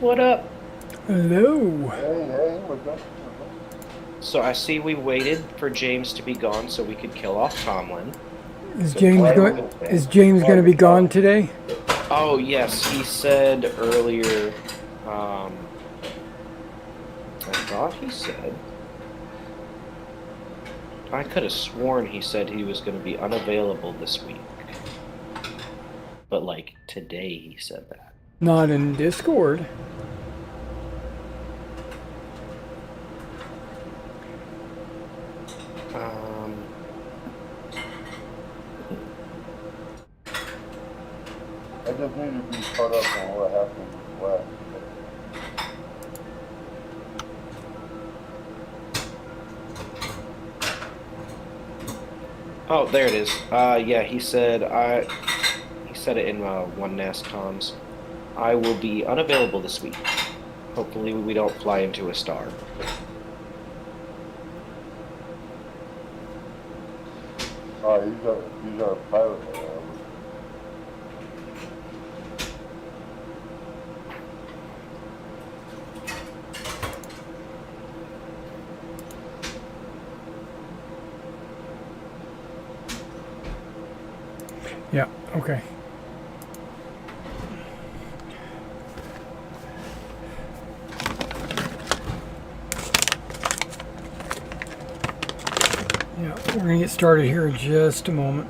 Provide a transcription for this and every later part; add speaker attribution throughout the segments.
Speaker 1: What up?
Speaker 2: Hello.
Speaker 3: Hey, we're good.
Speaker 1: So I see we waited for James to be gone so we could kill off Tomlin.
Speaker 2: Is
Speaker 1: So
Speaker 2: James
Speaker 3: Why
Speaker 1: clever
Speaker 3: are
Speaker 2: going?
Speaker 3: we,
Speaker 1: move
Speaker 2: Is
Speaker 1: there.
Speaker 2: James
Speaker 3: why
Speaker 2: going
Speaker 3: are
Speaker 2: to
Speaker 3: we
Speaker 2: be gone
Speaker 3: calling?
Speaker 2: today?
Speaker 1: Oh yes, he said earlier. Um, I thought he said. I could have sworn he said he was going to be unavailable this week, but like today he said that.
Speaker 2: Not in Discord.
Speaker 1: Um,
Speaker 3: I just need to be caught up on what happened last week.
Speaker 1: oh, there it is. Yeah, he said He said it in one Nest comms. I will be unavailable this week. Hopefully, we don't fly into a star.
Speaker 3: Oh, he's our pilot.
Speaker 2: Yeah. Okay. Yeah, we're gonna get started here in just a moment.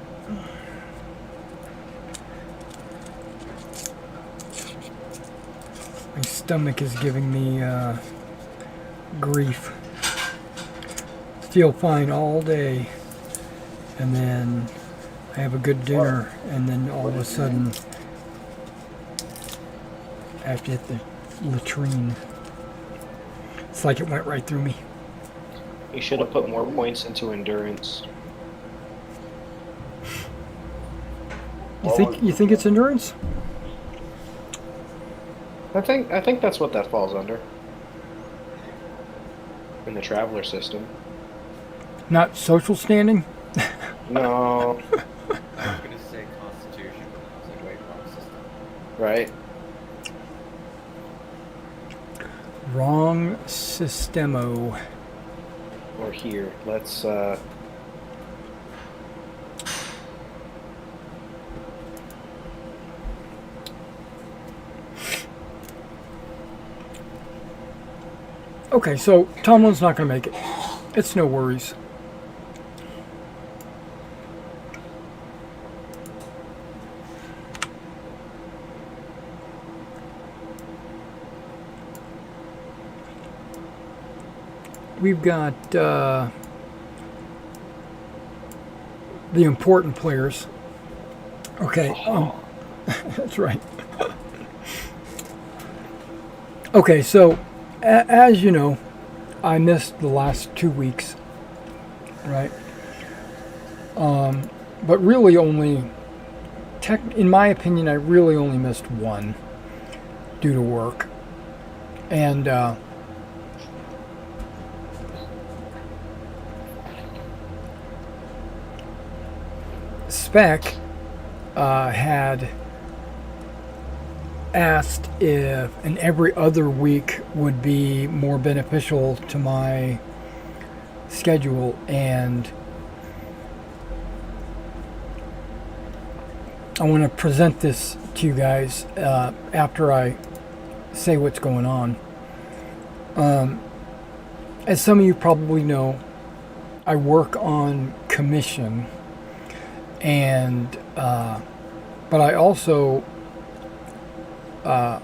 Speaker 2: My stomach is giving me grief. Feel fine all day, and then I have a good
Speaker 3: What?
Speaker 2: dinner, and then all
Speaker 3: What
Speaker 2: of a
Speaker 3: did you eat?
Speaker 2: sudden I have to hit the latrine. It's like it went right through me.
Speaker 1: You should have
Speaker 3: What
Speaker 1: put
Speaker 3: did
Speaker 1: more
Speaker 3: you eat?
Speaker 1: points into endurance.
Speaker 2: You
Speaker 3: What
Speaker 2: think
Speaker 3: was
Speaker 2: you
Speaker 3: the
Speaker 2: think it's
Speaker 3: dinner?
Speaker 2: endurance?
Speaker 1: I think that's what that falls under in the traveler system.
Speaker 2: Not social standing?
Speaker 1: No,
Speaker 4: I was gonna say Constitution, but then I was like, wait, wrong system.
Speaker 1: right?
Speaker 2: Wrong systemo.
Speaker 1: Or here. Let's
Speaker 2: Okay, so Tomlin's not going to make it. It's no worries. We've got the important players. Okay, that's right. Okay, so as you know, I missed the last 2 weeks, right? But really only, in my opinion, I really only missed one due to work. And Spec had asked if an every other week would be more beneficial to my schedule, and I want to present this to you guys after I say what's going on. As some of you probably know, I work on commission, and but I also have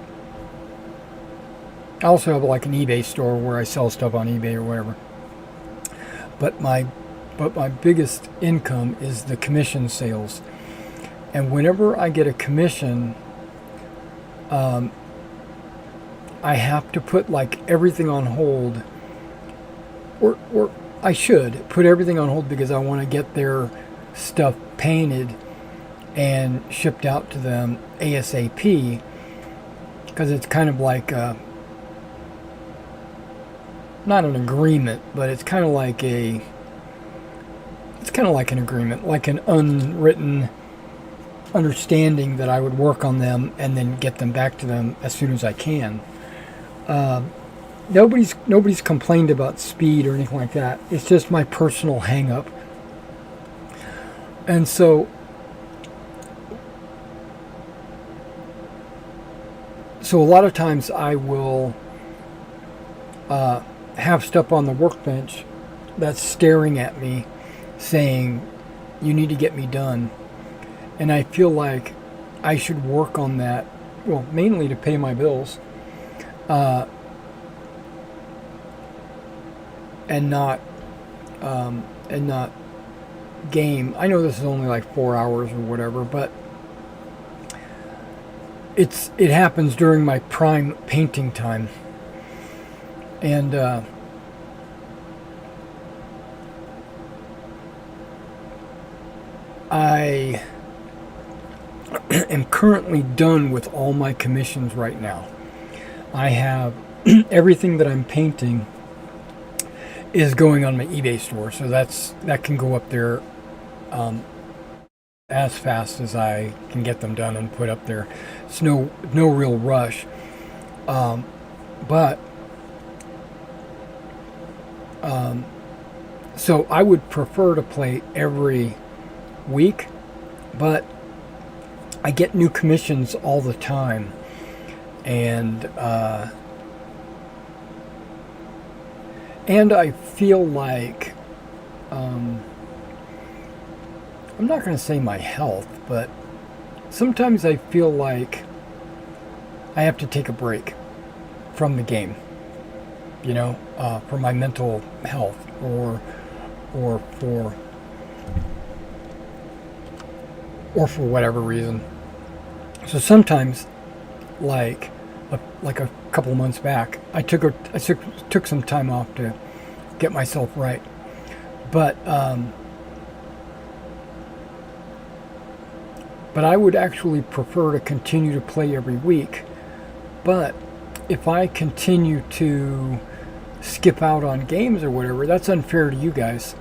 Speaker 2: like an eBay store where I sell stuff on eBay or whatever. But my biggest income is the commission sales. And whenever I get a commission, I have to put like everything on hold, or I should put everything on hold because I want to get their stuff painted and shipped out to them ASAP, because it's kind of like not an agreement, but it's kind of like an agreement, like an unwritten understanding that I would work on them and then get them back to them as soon as I can. Nobody's complained about speed or anything like that. It's just my personal hang up. And so a lot of times I will have stuff on the workbench that's staring at me saying, you need to get me done. And I feel like I should work on that, well, mainly to pay my bills, and not game. I know this is only like 4 hours or whatever, but it happens during my prime painting time. And I am currently done with all my commissions right now. I have everything that I'm painting is going on my eBay store, so that can go up there as fast as I can get them done and put up there. It's no real rush, but so I would prefer to play every week, but I get new commissions all the time, and I feel like I'm not going to say my health, but sometimes I feel like I have to take a break from the game, for my mental health or for whatever reason. So sometimes, like a couple months back, I took some time off to get myself right, but I would actually prefer to continue to play every week. But if I continue to skip out on games or whatever, that's unfair to you guys.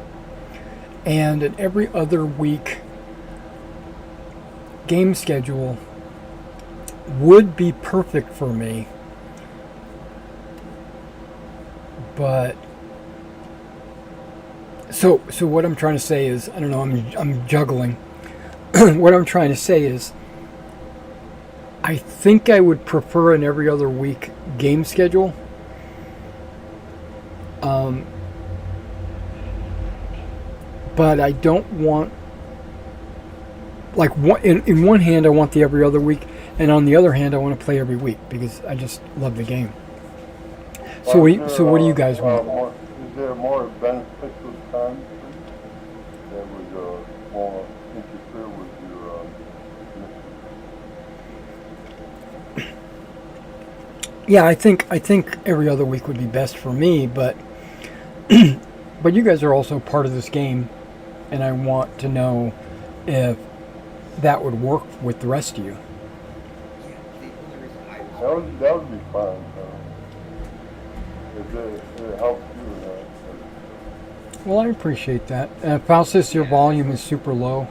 Speaker 2: And an every other week game schedule would be perfect for me, but so what I'm trying to say is, I don't know, I'm juggling. What I'm trying to say is, I think I would prefer an every other week game schedule. But I don't want, like, in one hand I want the every other week, and on the other hand I want to play every week because I just love the game. So what do you guys want?
Speaker 3: Is there a more beneficial time that would more interfere with your
Speaker 2: Yeah, I think every other week would be best for me, but but you guys are also part of this game, and I want to know if that would work with the rest of you.
Speaker 3: That would be fine. If it helps you.
Speaker 2: Well, I appreciate that. Faustus, your volume is super low.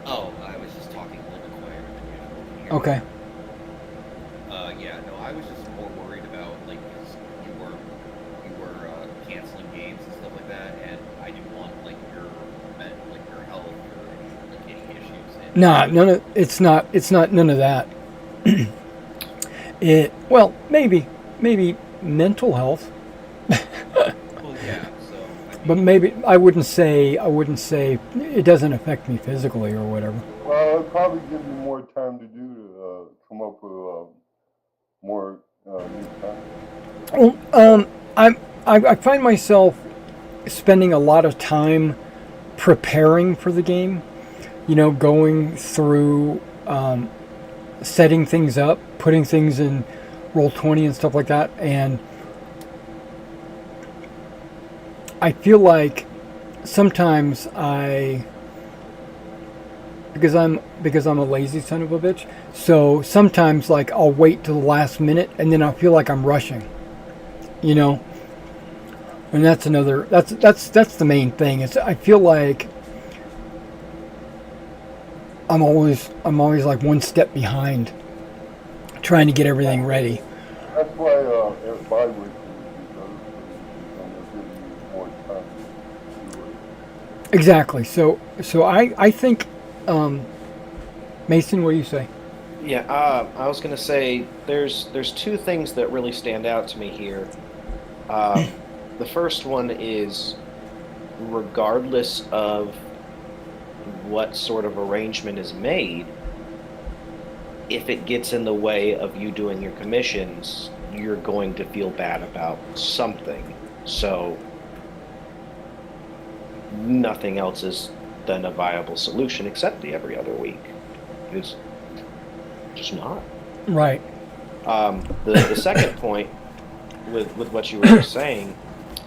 Speaker 4: Oh, I was just talking a little bit quieter than usual.
Speaker 2: Okay.
Speaker 4: No, I was just more worried about, like, 'cause you were canceling games and stuff like that, and I didn't want, like, your health or any issues.
Speaker 2: Nah, it's not none of that. Maybe mental health.
Speaker 4: Well, yeah. So.
Speaker 2: But maybe I wouldn't say it doesn't affect me physically or whatever.
Speaker 3: Well, it'll probably give you more time to come up with more new content.
Speaker 2: Well, I find myself spending a lot of time preparing for the game. Going through setting things up, putting things in Roll20 and stuff like that, and I feel like sometimes because I'm a lazy son of a bitch, so sometimes, like, I'll wait till the last minute and then I feel like I'm rushing, and that's the main thing. I feel like I'm always like one step behind, trying to get everything ready.
Speaker 3: That's that's why bi-weekly would be better for you, because then it'll give you more time to do it.
Speaker 2: Exactly. So I think, Mason, what do you say?
Speaker 1: Yeah, I was gonna say there's two things that really stand out to me here. The first one is regardless of what sort of arrangement is made, if it gets in the way of you doing your commissions, you're going to feel bad about something. So nothing else is then a viable solution except the every other week. It's just not.
Speaker 2: Right.
Speaker 1: The second point with what you were saying,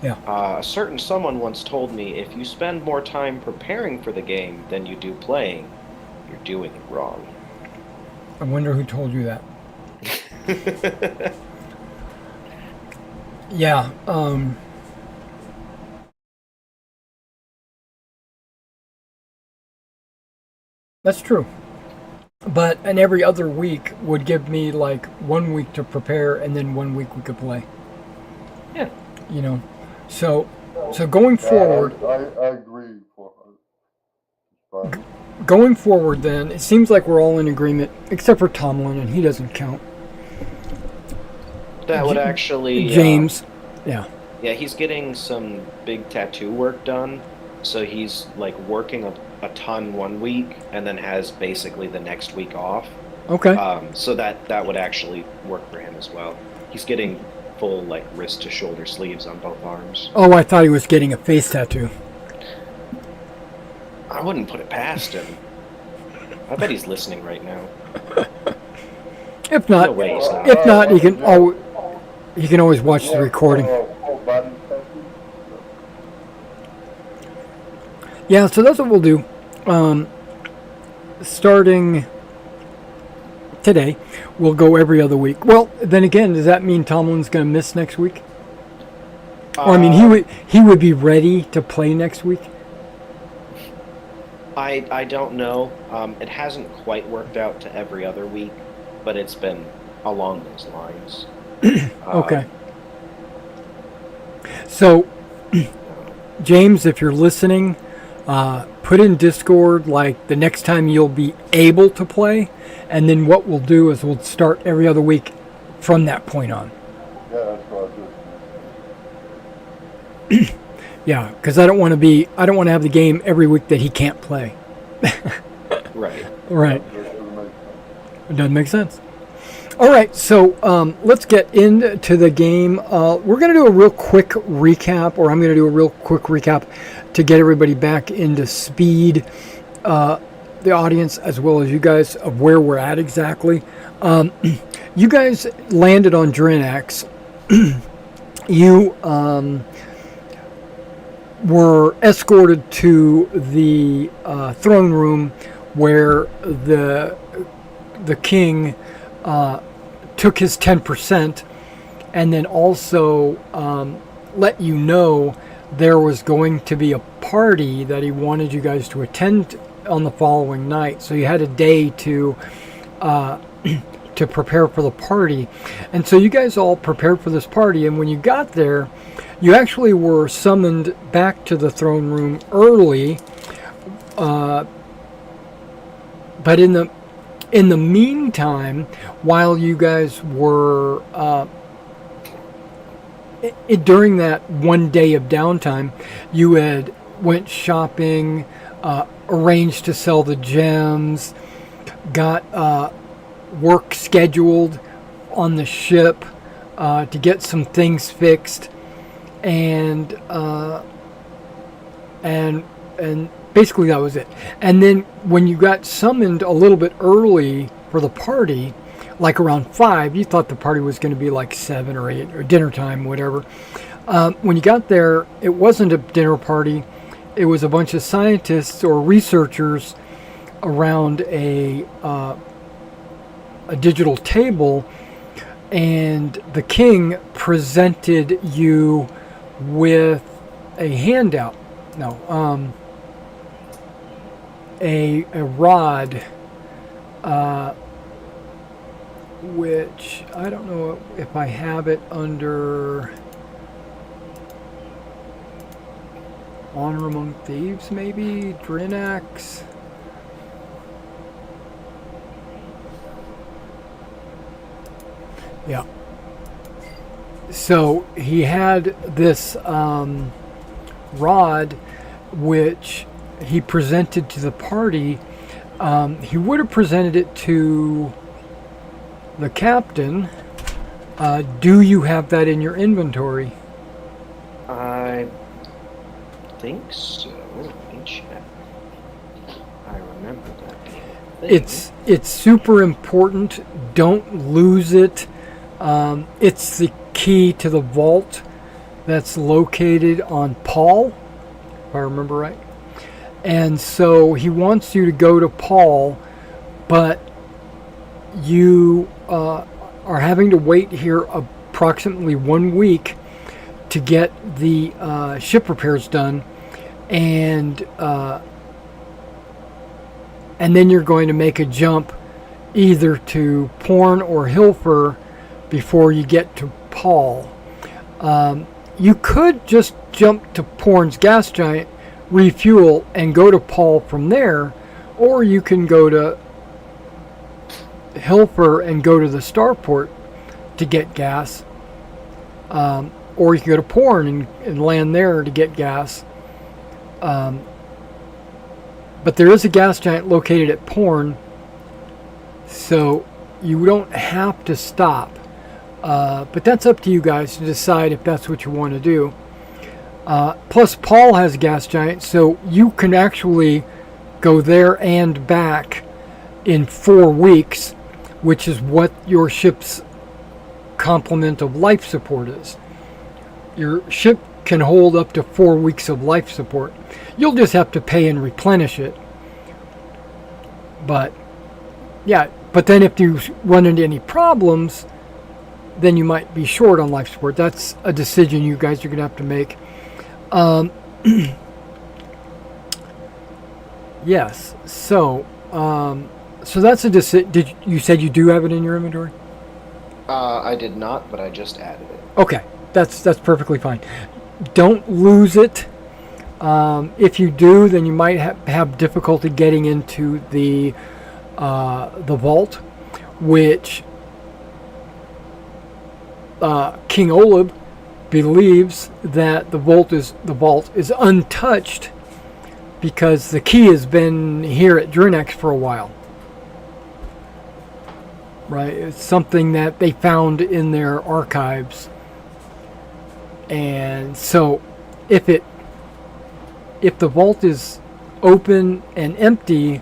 Speaker 2: Yeah.
Speaker 1: a certain someone once told me if you spend more time preparing for the game than you do playing, you're doing it wrong.
Speaker 2: I wonder who told you that. Yeah. That's true. But an every other week would give me like 1 week to prepare and then 1 week we could play.
Speaker 1: Yeah.
Speaker 2: You know. So going forward,
Speaker 3: I agree for her.
Speaker 2: going forward then, it seems like we're all in agreement except for Tomlin, and he doesn't count.
Speaker 1: That would actually
Speaker 2: James. Yeah.
Speaker 1: Yeah, he's getting some big tattoo work done, so he's like working a ton 1 week and then has basically the next week off.
Speaker 2: Okay.
Speaker 1: So that would actually work for him as well. He's getting full like wrist to shoulder sleeves on both arms.
Speaker 2: Oh, I thought he was getting a face tattoo.
Speaker 1: I wouldn't put it past him. I bet he's listening right now.
Speaker 2: If not,
Speaker 1: No way he's not.
Speaker 2: if not, he can always watch the recording.
Speaker 3: Full body tattoo?
Speaker 2: Yeah, so that's what we'll do. Starting today, we'll go every other week. Well, then again, does that mean Tomlin's going to miss next week? Or I mean, he would be ready to play next week.
Speaker 1: I don't know. It hasn't quite worked out to every other week, but it's been along those lines.
Speaker 2: Okay. So, James, if you're listening, put in Discord like the next time you'll be able to play, and then what we'll do is we'll start every other week from that point on.
Speaker 3: Yeah, that's what I did.
Speaker 2: Yeah, because I don't want to have the game every week that he can't play.
Speaker 1: Right.
Speaker 2: Right.
Speaker 3: That doesn't make sense.
Speaker 2: It doesn't make sense. All right, so let's get into the game. We're going to do a real quick recap, or I'm going to do a real quick recap to get everybody back into speed, the audience as well as you guys, of where we're at exactly. You guys landed on Drinax. You were escorted to the throne room where the king took his 10%, and then also let you know there was going to be a party that he wanted you guys to attend on the following night. So you had a day to to prepare for the party, and so you guys all prepared for this party. And when you got there, you actually were summoned back to the throne room early, but in the meantime, while you guys were during that 1 day of downtime, you had went shopping, arranged to sell the gems, got work scheduled on the ship to get some things fixed, and basically that was it. And then when you got summoned a little bit early for the party, like around 5, you thought the party was going to be like 7 or 8 or dinner time, whatever. When you got there, it wasn't a dinner party. It was a bunch of scientists or researchers around a digital table, and the king presented you with a handout. No, a rod which I don't know if I have it under Honor Among Thieves, maybe? Drinax? Yeah. So he had this rod which he presented to the party. He would have presented it to the captain. Do you have that in your inventory?
Speaker 1: I think so. Let me check. I remember that thing.
Speaker 2: It's super important. Don't lose it. It's the key to the vault that's located on Paal, if I remember right. And so he wants you to go to Paal, but you are having to wait here approximately 1 week to get the ship repairs done, and then you're going to make a jump either to Porn or Hilfer before you get to Paal. You could just jump to Porn's gas giant, refuel, and go to Paal from there, or you can go to Hilfer and go to the starport to get gas, or you can go to Porn and land there to get gas. But there is a gas giant located at Porn, so you don't have to stop. But that's up to you guys to decide if that's what you want to do. Plus, Paal has a gas giant, so you can actually go there and back in 4 weeks, which is what your ship's complement of life support is. Your ship can hold up to 4 weeks of life support. You'll just have to pay and replenish it. But yeah, but then if you run into any problems, then you might be short on life support. That's a decision you guys are going to have to make. Yes. So that's a decision. You said you do have it in your inventory?
Speaker 1: I did not, but I just added it.
Speaker 2: Okay, that's perfectly fine. Don't lose it. If you do, then you might have difficulty getting into the vault, which King Oleb believes that the vault is untouched because the key has been here at Drinax for a while. Right? It's something that they found in their archives. And so if the vault is open and empty,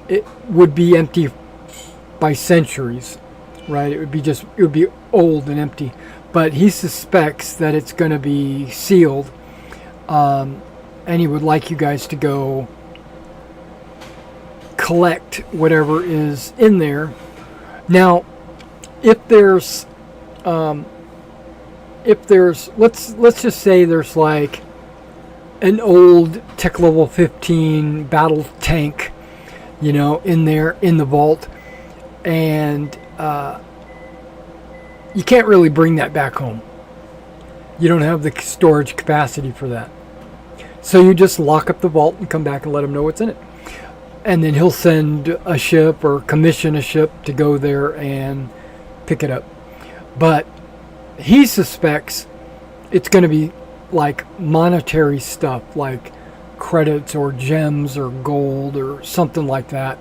Speaker 2: it would be empty by centuries, right? It would be old and empty. But he suspects that it's going to be sealed, and he would like you guys to go collect whatever is in there. Now, if there's let's just say there's like an old tech level 15 battle tank, in there in the vault, and you can't really bring that back home. You don't have the storage capacity for that. So you just lock up the vault and come back and let him know what's in it. And then he'll send a ship or commission a ship to go there and pick it up. But he suspects it's going to be like monetary stuff, like credits or gems or gold or something like that.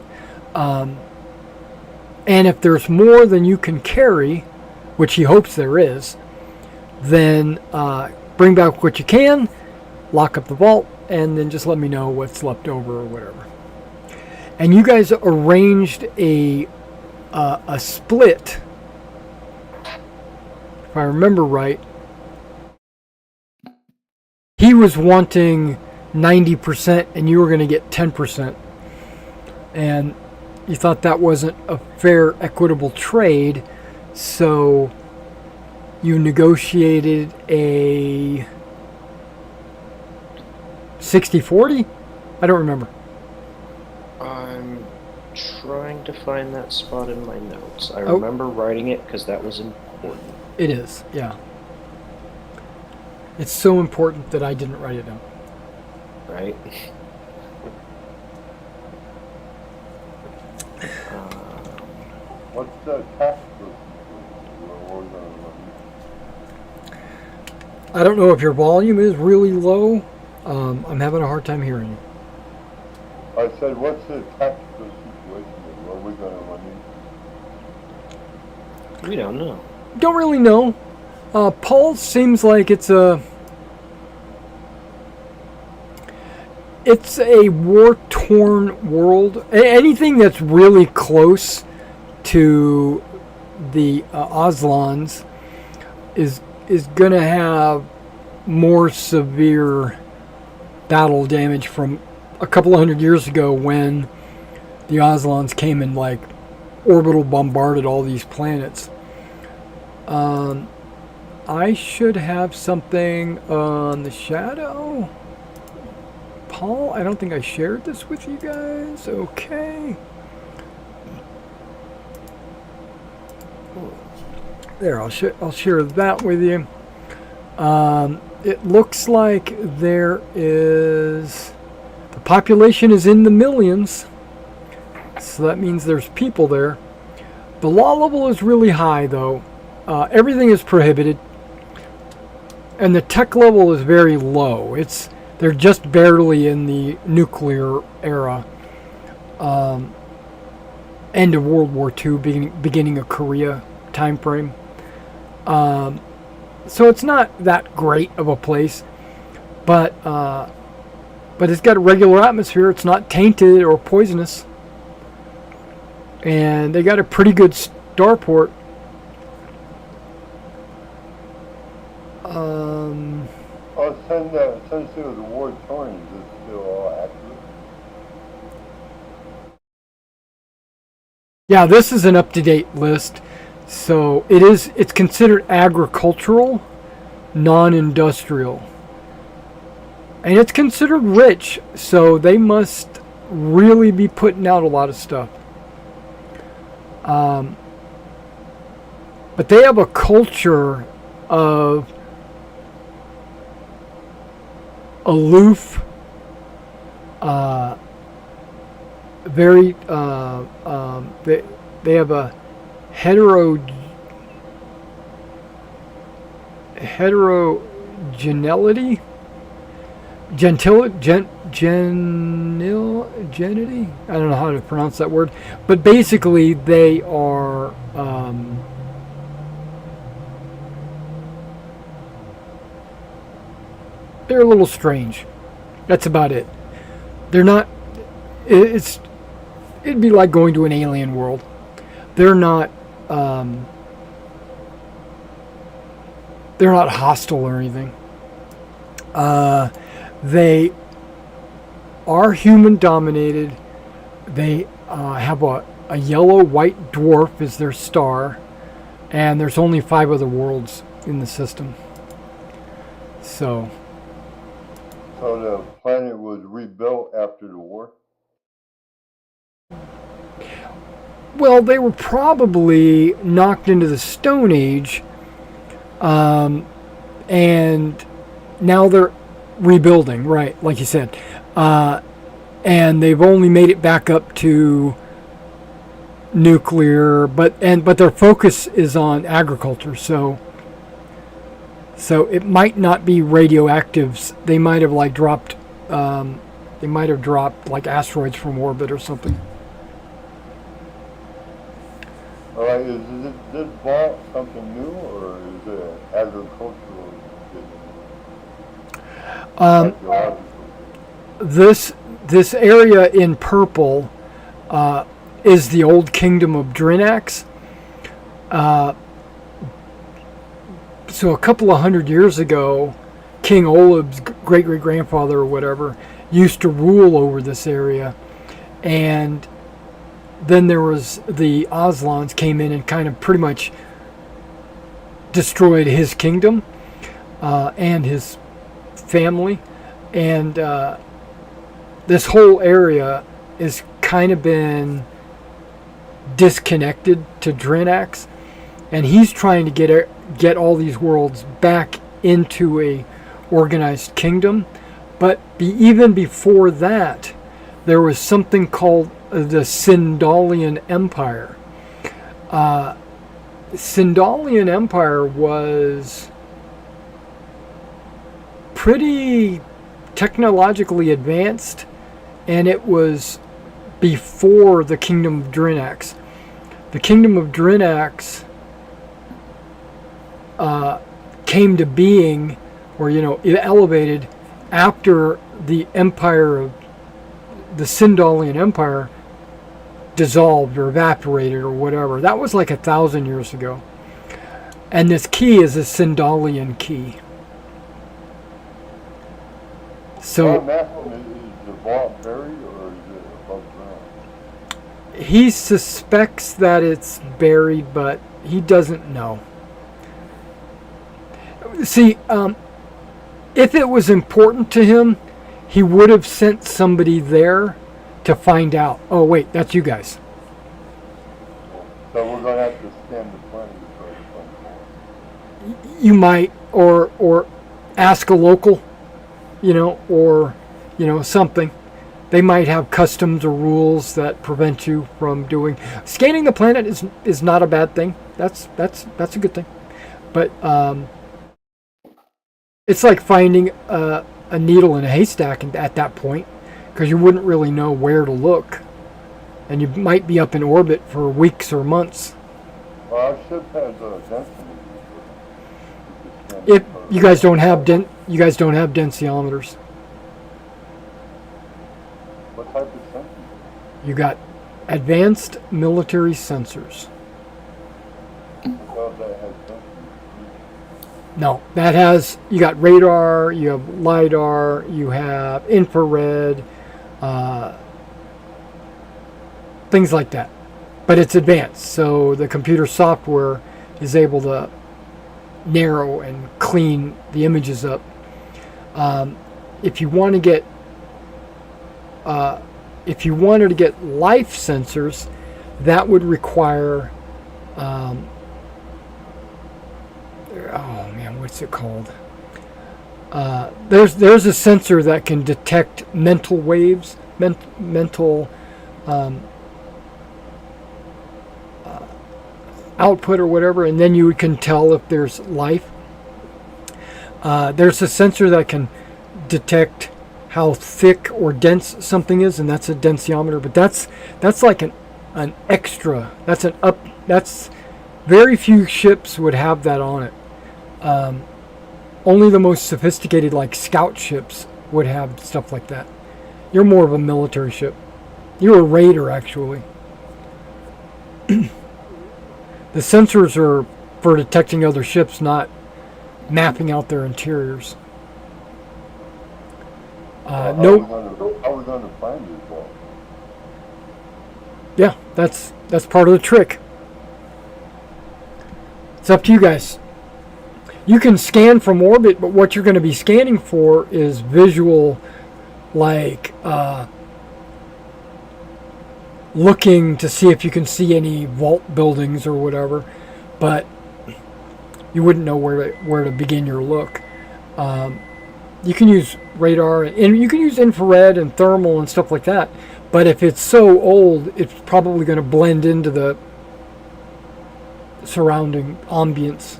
Speaker 2: And if there's more than you can carry, which he hopes there is, then bring back what you can, lock up the vault, and then just let me know what's left over or whatever. And you guys arranged a split, if I remember right. He was wanting 90% and you were going to get 10%. And you thought that wasn't a fair, equitable trade, so you negotiated a 60-40? I don't remember.
Speaker 1: trying to find that spot in my notes. I
Speaker 2: Oh.
Speaker 1: remember writing it because that was important.
Speaker 2: It is, yeah. It's so important that I didn't write it down.
Speaker 1: Right?
Speaker 3: What's the tactical situation where we're gonna run?
Speaker 2: I don't know if your volume is really low. I'm having a hard time hearing you.
Speaker 3: I said, what's the tactical situation where we're gonna run into?
Speaker 1: We don't know.
Speaker 2: Don't really know. Paul seems like it's a war-torn world. Anything that's really close to the Oslons is going to have more severe battle damage from a couple of hundred years ago when the Oslons came and like orbital bombarded all these planets. I should have something on the shadow. Paul, I don't think I shared this with you guys. Okay. There, I'll share that with you. It looks like there is... The population is in the millions. So that means there's people there. The law level is really high, though. Everything is prohibited. And the tech level is very low. They're just barely in the nuclear era. End of World War II, beginning of Korea time frame. So it's not that great of a place, but it's got a regular atmosphere. It's not tainted or poisonous, and they got a pretty good starport.
Speaker 3: Since it was war torn, is it still all accurate?
Speaker 2: Yeah, this is an up-to-date list. So it's considered agricultural, non-industrial. And it's considered rich, so they must really be putting out a lot of stuff. But they have a culture of aloof, very, they have a heterogeneity, gentility. I don't know how to pronounce that word, but basically they are they're a little strange. That's about it. They're not. It'd be like going to an alien world. They're not hostile or anything. They are human dominated. They have a yellow-white dwarf as their star, and there's only 5 other worlds in the system. So
Speaker 3: the planet was rebuilt after the war?
Speaker 2: Well, they were probably knocked into the Stone Age, and now they're rebuilding, right, like you said. And they've only made it back up to nuclear, but their focus is on agriculture, so it might not be radioactives. They might have dropped like asteroids from orbit or something.
Speaker 3: All right, is this vault something new, or is it agricultural?
Speaker 2: This area in purple is the old kingdom of Drinax. So a couple of hundred years ago, King Oleb's great-great-grandfather or whatever used to rule over this area, and then there was the Oslons came in and kind of pretty much destroyed his kingdom and his family, and this whole area has kind of been disconnected to Drinax, and he's trying to get all these worlds back into a organized kingdom. But even before that, there was something called the Sindalian Empire. Sindalian Empire was pretty technologically advanced, and it was before the Kingdom of Drinax. The Kingdom of Drinax came to being, or it elevated after the empire of the Sindalian Empire dissolved or evaporated or whatever. That was like 1,000 years ago. And this key is a Sindalian key. So
Speaker 3: I'm asking, is the vault buried or is it above ground?
Speaker 2: he suspects that it's buried, but he doesn't know. See, if it was important to him, he would have sent somebody there to find out. Oh, wait, that's you guys.
Speaker 3: So we're going to have to scan the planet to try to find more.
Speaker 2: You might, or ask a local, or something. They might have customs or rules that prevent you from doing. Scanning the planet is not a bad thing. That's a good thing. But it's like finding a needle in a haystack at that point, because you wouldn't really know where to look, and you might be up in orbit for weeks or months.
Speaker 3: Well, our ship has density.
Speaker 2: If you guys don't have densiometers,
Speaker 3: What type of sensor?
Speaker 2: you got advanced military sensors.
Speaker 3: Because that has density.
Speaker 2: No, you got radar, you have LiDAR, you have infrared, things like that. But it's advanced, so the computer software is able to narrow and clean the images up. If you want to get if you wanted to get life sensors, that would require oh man, what's it called? There's a sensor that can detect mental waves, mental output or whatever, and then you can tell if there's life. There's a sensor that can detect how thick or dense something is, and that's a densiometer. But that's like an extra. That's very few ships would have that on it. Only the most sophisticated, like scout ships, would have stuff like that. You're more of a military ship. You're a raider, actually. The sensors are for detecting other ships, not mapping out their interiors.
Speaker 3: How are
Speaker 2: No,
Speaker 3: we going to find this vault?
Speaker 2: yeah, that's part of the trick. It's up to you guys. You can scan from orbit, but what you're going to be scanning for is visual, like looking to see if you can see any vault buildings or whatever, but you wouldn't know where to begin your look. You can use radar, and you can use infrared and thermal and stuff like that, but if it's so old, it's probably going to blend into the surrounding ambience.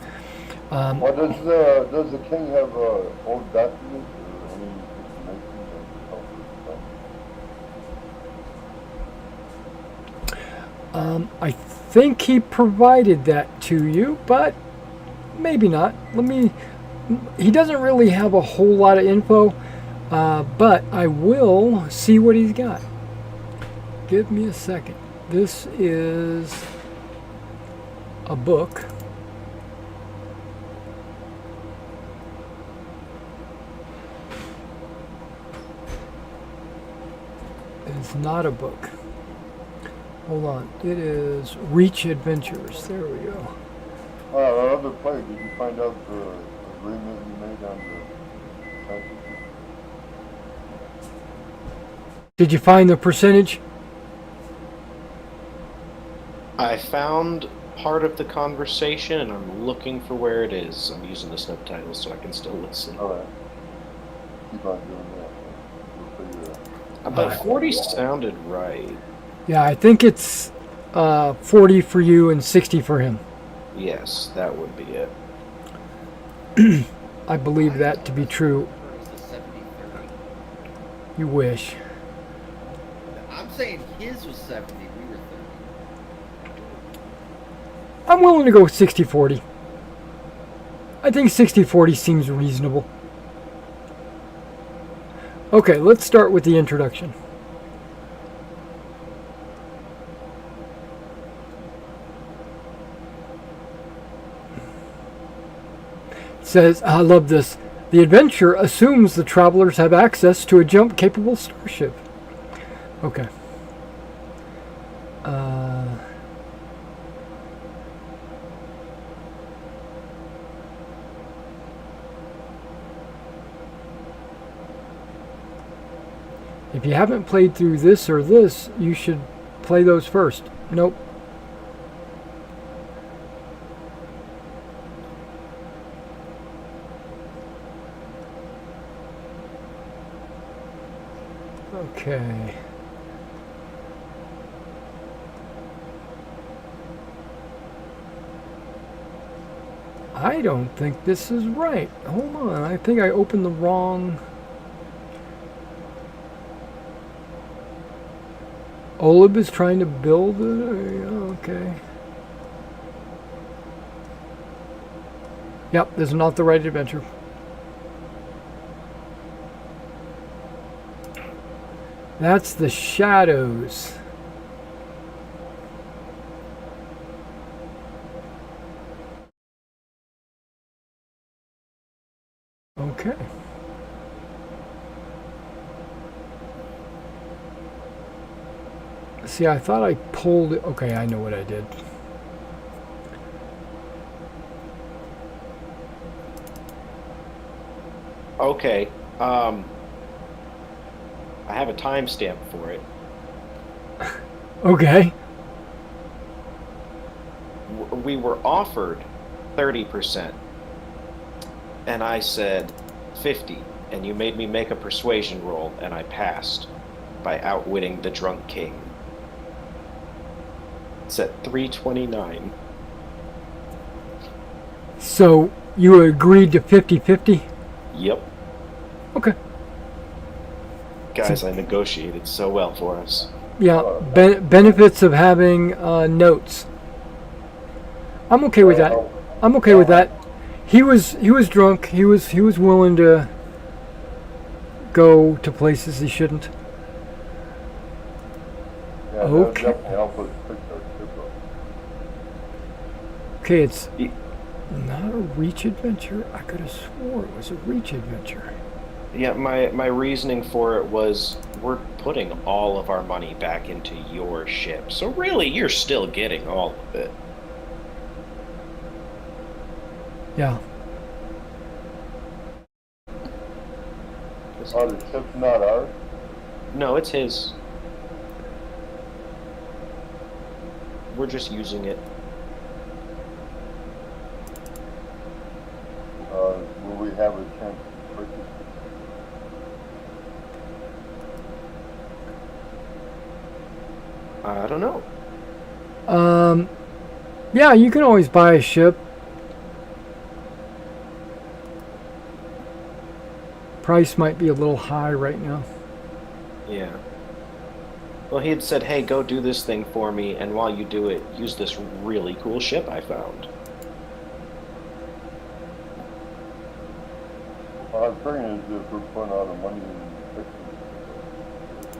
Speaker 3: Well, does the king have old documents or any information that can help us?
Speaker 2: I think he provided that to you, but maybe not. He doesn't really have a whole lot of info, but I will see what he's got. Give me a second. This is a book. It's not a book. Hold on. It is Reach Adventures. There we go.
Speaker 3: Our other player, did you find out the agreement you made on the census?
Speaker 2: Did you find the percentage?
Speaker 1: found part of the conversation, and I'm looking for where it is. I'm using the subtitles so I can still listen.
Speaker 3: All right. Keep on doing that. We'll figure it out.
Speaker 1: But 40 sounded right.
Speaker 2: Yeah, I think it's 40 for you and 60 for him.
Speaker 1: Yes, that would be it.
Speaker 2: I believe that to be true.
Speaker 4: It was the 70-30.
Speaker 2: You wish.
Speaker 4: I'm saying his was 70, we were 30.
Speaker 2: I'm willing to go 60-40. I think 60-40 seems reasonable. Okay, let's start with the introduction. It says, I love this. The adventure assumes the travelers have access to a jump-capable starship. Okay. If you haven't played through this or this, you should play those first. Nope. Okay. I don't think this is right. Hold on. I think I opened the wrong... Olib is trying to build it? Okay. Yep, this is not the right adventure. That's the shadows. Okay. See, I thought I pulled it. Okay, I know what I did.
Speaker 1: Okay. I have a timestamp for it.
Speaker 2: Okay.
Speaker 1: We were offered 30%. And I said 50. And you made me make a persuasion roll, and I passed by outwitting the drunk king. It's at 329.
Speaker 2: So you agreed to 50-50?
Speaker 1: Yep.
Speaker 2: Okay.
Speaker 1: Guys, I negotiated so well for us.
Speaker 2: Yeah, benefits of having notes. I'm okay with that. I'm okay with that. He was drunk. He was willing to go to places he shouldn't.
Speaker 3: Yeah,
Speaker 2: Okay.
Speaker 3: that definitely help us fix our ship up.
Speaker 2: Okay, it's not a reach adventure. I could have swore it was a reach adventure.
Speaker 1: Yeah, my reasoning for it was we're putting all of our money back into your ship. So really, you're still getting all of it.
Speaker 2: Yeah.
Speaker 3: Oh, the ship's not ours?
Speaker 1: No, it's his. We're just using it.
Speaker 3: Will we have a chance to purchase it?
Speaker 1: I don't know.
Speaker 2: Yeah, you can always buy a ship. Price might be a little high right now.
Speaker 1: Yeah. Well, he had said, hey, go do this thing for me, and while you do it, use this really cool ship I found.
Speaker 3: Well, I'm figuring is if we're putting all the money in fixing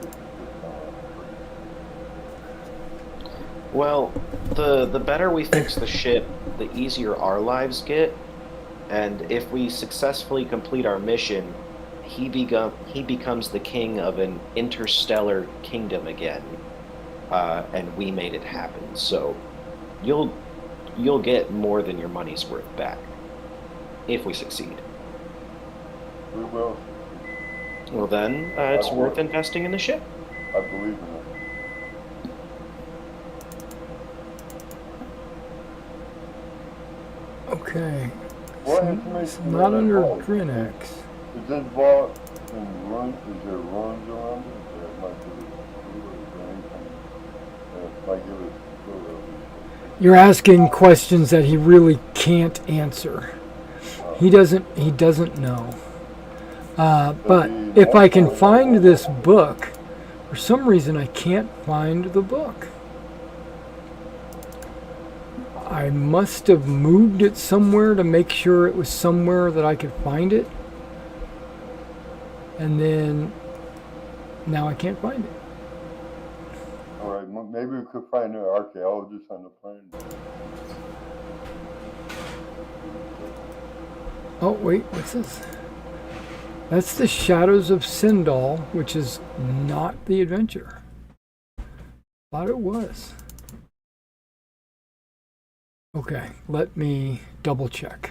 Speaker 3: it.
Speaker 1: Well, the better we fix the ship, the easier our lives get. And if we successfully complete our mission, he becomes the king of an interstellar kingdom again. And we made it happen. So you'll get more than your money's worth back if we succeed.
Speaker 3: We will.
Speaker 1: Well then, it's worth investing in the ship.
Speaker 3: I believe in it.
Speaker 2: Okay.
Speaker 3: What
Speaker 2: It's
Speaker 3: information
Speaker 2: not
Speaker 3: is
Speaker 2: under
Speaker 3: vault?
Speaker 2: Drinax.
Speaker 3: Is this vault in ruins? Is there ruins around it that might give us a clue? Or is there anything that might give us a clue that we should?
Speaker 2: You're asking questions that he really can't answer. He doesn't know. But if I can find this book, for some reason I can't find the book. I must have moved it somewhere to make sure it was somewhere that I could find it. And then now I can't find it.
Speaker 3: All right, maybe we could find an archaeologist on the plane.
Speaker 2: Oh, wait, what's this? That's the Shadows of Sindal, which is not the adventure. Thought it was. Okay, let me double check.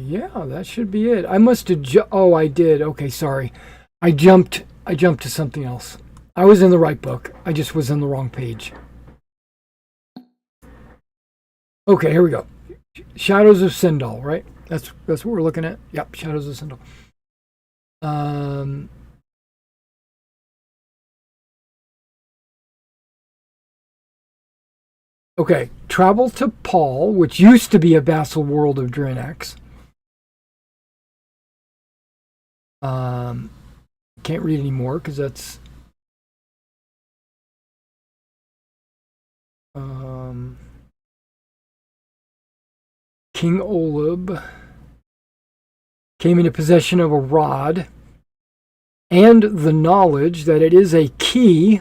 Speaker 2: Yeah, that should be it. I must have. Oh, I did. Okay, sorry. I jumped to something else. I was in the right book. I just was on the wrong page. Okay, here we go. Shadows of Sindal, right? That's what we're looking at. Yep, Shadows of Sindal. Okay, travel to Paal, which used to be a vassal world of Drinax. Can't read anymore because that's King Olub came into possession of a rod and the knowledge that it is a key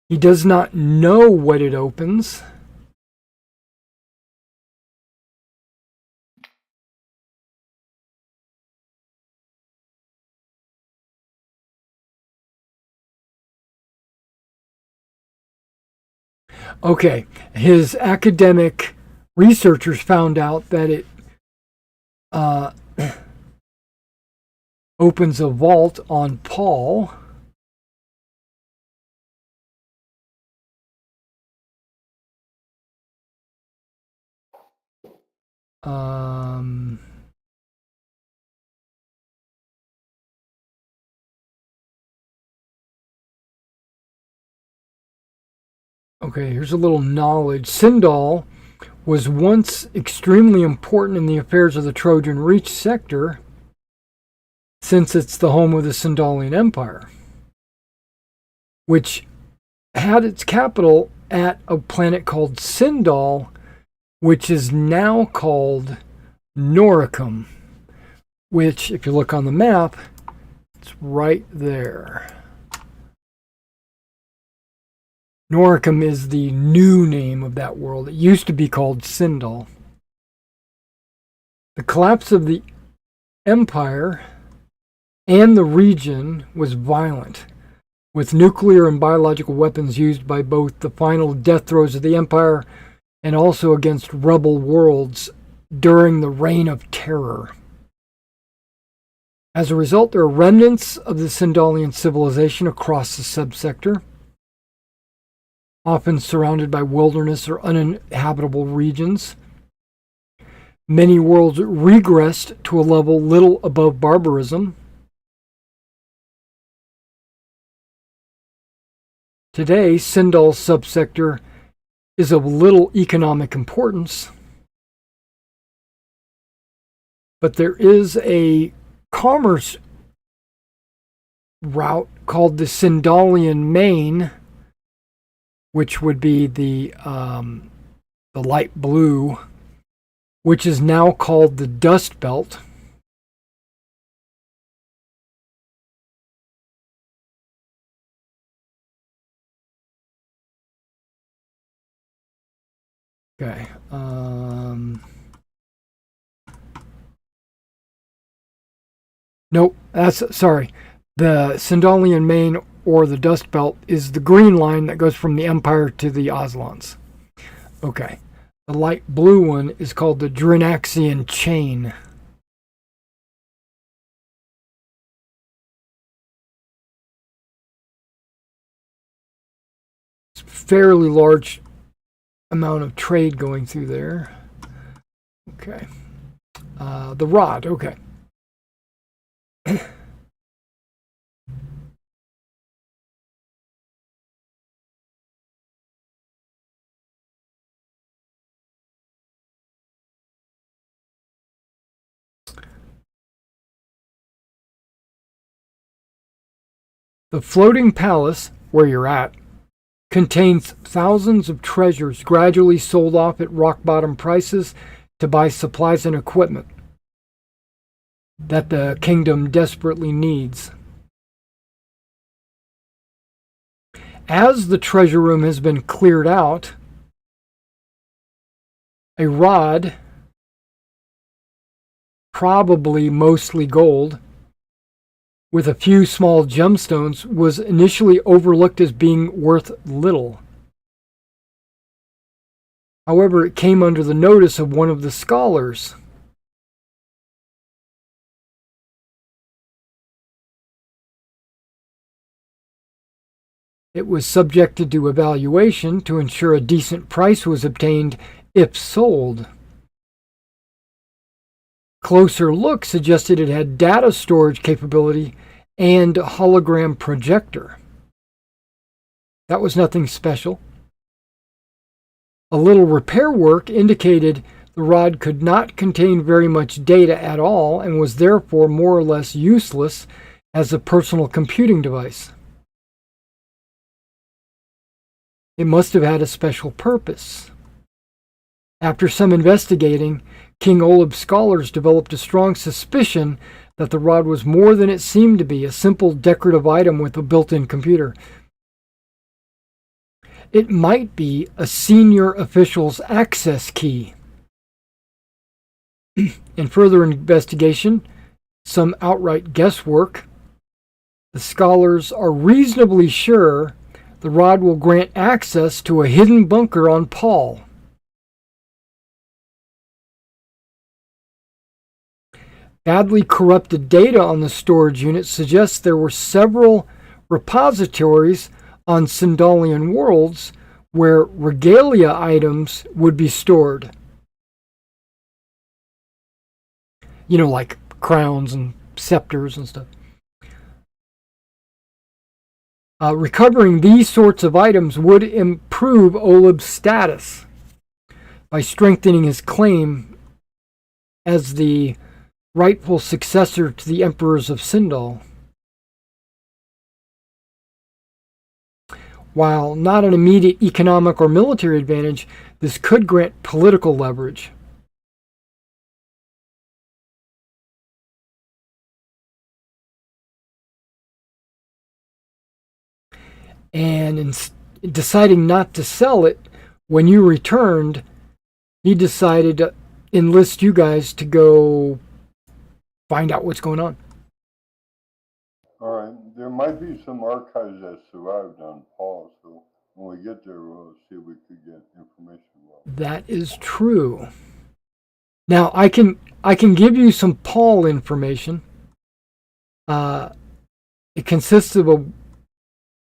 Speaker 2: he does not know what it opens. Okay, his academic researchers found out that it opens a vault on Paal. Okay, here's a little knowledge. Sindal was once extremely important in the affairs of the Trojan Reach sector, since it's the home of the Sindalian Empire, which had its capital at a planet called Sindal, which is now called Noricum, which, if you look on the map, it's right there. Noricum is the new name of that world. It used to be called Sindal. The collapse of the empire and the region was violent, with nuclear and biological weapons used by both the final death throes of the empire and also against rebel worlds during the Reign of Terror. As a result, there are remnants of the Sindalian civilization across the subsector, often surrounded by wilderness or uninhabitable regions. Many worlds regressed to a level little above barbarism. Today, Sindal's subsector is of little economic importance, but there is a commerce route called the Sindalian Main, which would be the light blue, which is now called the Dust Belt. Okay. Nope. Sorry. The Sindalian Main, or the Dust Belt, is the green line that goes from the Empire to the Oslons. Okay. The light blue one is called the Drinaxian chain. It's a fairly large amount of trade going through there. Okay. The rod, okay. The floating palace, where you're at, contains thousands of treasures gradually sold off at rock bottom prices to buy supplies and equipment that the kingdom desperately needs. As the treasure room has been cleared out, a rod, probably mostly gold, with a few small gemstones, was initially overlooked as being worth little. However, it came under the notice of one of the scholars. It was subjected to evaluation to ensure a decent price was obtained if sold. Closer look suggested it had data storage capability and hologram projector. That was nothing special. A little repair work indicated the rod could not contain very much data at all and was therefore more or less useless as a personal computing device. It must have had a special purpose. After some investigating, King Oleb's scholars developed a strong suspicion that the rod was more than it seemed to be, a simple decorative item with a built-in computer. It might be a senior official's access key. In further investigation, some outright guesswork, the scholars are reasonably sure the rod will grant access to a hidden bunker on Paal. Badly corrupted data on the storage unit suggests there were several repositories on Sindalian worlds where regalia items would be stored. You know, like crowns and scepters and stuff. Recovering these sorts of items would improve Oleb's status by strengthening his claim as the rightful successor to the emperors of Sindal. While not an immediate economic or military advantage, this could grant political leverage. And in deciding not to sell it, when you returned, he decided to enlist you guys to go find out what's going on.
Speaker 3: All right, there might be some archives that survived on Paul, so when we get there, we'll see if we could get information about it.
Speaker 2: That is true. Now, I can give you some Paul information. It consists of a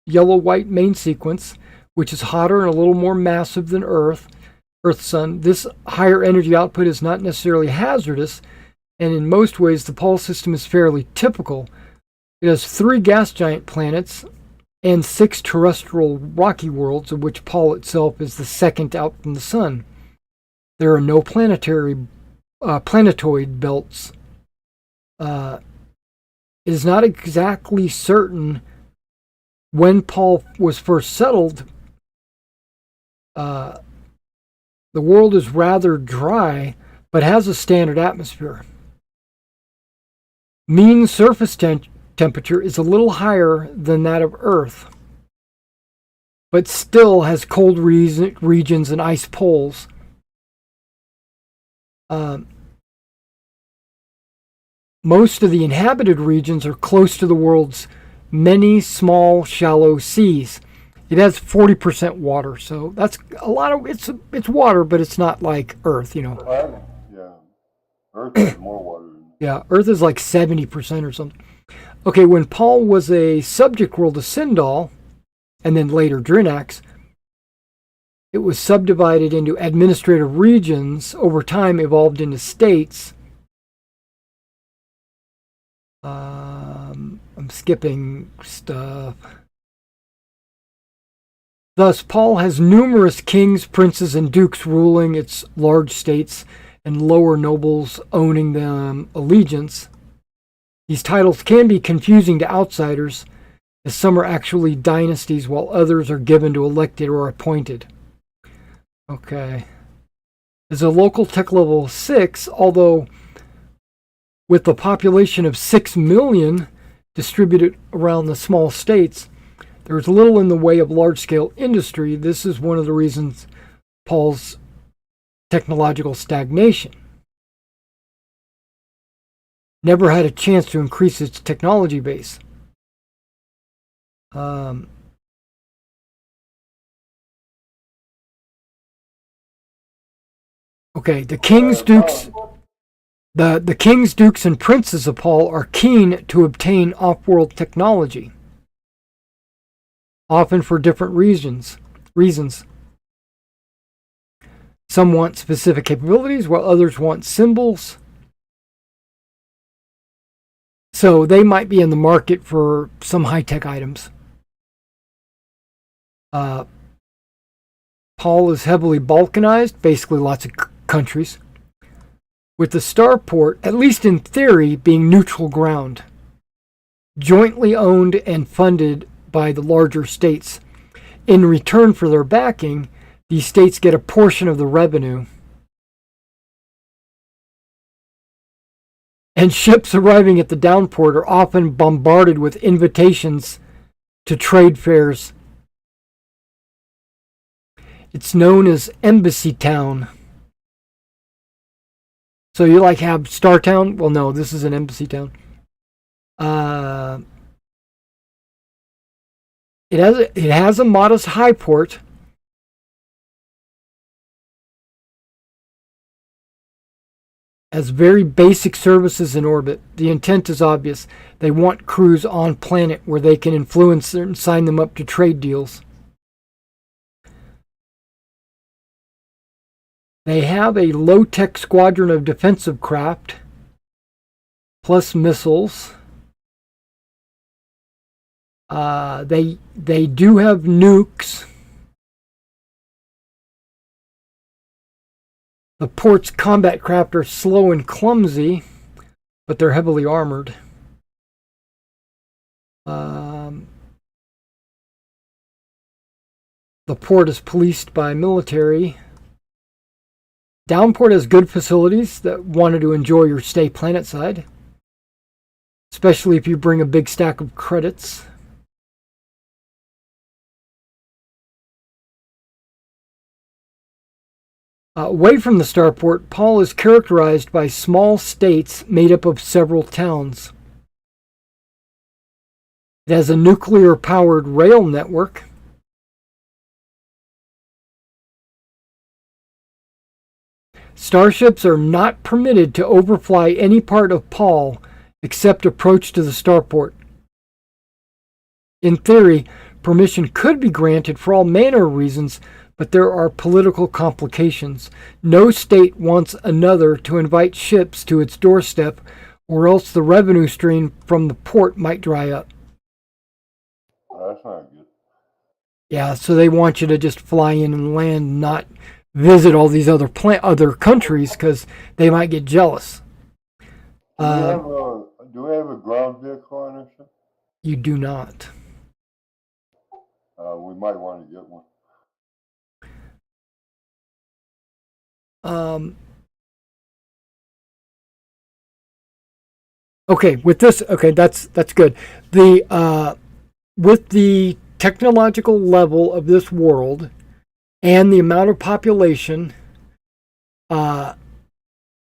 Speaker 2: yellow-white main sequence, which is hotter and a little more massive than Earth's sun. This higher energy output is not necessarily hazardous, and in most ways the Paal system is fairly typical. It has 3 gas giant planets and 6 terrestrial rocky worlds, of which Paal itself is the second out from the sun. There are no planetoid belts. It is not exactly certain when Paal was first settled. The world is rather dry, but has a standard atmosphere. Mean surface temperature is a little higher than that of Earth, but still has cold regions and ice poles. Most of the inhabited regions are close to the world's many small, shallow seas. It has 40% water, so that's a lot of it's water, but it's not like Earth, you know.
Speaker 3: Yeah. Earth has more water than
Speaker 2: Yeah, Earth is like 70% or something. Okay, when Paal was a subject world of Sindal, and then later Drinax, it was subdivided into administrative regions, over time evolved into states. I'm skipping stuff. Thus, Paal has numerous kings, princes, and dukes ruling its large states and lower nobles owning them allegiance. These titles can be confusing to outsiders, as some are actually dynasties while others are given to elected or appointed. Okay. As a local tech level 6, although with the population of 6 million distributed around the small states, there's little in the way of large-scale industry. This is one of the reasons Paal's technological stagnation. Never had a chance to increase its technology base. Okay, the kings, dukes, the kings, dukes, and princes of Paal are keen to obtain off-world technology, often for different reasons. Some want specific capabilities, while others want symbols. So they might be in the market for some high-tech items. Paal is heavily balkanized, basically lots of countries, with the starport, at least in theory, being neutral ground, jointly owned and funded by the larger states. In return for their backing, these states get a portion of the revenue. And ships arriving at the downport are often bombarded with invitations to trade fairs. It's known as Embassy Town. So you like have Star Town? Well, no, this is an Embassy Town. It has a modest high port. Has very basic services in orbit. The intent is obvious. They want crews on planet where they can influence and sign them up to trade deals. They have a low-tech squadron of defensive craft, plus missiles. They do have nukes. The port's combat craft are slow and clumsy, but they're heavily armored. The port is policed by military. Downport has good facilities that wanted to enjoy your stay planetside, especially if you bring a big stack of credits. Away from the starport, Paal is characterized by small states made up of several towns. It has a nuclear-powered rail network. Starships are not permitted to overfly any part of Paal except approach to the starport. In theory, permission could be granted for all manner of reasons, but there are political complications. No state wants another to invite ships to its doorstep, or else the revenue stream from the port might dry up.
Speaker 3: that's not good.
Speaker 2: Yeah, so they want you to just fly in and land, not visit all these other countries, because they might get jealous.
Speaker 3: Do we have a ground vehicle on our ship?
Speaker 2: You do not.
Speaker 3: We might want to get one.
Speaker 2: Okay, with this, okay, that's good. The with the technological level of this world and the amount of population, I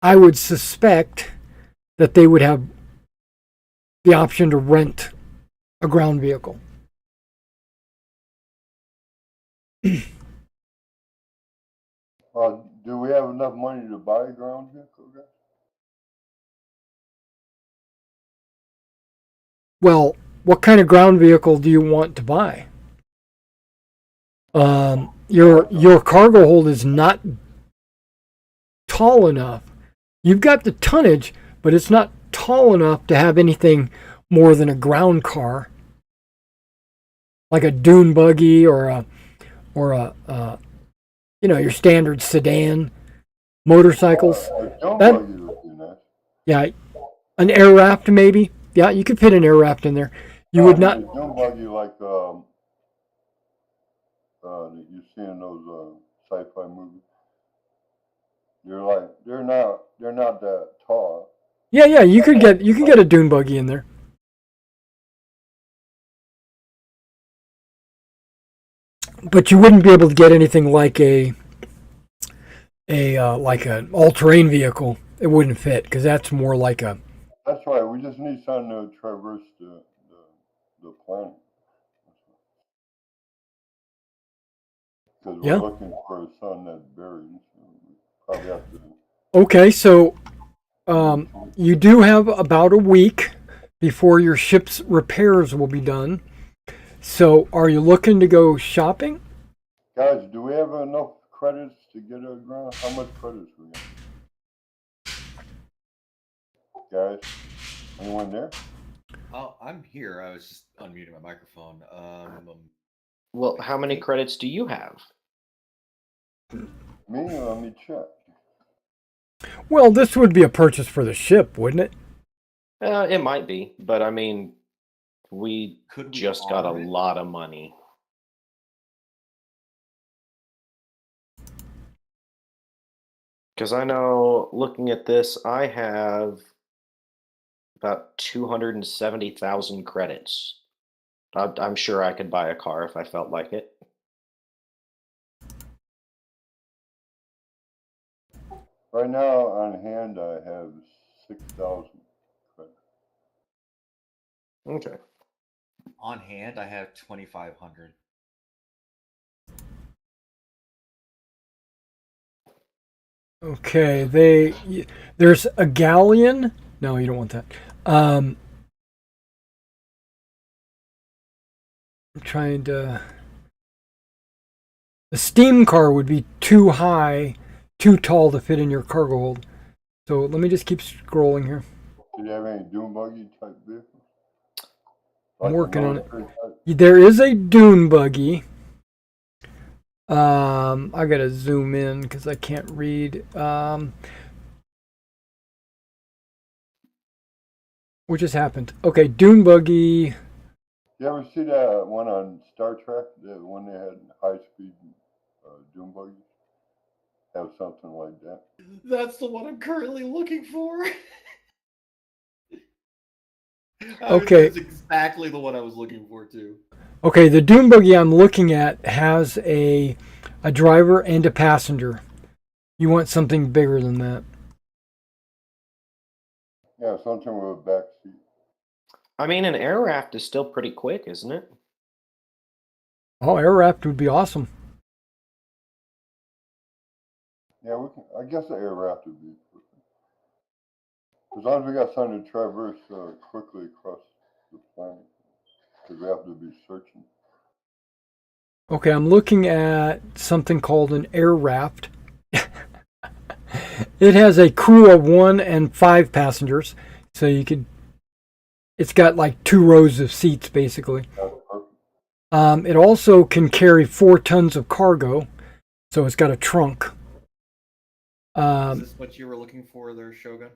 Speaker 2: would suspect that they would have the option to rent a ground vehicle.
Speaker 3: Do we have enough money to buy a ground vehicle, guys?
Speaker 2: Well, what kind of ground vehicle do you want to buy? Your cargo hold is not tall enough. You've got the tonnage, but it's not tall enough to have anything more than a ground car, like a dune buggy or a your standard sedan motorcycles.
Speaker 3: Don't
Speaker 2: That
Speaker 3: buggy would be nice.
Speaker 2: yeah, an air raft maybe. Yeah, you could fit an air raft in there. You would not.
Speaker 3: Don't buggy like you see in those sci-fi movies. They're not that tall.
Speaker 2: Yeah, you could get a dune buggy in there. But you wouldn't be able to get anything like like an all-terrain vehicle. It wouldn't fit because that's more like a
Speaker 3: That's right. We just need something to traverse the planet. Because we're
Speaker 2: yeah.
Speaker 3: looking for a sun that's buried. So we probably have to.
Speaker 2: Okay, so you do have about a week before your ship's repairs will be done. So, are you looking to go shopping?
Speaker 3: Guys, do we have enough credits to get a ground? How much credits we got? Guys, anyone there?
Speaker 4: Oh, I'm here. I was just unmuting my microphone.
Speaker 1: Well, how many credits do you have?
Speaker 3: Me? Let me check.
Speaker 2: Well, this would be a purchase for the ship, wouldn't it?
Speaker 1: It might be, but I mean, we
Speaker 4: Could we
Speaker 1: just got a
Speaker 4: arm it?
Speaker 1: lot of money. Because I know, looking at this, I have about 270,000 credits. I'm sure I could buy a car if I felt like it.
Speaker 3: Right now on hand, I have 6,000 credits.
Speaker 1: Okay.
Speaker 4: On hand, I have 2,500.
Speaker 2: Okay, there's a galleon. No, you don't want that. I'm trying to. The steam car would be too high, too tall to fit in your cargo hold. So let me just keep scrolling here.
Speaker 3: Do you have any dune buggy type vehicles?
Speaker 2: I'm
Speaker 3: Like
Speaker 2: working on it.
Speaker 3: military type?
Speaker 2: There is a dune buggy. I gotta zoom in because I can't read. What just happened? Okay, dune buggy.
Speaker 3: You ever see that one on Star Trek? That one they had high speed dune buggies? Have something like that.
Speaker 4: That's the one I'm currently looking for.
Speaker 2: Okay.
Speaker 4: That's exactly the one I was looking for too.
Speaker 2: Okay, the dune buggy I'm looking at has a driver and a passenger. You want something bigger than that.
Speaker 3: Yeah, something with a back seat.
Speaker 1: I mean, an air raft is still pretty quick, isn't it?
Speaker 2: Oh, air raft would be awesome.
Speaker 3: Yeah, we can. I guess the air raft would be. As long as we got something to traverse quickly across the planet, because we have to be searching.
Speaker 2: Okay, I'm looking at something called an air raft. It has a crew of 1 and 5 passengers, so you could. It's got like 2 rows of seats basically.
Speaker 3: That's perfect.
Speaker 2: It also can carry 4 tons of cargo, so it's got a trunk.
Speaker 4: Is this what you were looking for there, Shogun?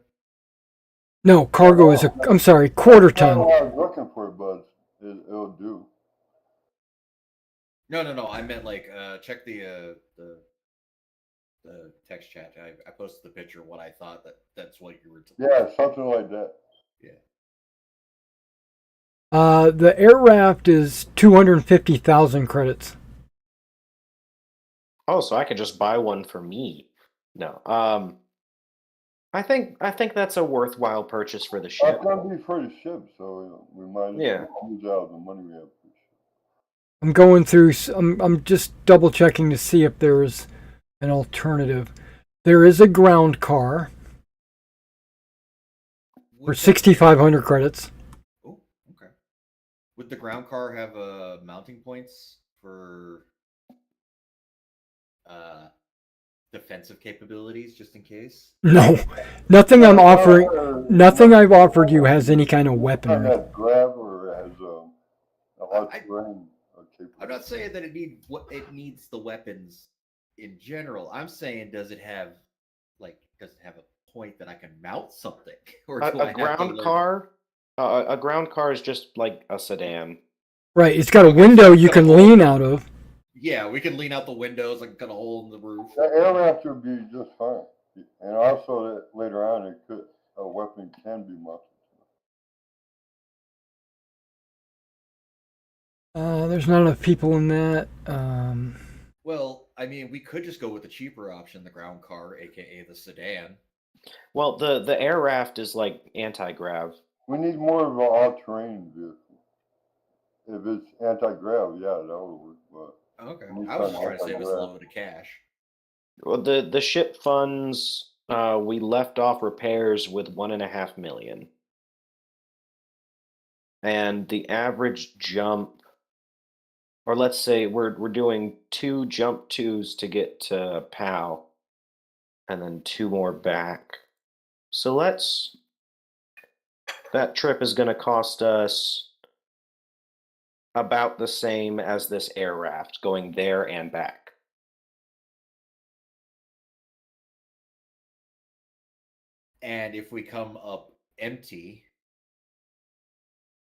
Speaker 2: No, cargo is I'm sorry, quarter
Speaker 3: That's not
Speaker 2: ton.
Speaker 3: what I was looking for, but it'll do.
Speaker 4: No. I meant like check the text chat. I posted the picture of what I thought that's what you were.
Speaker 3: Yeah, something like that.
Speaker 4: Yeah.
Speaker 2: The air raft is 250,000 credits.
Speaker 1: Oh, so I could just buy one for me. No. I think that's a worthwhile purchase for the ship.
Speaker 3: That's gonna be for the ship, so we might as
Speaker 1: Yeah.
Speaker 3: well use out the money we have for the ship.
Speaker 2: I'm going through. I'm just double checking to see if there's an alternative. There is a ground car for
Speaker 4: Would that
Speaker 2: 6,500 credits.
Speaker 4: Oh, okay. Would the ground car have mounting points for uh defensive capabilities just in case?
Speaker 2: No, nothing I'm offering. Nothing I've offered you has any kind of
Speaker 3: It
Speaker 2: weaponry.
Speaker 3: has grab or it has a lot
Speaker 4: I,
Speaker 3: of terrain
Speaker 4: I'm
Speaker 3: capability.
Speaker 4: not saying that it needs the weapons in general. I'm saying does it have a point that I can mount something, or do
Speaker 1: A
Speaker 4: I have to
Speaker 1: ground
Speaker 4: learn?
Speaker 1: car, a ground car is just like a sedan.
Speaker 2: Right, it's got a
Speaker 4: Okay, so
Speaker 2: window
Speaker 4: it's
Speaker 2: you
Speaker 4: got a
Speaker 2: can
Speaker 4: hole.
Speaker 2: lean out of.
Speaker 4: Yeah, we can lean out the windows. I can cut a hole in the roof.
Speaker 3: The air raptor would be just fine. And also that later on a weapon can be mounted.
Speaker 2: There's not enough people in that.
Speaker 4: Well, I mean, we could just go with the cheaper option, the ground car, aka the sedan.
Speaker 1: Well, the air raft is like anti-grav.
Speaker 3: We need more of an all-terrain vehicle. If it's anti-grav, yeah, that would work.
Speaker 4: Okay,
Speaker 3: But we need
Speaker 4: I was just
Speaker 3: something
Speaker 4: trying to save us a
Speaker 3: anti-grav.
Speaker 4: little bit of cash.
Speaker 1: Well, the ship funds, we left off repairs with 1.5 million, and the average jump, or let's say we're doing 2 jump 2s to get to Paal, and then 2 more back. So that trip is going to cost us about the same as this air raft going there and back.
Speaker 4: And if we come up empty,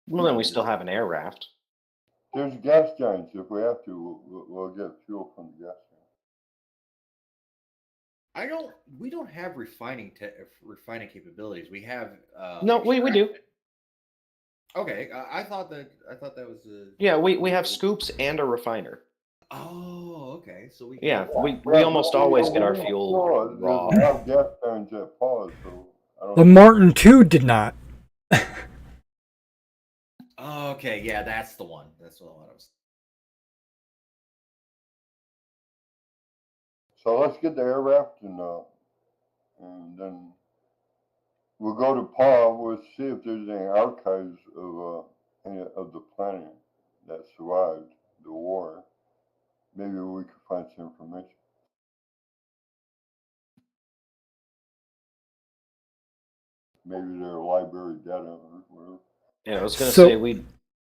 Speaker 1: Well, then we still have an air raft.
Speaker 3: There's gas giants. If we have to, we'll get fuel from the gas giant.
Speaker 4: we don't have refining capabilities. We have
Speaker 1: No, we do.
Speaker 4: extraction. Okay, I thought that was a.
Speaker 1: Yeah, we have scoops and a refiner.
Speaker 4: Oh, okay. So we
Speaker 1: Yeah,
Speaker 4: can.
Speaker 1: we almost always get our fuel
Speaker 3: There's
Speaker 1: raw.
Speaker 3: a lot of gas giants at Paul, so I don't
Speaker 2: The
Speaker 3: know.
Speaker 2: Martin II did not.
Speaker 4: Okay, yeah, that's the one. That's the one I was.
Speaker 3: So let's get the air raft and then we'll go to Paul. We'll see if there's any archives of any of the planet that survived the war. Maybe we could find some information. Maybe their library data or whatever.
Speaker 1: Yeah, I was gonna
Speaker 2: So,
Speaker 1: say we.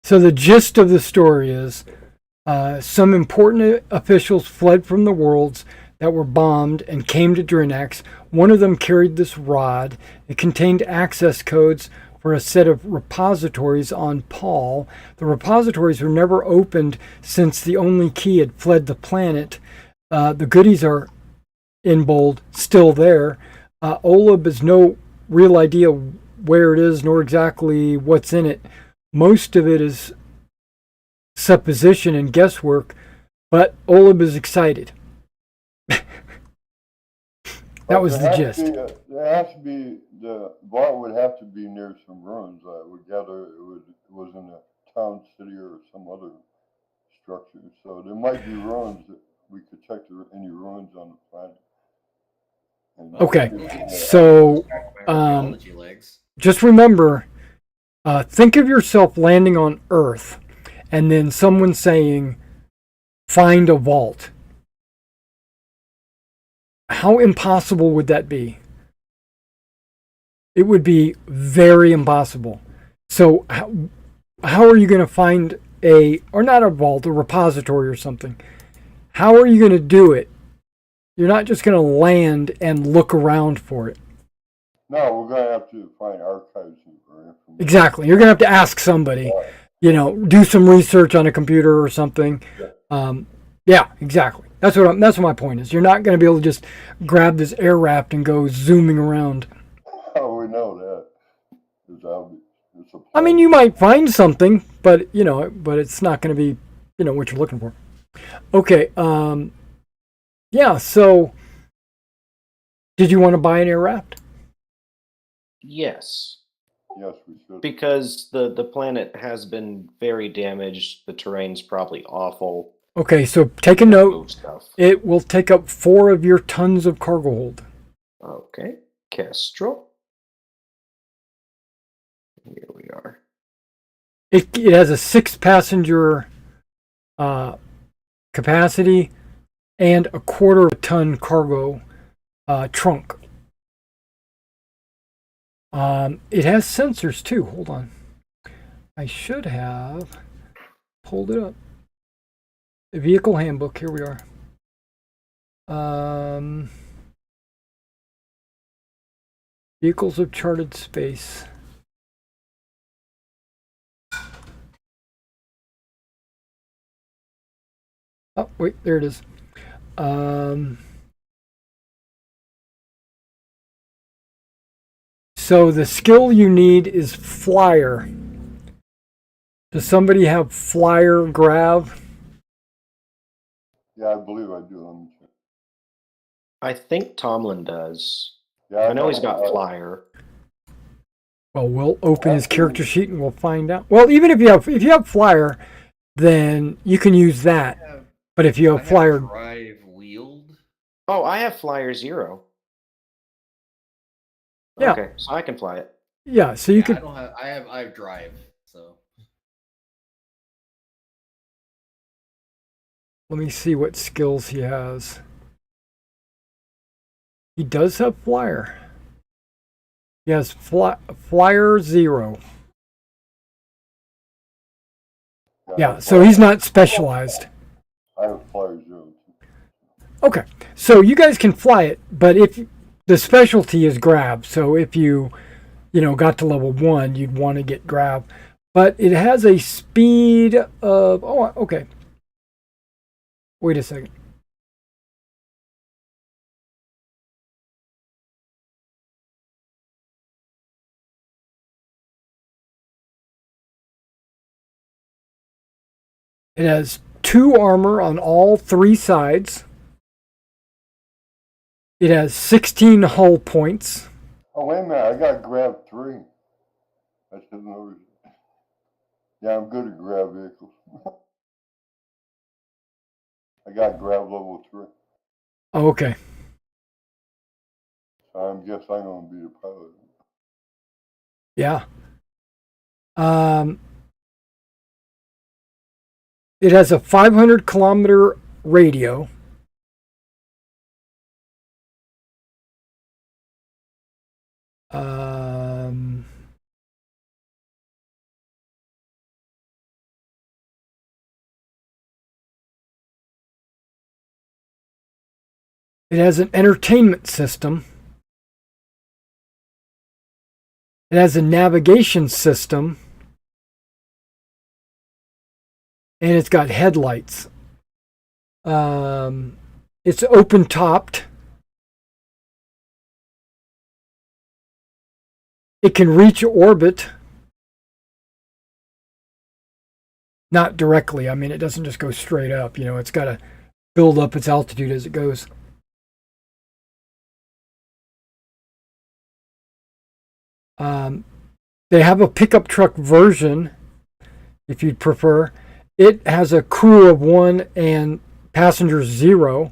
Speaker 2: so the gist of the story is some important officials fled from the worlds that were bombed and came to Drinax. One of them carried this rod. It contained access codes for a set of repositories on Paul. The repositories were never opened since the only key had fled the planet. The goodies are in bold, still there. Olab has no real idea where it is nor exactly what's in it. Most of it is supposition and guesswork, but Olab is excited. That was the gist.
Speaker 3: There has to be the vault would have to be near some ruins. I would gather it was in a town, city, or some other structure. So there might be ruins that we could check any ruins on the planet. And
Speaker 2: Okay,
Speaker 3: yeah.
Speaker 2: so
Speaker 4: My archaeology legs.
Speaker 2: just remember, think of yourself landing on Earth and then someone saying, find a vault. How impossible would that be? It would be very impossible. So how are you going to find or not a vault, a repository or something? How are you going to do it? You're not just going to land and look around for it.
Speaker 3: No, we're going to have to find archives or information.
Speaker 2: Exactly. You're going to have to ask somebody, do some research on a computer or something. Yeah, exactly. That's what my point is. You're not going to be able to just grab this air raft and go zooming around.
Speaker 3: Oh, we know that. It's obvious.
Speaker 2: I mean, you might find something, but it's not going to be, what you're looking for. Okay. Yeah. So, did you want to buy an air raft?
Speaker 1: Yes.
Speaker 3: Yes, we should.
Speaker 1: Because the planet has been very damaged. The terrain's probably awful.
Speaker 2: Okay, so take a
Speaker 1: Move
Speaker 2: note.
Speaker 1: stuff.
Speaker 2: It will take up 4 of your tons of cargo hold.
Speaker 1: Okay, Kestrel. Here we are.
Speaker 2: It has a 6-passenger capacity and a 1/4 ton cargo trunk. It has sensors too. Hold on. I should have pulled it up. The vehicle handbook. Here we are. Vehicles of charted space. Oh, wait, there it is. So the skill you need is flyer. Does somebody have flyer grav?
Speaker 3: Yeah, I believe I do. Let me check.
Speaker 1: I think Tomlin does.
Speaker 3: Yeah,
Speaker 1: I know he's got flyer.
Speaker 2: Well, we'll open his character sheet and we'll find out. Well, even if you have flyer, then you can use that. But if you have flyer,
Speaker 4: drive wield.
Speaker 1: Oh, I have flyer 0.
Speaker 2: Yeah.
Speaker 1: Okay, so I can fly it.
Speaker 2: yeah. So you could.
Speaker 4: I don't have. I have drive. So
Speaker 2: Let me see what skills he has. He does have flyer. He has flyer 0. Yeah, so he's not specialized.
Speaker 3: I have flyer 0 too.
Speaker 2: Okay, so you guys can fly it, but if the specialty is grab, so if you got to level 1, you'd want to get grab, but it has a speed of okay. Wait a second. It has 2 armor on all 3 sides. It has 16 hull points.
Speaker 3: Oh, wait a minute. I got grab 3. I should know. Yeah, I'm good at grab vehicles. I got grab level 3.
Speaker 2: Oh, okay.
Speaker 3: So I guess I'm going to be the pilot.
Speaker 2: Yeah. It has a 500-kilometer radio. It has an entertainment system. It has a navigation system. And it's got headlights. It's open topped. It can reach orbit. Not directly. I mean, it doesn't just go straight up. It's got to build up its altitude as it goes. They have a pickup truck version, if you'd prefer. It has a crew of 1 and passengers 0,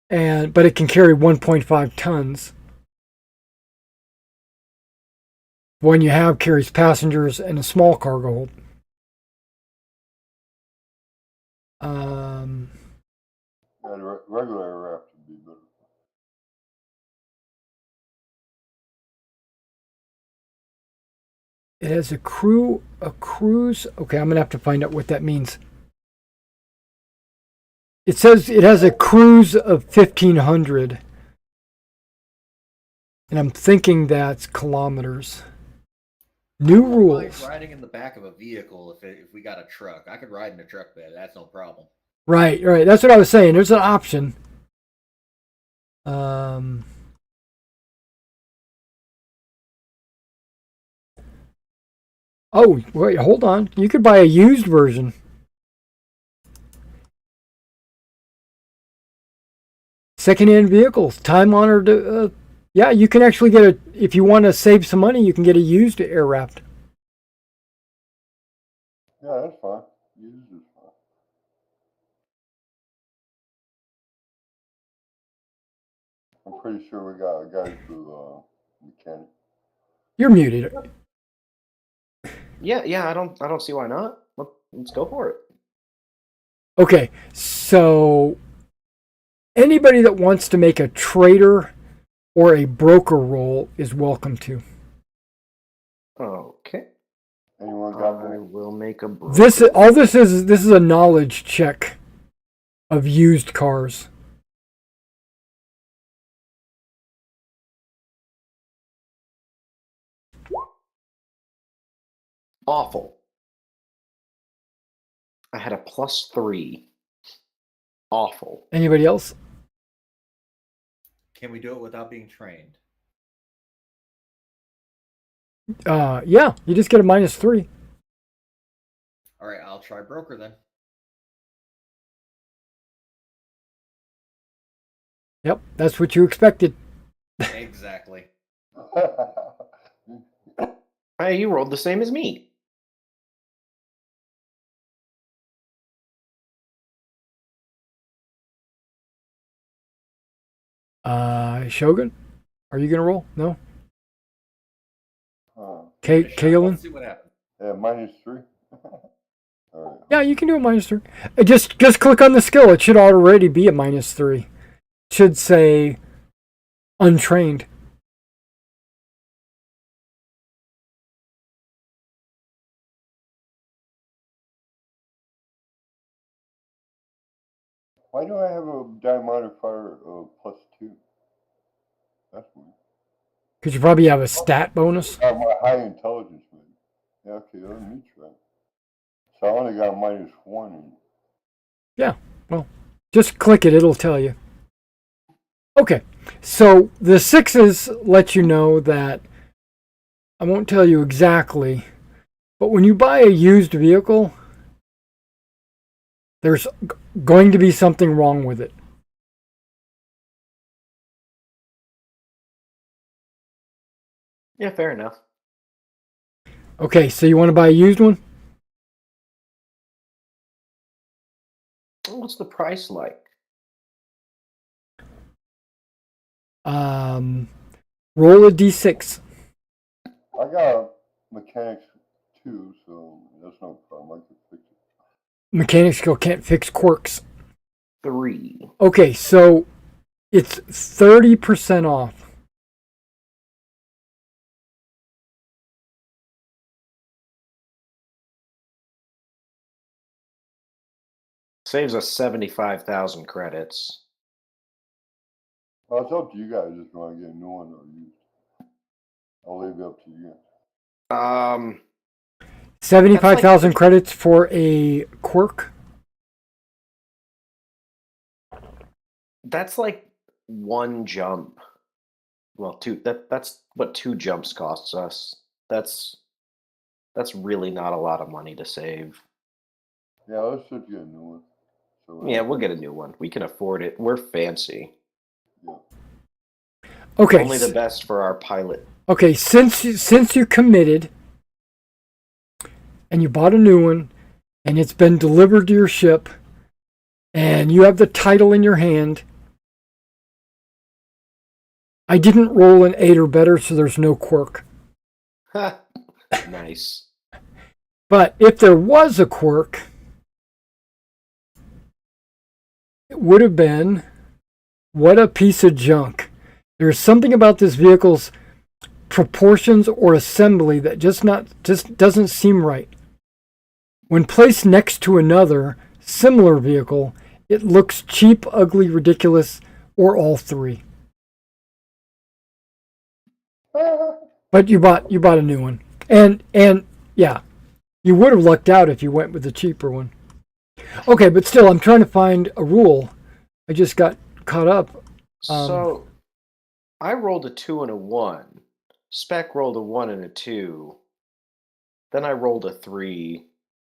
Speaker 2: but it can carry 1.5 tons. The one you have carries passengers and a small cargo hold.
Speaker 3: Yeah, the regular raft would be better.
Speaker 2: It has a cruise. Okay, I'm gonna have to find out what that means. It says it has a cruise of 1,500, and I'm thinking that's kilometers. New rules.
Speaker 4: Riding in the back of a vehicle if we got a truck. I could ride in a truck bed. That's no problem.
Speaker 2: Right. That's what I was saying. There's an option. Oh, wait, hold on. You could buy a used version. Second-hand vehicles, time-honored Yeah, you can actually get a. If you want to save some money, you can get a used air raft.
Speaker 3: Yeah, that's fine. Used is fine. I'm pretty sure we got a guy through mechanic.
Speaker 2: You're muted.
Speaker 1: Yeah. I don't see why not. Let's go for it.
Speaker 2: Okay, so anybody that wants to make a trader or a broker roll is welcome to.
Speaker 1: Okay.
Speaker 3: Anyone got
Speaker 1: I
Speaker 3: that?
Speaker 1: will make a broker.
Speaker 2: This is a knowledge check of used cars.
Speaker 1: Awful. I had a +3. Awful.
Speaker 2: Anybody else?
Speaker 5: Can we do it without being trained?
Speaker 2: Yeah, you just get a -3.
Speaker 5: All right, I'll try broker then.
Speaker 2: Yep, that's what you expected.
Speaker 5: Exactly.
Speaker 1: Hey, you rolled the same as me.
Speaker 2: Shogun, are you gonna roll? No.
Speaker 5: Give it a shot.
Speaker 2: Kaelin?
Speaker 5: Let's see what happens.
Speaker 3: Yeah, -3. All right.
Speaker 2: Yeah, you can do a -3. Just click on the skill. It should already be a -3. It should say untrained.
Speaker 3: Why do I have a die modifier of +2? That's weird.
Speaker 2: Because you probably have a stat bonus.
Speaker 3: My high intelligence, maybe. Yeah, okay, let me try. So I only got -1.
Speaker 2: Yeah, well, just click it. It'll tell you. Okay, so the 6s let you know that, I won't tell you exactly, but when you buy a used vehicle, there's going to be something wrong with it.
Speaker 1: Yeah, fair enough.
Speaker 2: Okay, so you want to buy a used one?
Speaker 1: What's the price like?
Speaker 2: Roll a d6.
Speaker 3: I got mechanics 2, so that's no problem. I can fix it.
Speaker 2: Mechanic skill can't fix quirks.
Speaker 1: 3.
Speaker 2: Okay, so it's 30% off.
Speaker 1: Saves us 75,000 credits.
Speaker 3: Well, it's up to you guys if you want to get a new one or used. I'll leave it up to you.
Speaker 2: 75,000 credits for a quirk.
Speaker 1: That's like one jump. Well, two. That's what 2 jumps costs us. That's really not a lot of money to save.
Speaker 3: Yeah, let's just get a new one. So,
Speaker 1: Yeah, we'll get a new one. We can afford it. We're fancy.
Speaker 3: Yeah.
Speaker 2: Okay.
Speaker 1: Only the best for our pilot.
Speaker 2: Okay, since you committed and you bought a new one and it's been delivered to your ship and you have the title in your hand, I didn't roll an 8 or better, so there's no quirk.
Speaker 1: Nice.
Speaker 2: But if there was a quirk, it would have been, what a piece of junk. There's something about this vehicle's proportions or assembly that just doesn't seem right. When placed next to another similar vehicle, it looks cheap, ugly, ridiculous, or all three. But you bought a new one. And yeah, you would have lucked out if you went with the cheaper one. Okay, but still, I'm trying to find a rule. I just got caught up.
Speaker 1: So, I rolled a 2 and a 1. Spec rolled a 1 and a 2. Then I rolled a 3.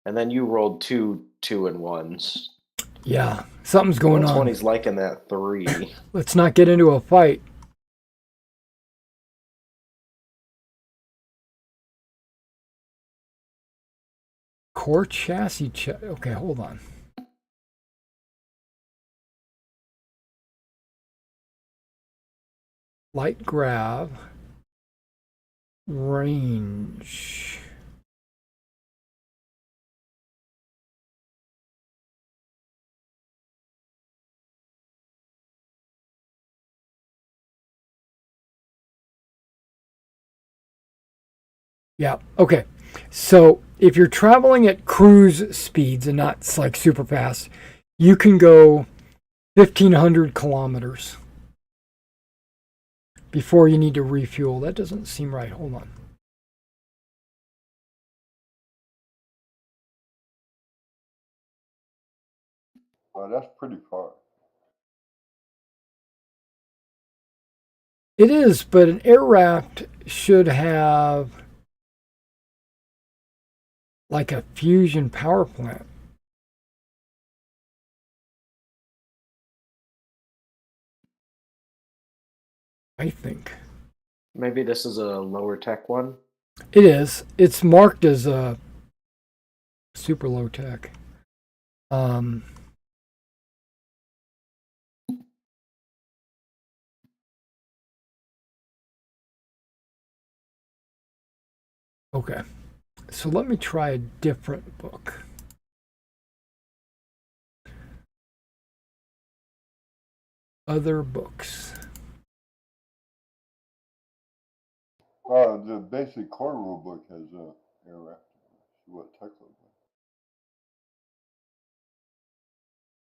Speaker 1: And then you rolled 2 and 1s.
Speaker 2: Yeah, something's going on.
Speaker 1: 20's liking that 3.
Speaker 2: Let's not get into a fight. core chassis check. Okay, hold on. Light grav. Range. Yeah, okay. So if you're traveling at cruise speeds and not like super fast, you can go 1,500 kilometers before you need to refuel. That doesn't seem right. Hold on.
Speaker 3: Well, that's pretty far.
Speaker 2: It is, but an air raft should have like a fusion power plant. I think.
Speaker 1: Maybe this is a lower tech one.
Speaker 2: It is. It's marked as a super low tech. Okay. So let me try a different book. Other books.
Speaker 3: The basic core rule book has a air raft. What tech looks like.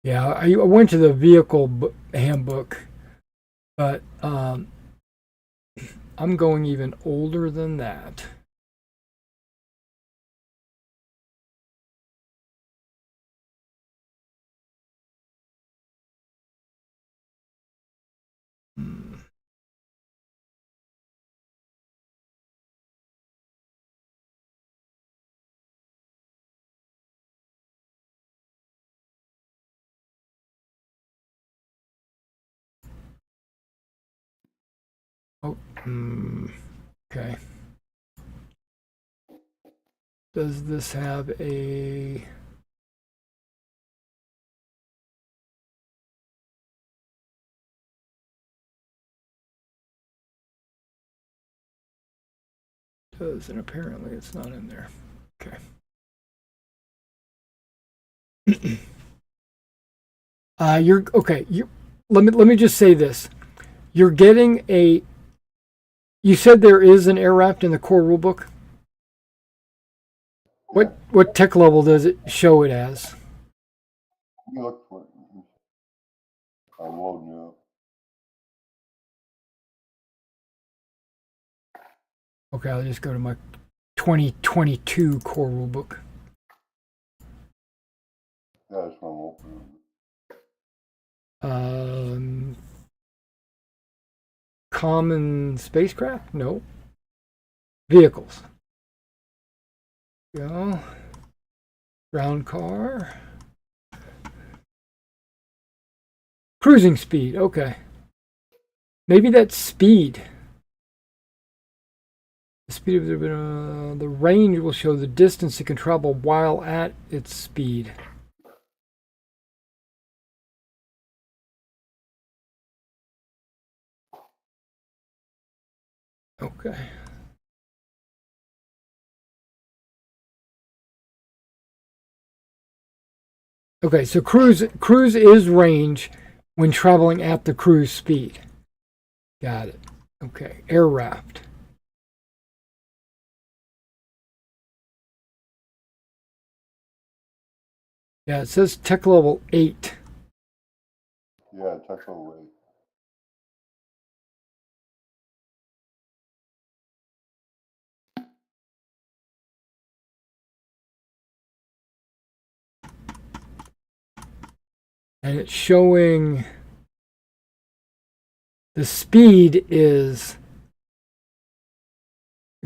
Speaker 2: Yeah, I went to the vehicle handbook, but I'm going even older than that. Oh, okay. Does this have a... Does, and apparently it's not in there. Okay. You're okay. Let me just say this. You're getting a. You said there is an air raft in the core rulebook. What tech level does it show it as?
Speaker 3: You look for it. I'm loading it up.
Speaker 2: Okay, I'll just go to my 2022 core rulebook.
Speaker 3: Yeah, that's what I'm opening.
Speaker 2: Common spacecraft? No. Vehicles. Go. Ground car. Cruising speed. Okay. Maybe that's speed. The speed of the range will show the distance it can travel while at its speed. Okay. Okay, so cruise is range when traveling at the cruise speed. Got it. Okay, air raft. Yeah, it says tech level 8.
Speaker 3: Yeah, tech level 8.
Speaker 2: And it's showing the speed is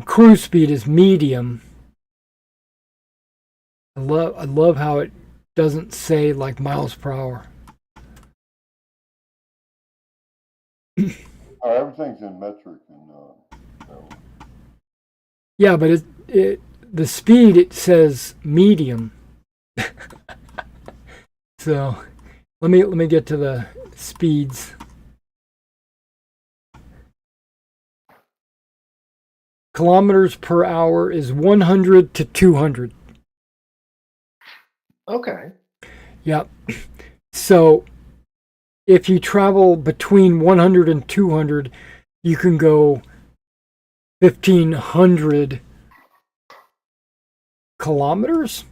Speaker 2: cruise speed is medium. I love how it doesn't say like miles per hour.
Speaker 3: Everything's in metric and
Speaker 2: Yeah, but the speed it says medium. So let me get to the speeds. Kilometers per hour is 100 to 200.
Speaker 1: Okay.
Speaker 2: Yep. So if you travel between 100 and 200, you can go 1,500 kilometers.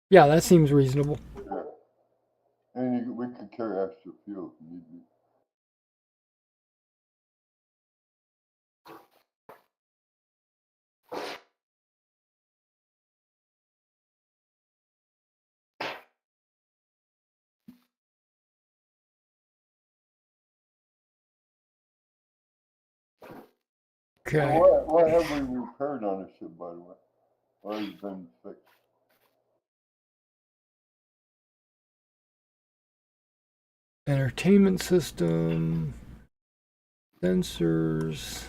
Speaker 2: Yeah, that seems reasonable.
Speaker 3: Yeah. And we could carry extra fuel if need be. So
Speaker 2: Okay.
Speaker 3: what have we repaired on the ship, by the way? What has been fixed?
Speaker 2: Entertainment system, sensors.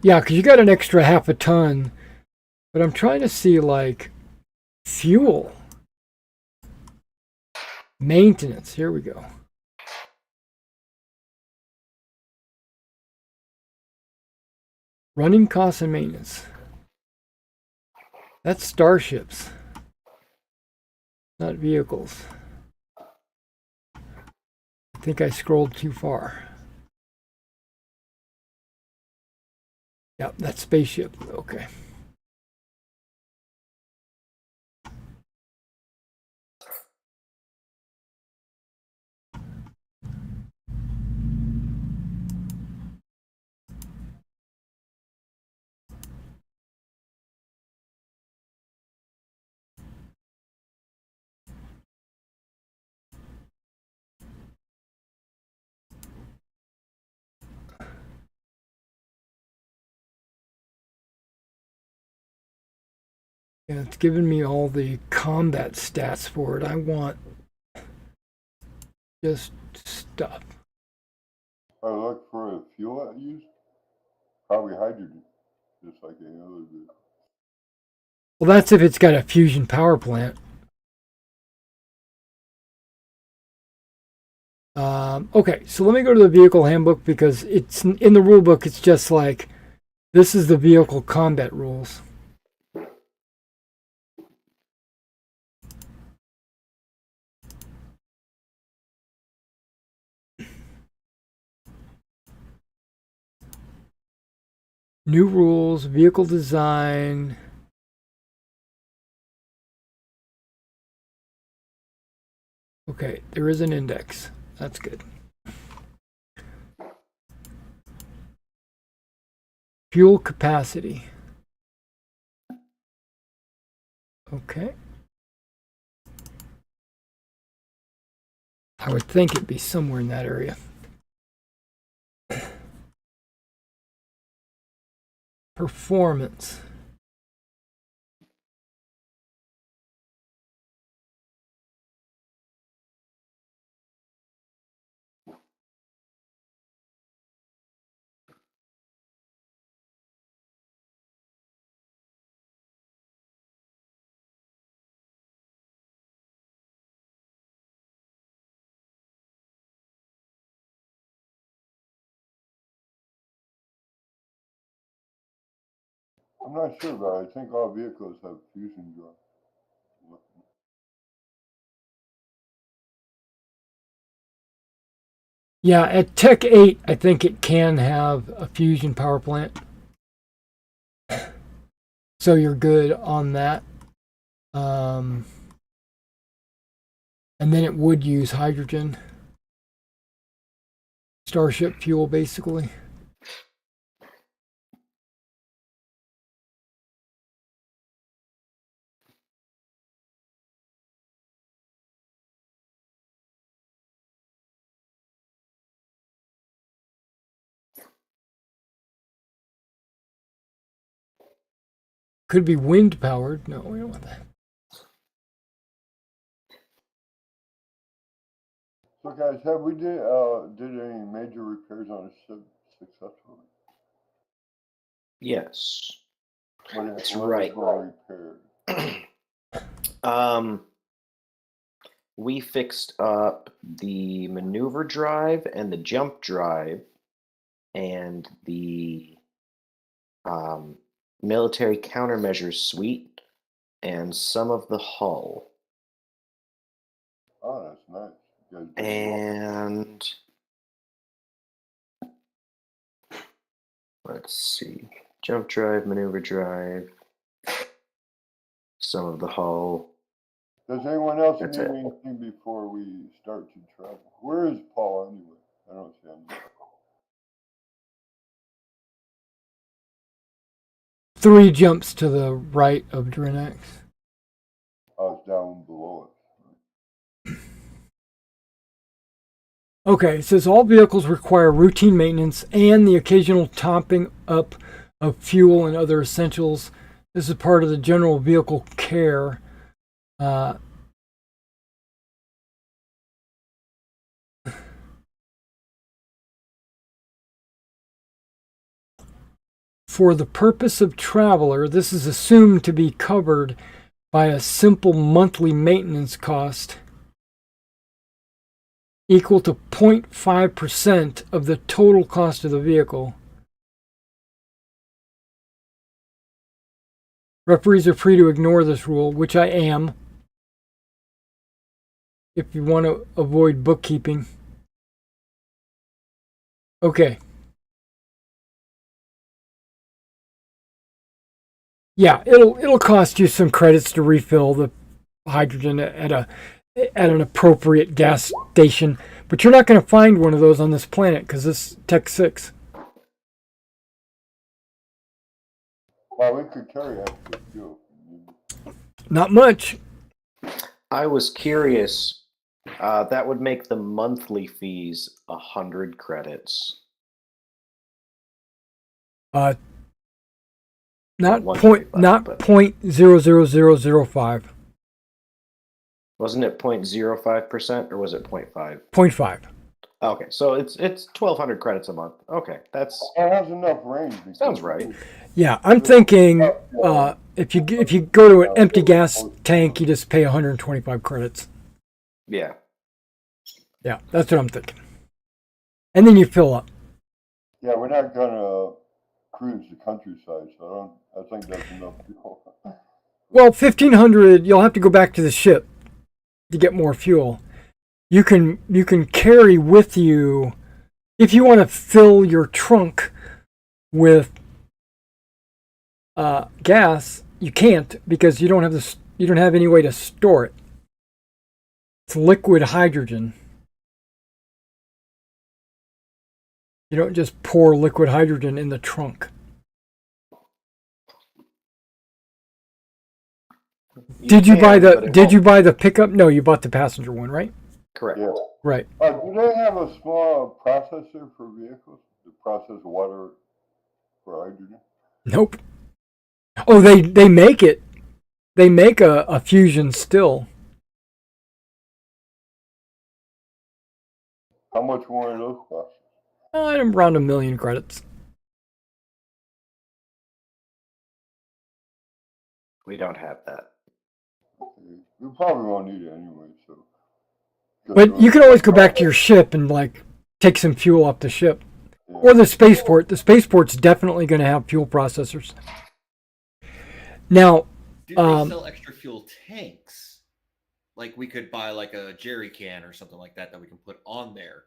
Speaker 2: Yeah, because you got an extra half a ton, but I'm trying to see like fuel maintenance. Here we go. Running costs and maintenance. That's starships, not vehicles. I think I scrolled too far. Yep, that's spaceship. Okay. Yeah, it's giving me all the combat stats for it. I want just stuff.
Speaker 3: I look for the fuel used. Probably hydrogen, just like any other vehicle.
Speaker 2: Well, that's if it's got a fusion power plant. Okay, so let me go to the vehicle handbook because it's in the rule book. It's just like this is the vehicle combat rules. New rules, vehicle design. Okay, there is an index. That's good. Fuel capacity. Okay. I would think it'd be somewhere in that area. Performance.
Speaker 3: I'm not sure, but I think all vehicles have fusion drive.
Speaker 2: Yeah, at Tech 8, I think it can have a fusion power plant. So you're good on that. And then it would use hydrogen. Starship fuel, basically. Could be wind powered. No, we don't want that.
Speaker 3: So guys, have we did successfully.
Speaker 1: Yes.
Speaker 3: That's
Speaker 1: right.
Speaker 3: Repaired.
Speaker 1: We fixed up the maneuver drive and the jump drive and the military countermeasures suite and some of the hull.
Speaker 3: Oh, that's nice. You guys did
Speaker 1: And let's see. Jump drive, maneuver drive, some of the hull.
Speaker 3: Does anyone else
Speaker 1: That's
Speaker 3: need
Speaker 1: it.
Speaker 3: anything before we start to travel? Where is Paul anyway? I don't see him.
Speaker 2: 3 jumps to the right of Drinax.
Speaker 3: I was down below it.
Speaker 2: Okay, it says all vehicles require routine maintenance and the occasional topping up of fuel and other essentials. This is part of the general vehicle care. For the purpose of traveler, this is assumed to be covered by a simple monthly maintenance cost equal to 0.5% of the total cost of the vehicle. Referees are free to ignore this rule, which I am, if you want to avoid bookkeeping. Okay. Yeah, it'll cost you some credits to refill the hydrogen at an appropriate gas station, but you're not going to find one of those on this planet because it's Tech 6.
Speaker 3: Well, we could carry extra fuel.
Speaker 2: Not much.
Speaker 1: I was curious. That would make the monthly fees 100 credits.
Speaker 2: Not
Speaker 1: One
Speaker 2: point,
Speaker 1: left,
Speaker 2: not
Speaker 1: but-
Speaker 2: 0.00005.
Speaker 1: Wasn't it 0.05% or was it 0.5?
Speaker 2: 0.5.
Speaker 1: Okay, so it's 1,200 credits a month. Okay, that's
Speaker 3: It has enough range.
Speaker 1: sounds right.
Speaker 2: Yeah, I'm thinking if you go to an empty gas tank, you just pay 125 credits.
Speaker 1: Yeah.
Speaker 2: Yeah, that's what I'm thinking. And then you fill up.
Speaker 3: Yeah, we're not gonna cruise the countryside, so I think that's enough fuel.
Speaker 2: Well, 1,500, you'll have to go back to the ship to get more fuel. You can carry with you, if you want to fill your trunk with gas, you can't because you don't have any way to store it. It's liquid hydrogen. You don't just pour liquid hydrogen in the trunk. Did you buy the pickup? No, you bought the passenger one, right?
Speaker 1: Correct.
Speaker 3: Yeah.
Speaker 2: Right.
Speaker 3: Do they have a small processor for vehicles to process water for hydrogen?
Speaker 2: Nope. Oh, they make it. They make a fusion still.
Speaker 3: How much more of those cost?
Speaker 2: Around 1 million credits.
Speaker 1: We don't have that.
Speaker 3: Okay. We probably won't need it anyway, so.
Speaker 2: But you can always go back to your ship and take some fuel off the ship.
Speaker 3: Yeah.
Speaker 2: Or the spaceport. The spaceport's definitely going to have fuel processors. Now,
Speaker 4: Do they sell extra fuel tanks? Like we could buy like a jerry can or something like that we can put on there.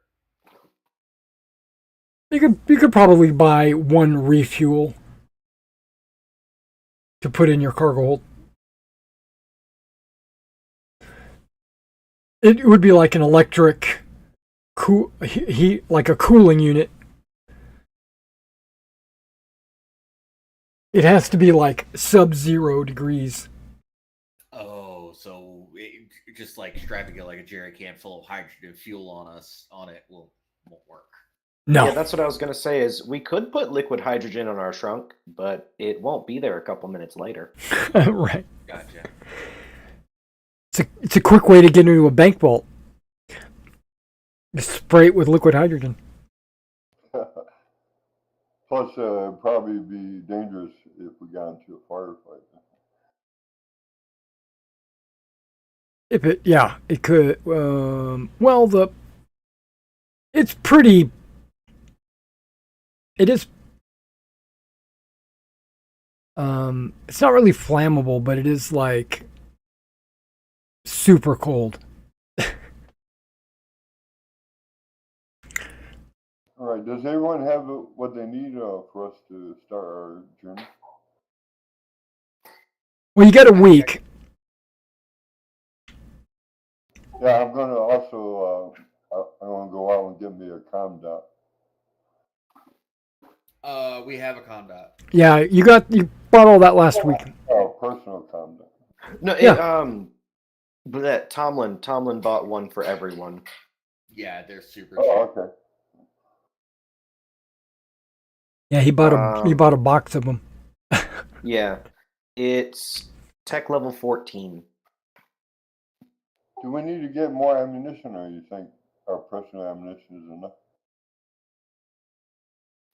Speaker 2: you could probably buy one refuel to put in your cargo hold. It would be like an electric heat, like a cooling unit. It has to be like sub-0 degrees.
Speaker 4: Oh, so just like strapping it like a jerry can full of hydrogen fuel on it won't work.
Speaker 2: No.
Speaker 1: Yeah, that's what I was gonna say. Is we could put liquid hydrogen on our trunk, but it won't be there a couple minutes later.
Speaker 2: Right.
Speaker 4: Gotcha.
Speaker 2: It's a quick way to get into a bank vault. Just spray it with liquid hydrogen.
Speaker 3: Plus, it'd probably be dangerous if we got into a firefight.
Speaker 2: If it, yeah, it could. Well, it's pretty. It is. It's not really flammable, but it is like super cold.
Speaker 3: All right. Does everyone have what they need for us to start our journey?
Speaker 2: Well, you got a week.
Speaker 3: Yeah, I'm gonna also. I'm gonna go out and get me a comm dot.
Speaker 5: We have a condot.
Speaker 2: Yeah, you bought all that last week.
Speaker 3: Oh, personal comm dot.
Speaker 1: No,
Speaker 2: Yeah.
Speaker 1: but that Tomlin bought one for everyone.
Speaker 5: Yeah, they're super
Speaker 3: Oh,
Speaker 5: cheap.
Speaker 3: okay.
Speaker 2: Yeah, he bought a box of them.
Speaker 1: Yeah, it's tech level 14.
Speaker 3: Do we need to get more ammunition, or you think our personal ammunition is enough?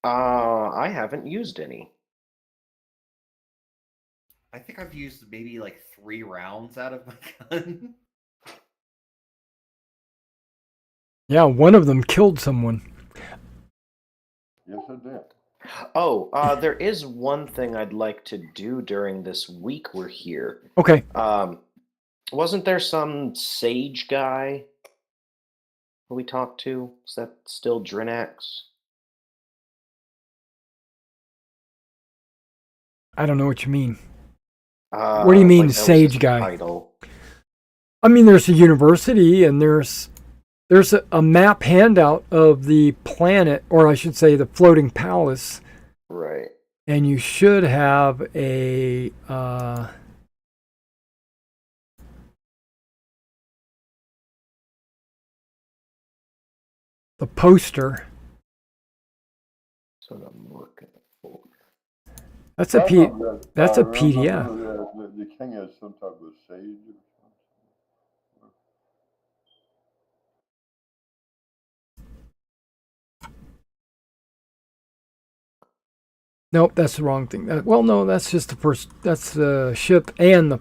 Speaker 1: I haven't used any.
Speaker 5: I think I've used maybe like 3 rounds out of my gun.
Speaker 2: Yeah, one of them killed someone.
Speaker 3: Yes, it did.
Speaker 1: Oh, there is one thing I'd like to do during this week we're here.
Speaker 2: Okay.
Speaker 1: Wasn't there some sage guy who we talked to? Is that still Drinax?
Speaker 2: I don't know what you mean. What do you mean,
Speaker 1: like that was
Speaker 2: sage
Speaker 1: his
Speaker 2: guy?
Speaker 1: title.
Speaker 2: I mean, there's a university and there's a map handout of the planet, or I should say the floating palace,
Speaker 1: Right.
Speaker 2: and you should have a the poster.
Speaker 1: So I'm looking for.
Speaker 2: That's a
Speaker 3: I
Speaker 2: P.
Speaker 3: remember that,
Speaker 2: That's a
Speaker 3: remember
Speaker 2: PDF.
Speaker 3: the king has some type of sage or something.
Speaker 2: Nope, that's the wrong thing. Well, no, that's just the first. That's the ship and the.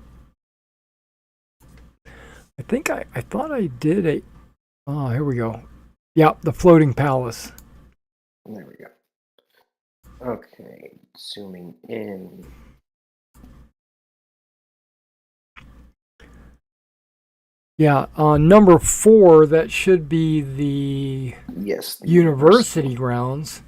Speaker 2: I think I thought I did a. Oh, here we go. Yeah, the floating palace.
Speaker 1: There we go. Okay, zooming in.
Speaker 2: Yeah, on number 4, that should be the
Speaker 1: Yes, the
Speaker 2: university grounds.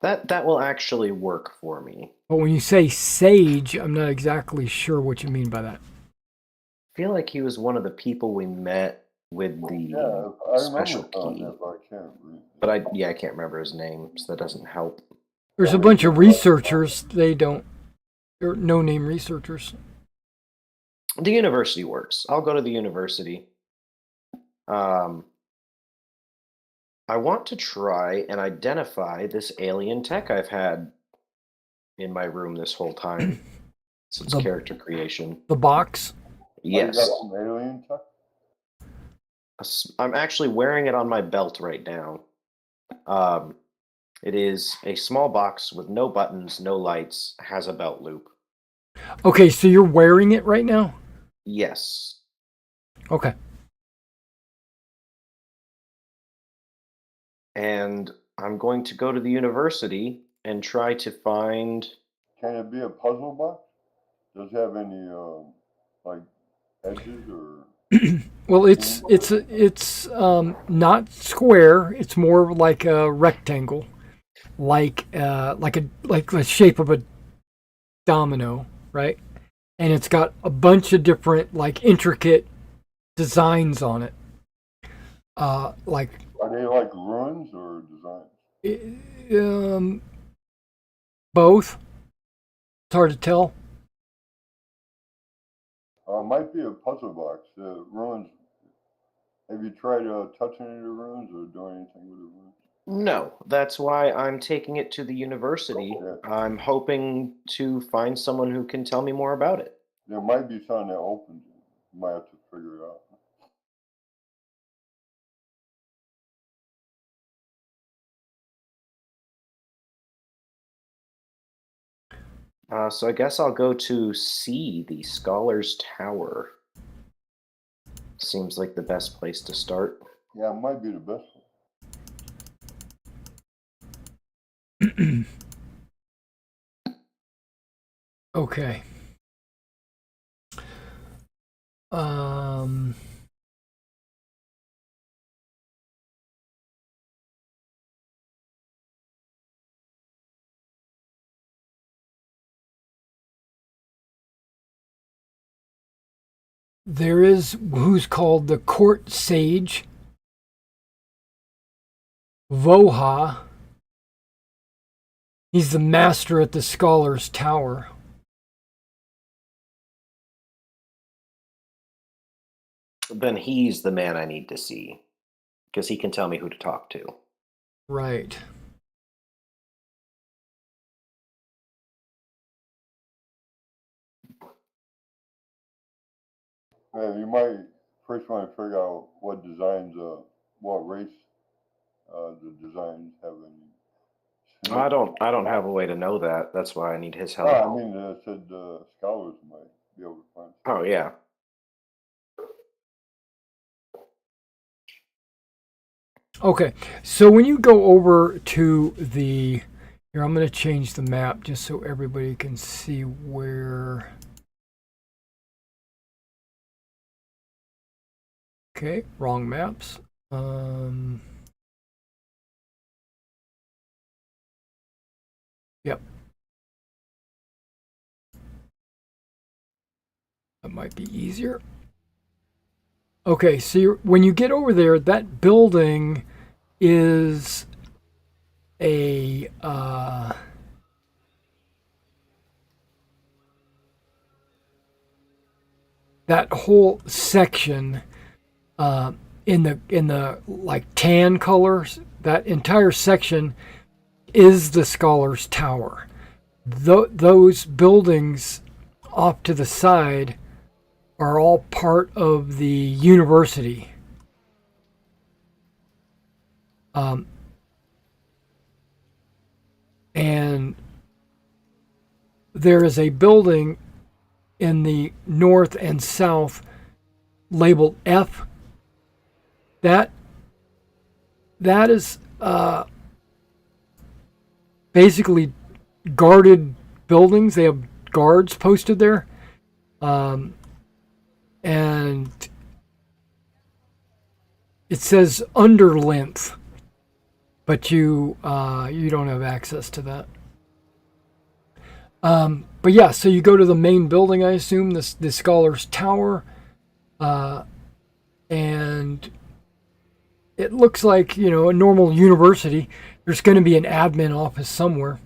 Speaker 1: That will actually work for me.
Speaker 2: But when you say sage, I'm not exactly sure what you mean by that.
Speaker 1: I feel like he was one of the people we met with the
Speaker 3: Yeah, I
Speaker 1: special
Speaker 3: remember
Speaker 1: key.
Speaker 3: that, but I can't read.
Speaker 1: But I can't remember his name, so that doesn't help.
Speaker 2: There's a bunch of researchers. They're no-name researchers.
Speaker 1: The university works. I'll go to the university. I want to try and identify this alien tech I've had in my room this whole time since character creation.
Speaker 2: The box?
Speaker 1: Yes.
Speaker 3: Oh, you got some alien tech?
Speaker 1: I'm actually wearing it on my belt right now. It is a small box with no buttons, no lights, has a belt loop.
Speaker 2: Okay, so you're wearing it right now?
Speaker 1: Yes.
Speaker 2: Okay.
Speaker 3: And
Speaker 1: I'm going to go to the university and try to find.
Speaker 3: can it be a puzzle box? Does it have any like edges or?
Speaker 2: Well, it's not square. It's more like a rectangle, like the shape of a domino, right? And it's got a bunch of different like intricate designs on it. Like
Speaker 3: Are they like ruins or designs?
Speaker 2: Both. It's hard to tell.
Speaker 3: It might be a puzzle box. Ruins. Have you tried touching any of the ruins or doing anything with the ruins?
Speaker 1: No, that's why I'm taking it to the university.
Speaker 3: Yeah.
Speaker 1: I'm hoping to find someone who can tell me more about it.
Speaker 3: There might be something that opens it. You might have to figure it out.
Speaker 1: So I guess I'll go to C, the Scholar's Tower. Seems like the best place to start.
Speaker 3: Yeah, it might be the best one.
Speaker 2: Okay. Um, there is who's called the Court Sage, Voha. He's the master at the Scholar's Tower.
Speaker 1: Then he's the man I need to see, because he can tell me who to talk to.
Speaker 2: Right.
Speaker 3: Man, you might first want to figure out what designs, what race the designs have any.
Speaker 1: I don't have a way to know that. That's why I need his help.
Speaker 3: I mean, said scholars might be able to find.
Speaker 1: Oh yeah.
Speaker 2: Okay, so when you go over to the, here I'm going to change the map just so everybody can see where. Okay, wrong maps. Yep. That might be easier. Okay, so when you get over there, that building is a that whole section in the like tan colors, that entire section is the Scholar's Tower. Those buildings off to the side are all part of the university. And there is a building in the north and south labeled F. That is basically guarded buildings. They have guards posted there. And it says under length, but you don't have access to that. But yeah, so you go to the main building, I assume, the Scholar's Tower, and it looks like, a normal university. There's going to be an admin office somewhere.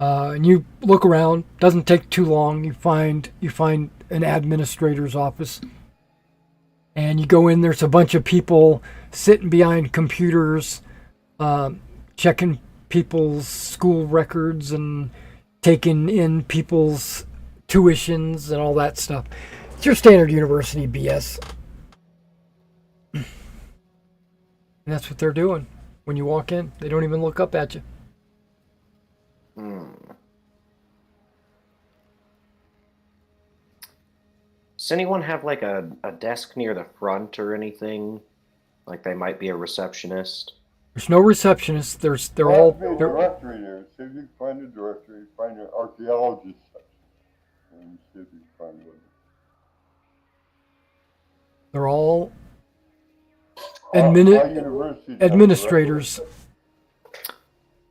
Speaker 2: And you look around, doesn't take too long. You find an administrator's office, and you go in. There's a bunch of people sitting behind computers, checking people's school records and taking in people's tuitions and all that stuff. It's your standard university BS. And that's what they're doing when you walk in. They don't even look up at you.
Speaker 1: Does anyone have like a desk near the front or anything? Like they might be a receptionist?
Speaker 2: There's no receptionist. They're
Speaker 3: There
Speaker 2: all
Speaker 3: has to be a directory there. See if you can find a directory. Find an archaeologist section, and see if you can find one.
Speaker 2: they're all
Speaker 3: All universities have a
Speaker 2: administrators.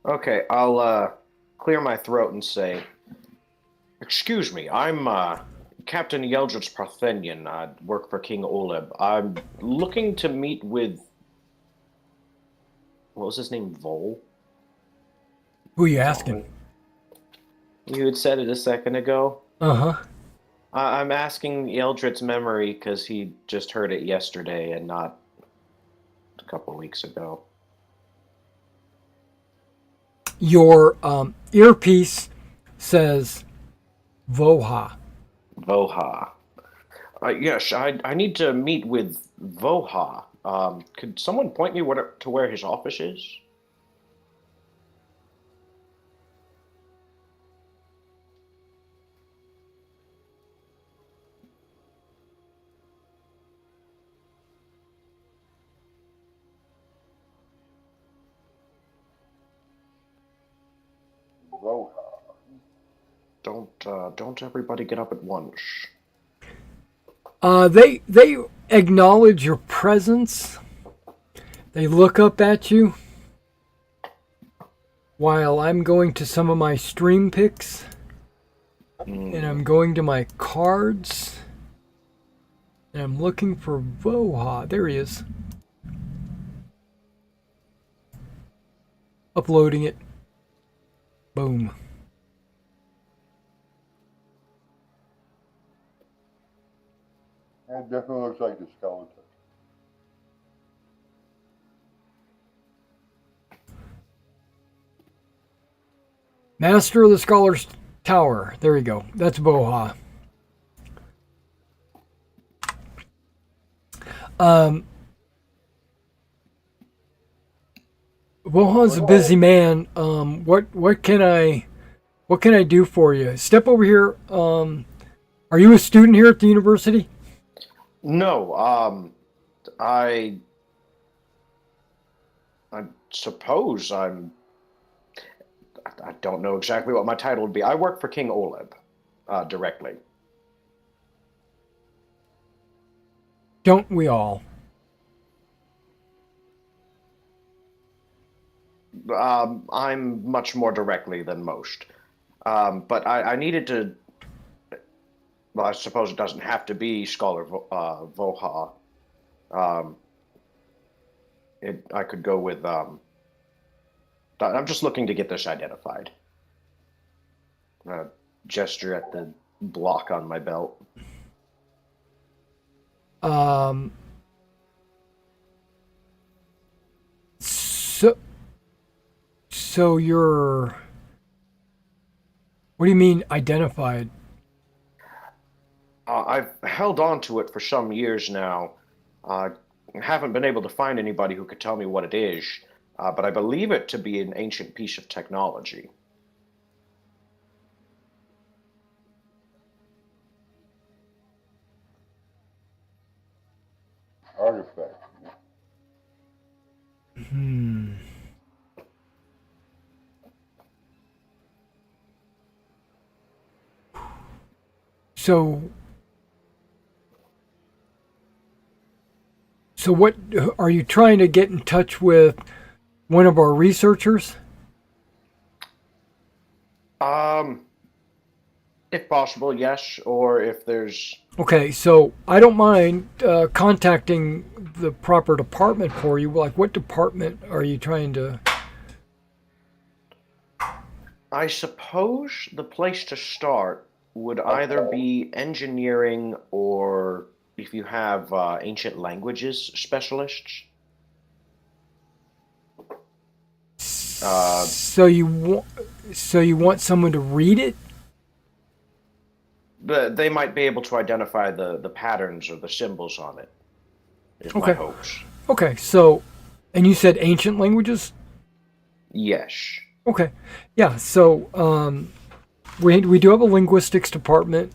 Speaker 1: Okay, I'll clear my throat and say, "Excuse me, I'm Captain Yeldritz Parthenian. I work for King Oleb. I'm looking to meet with, what was his name, Vol?
Speaker 2: Who are you asking?
Speaker 1: You had said it a second ago.
Speaker 2: Uh-huh.
Speaker 1: I'm asking Yeldrit's memory because he just heard it yesterday and not a couple weeks ago.
Speaker 2: Your earpiece says Voha.
Speaker 1: Voha. Yes, I need to meet with Voha. Could someone point me to where his office is?
Speaker 3: Whoa.
Speaker 1: Don't everybody get up at once.
Speaker 2: They acknowledge your presence. They look up at you while I'm going to some of my stream picks, and I'm going to my cards, and I'm looking for Voha. There he is. Uploading it. Boom.
Speaker 3: It definitely looks like the skeleton.
Speaker 2: Master of the Scholar's Tower. There you go. That's Voha. Voha's a busy man. What can I do for you? Step over here. Are you a student here at the university?
Speaker 1: No, I suppose I'm. I don't know exactly what my title would be. I work for King Oleb, directly.
Speaker 2: Don't we all?
Speaker 1: I'm much more directly than most. But I needed to. Well, I suppose it doesn't have to be Scholar Voha. I could go with. I'm just looking to get this identified. Gesture at the block on my belt.
Speaker 2: So you're. What do you mean identified?
Speaker 1: I've held on to it for some years now. Haven't been able to find anybody who could tell me what it is, but I believe it to be an ancient piece of technology.
Speaker 3: Artifact.
Speaker 2: So what are you trying to get in touch with one of our researchers?
Speaker 1: If possible, yes, or if there's...
Speaker 2: Okay, so I don't mind contacting the proper department for you. Like, what department are you trying to...
Speaker 1: I suppose the place to start would either be engineering or if you have ancient languages specialists.
Speaker 2: So you want someone to read it?
Speaker 1: They might be able to identify the patterns or the symbols on it, is my hopes.
Speaker 2: Okay, so, and you said ancient languages?
Speaker 1: Yes.
Speaker 2: Okay, yeah, so we do have a linguistics department,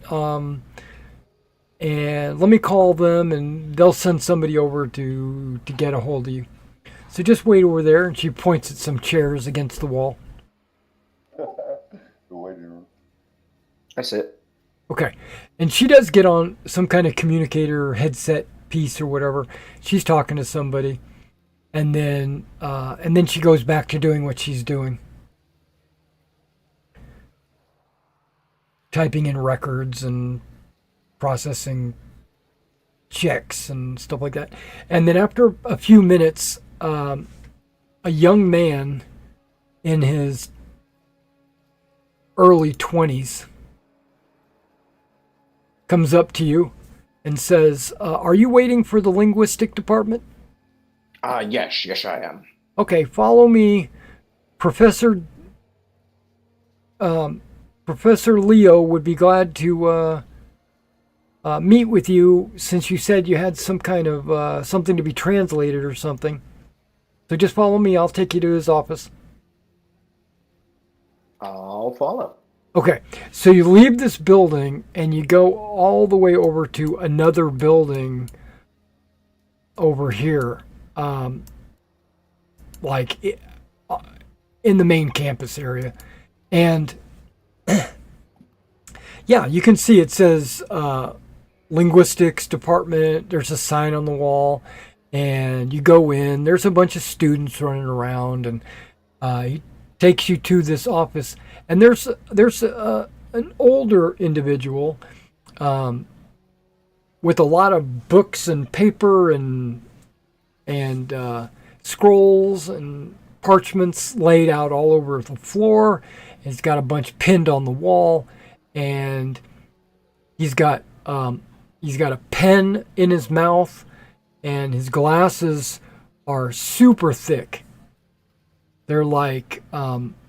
Speaker 2: and let me call them and they'll send somebody over to get a hold of you. So just wait over there, and she points at some chairs against the wall.
Speaker 3: The waiting room.
Speaker 1: That's it.
Speaker 2: Okay, and she does get on some kind of communicator headset piece or whatever. She's talking to somebody, and then she goes back to doing what she's doing, typing in records and processing checks and stuff like that. And then after a few minutes, a young man in his early 20s comes up to you and says, are you waiting for the linguistic department?
Speaker 1: Yes, I am.
Speaker 2: Okay, follow me. Professor Leo would be glad to meet with you, since you said you had some kind of something to be translated or something. So just follow me. I'll take you to his office.
Speaker 1: I'll follow.
Speaker 2: Okay, so you leave this building and you go all the way over to another building over here, in the main campus area. And yeah, you can see it says linguistics department. There's a sign on the wall, and you go in. There's a bunch of students running around, and he takes you to this office. And there's an older individual with a lot of books and paper and scrolls and parchments laid out all over the floor. He's got a bunch pinned on the wall, and he's got a pen in his mouth, and his glasses are super thick. They're like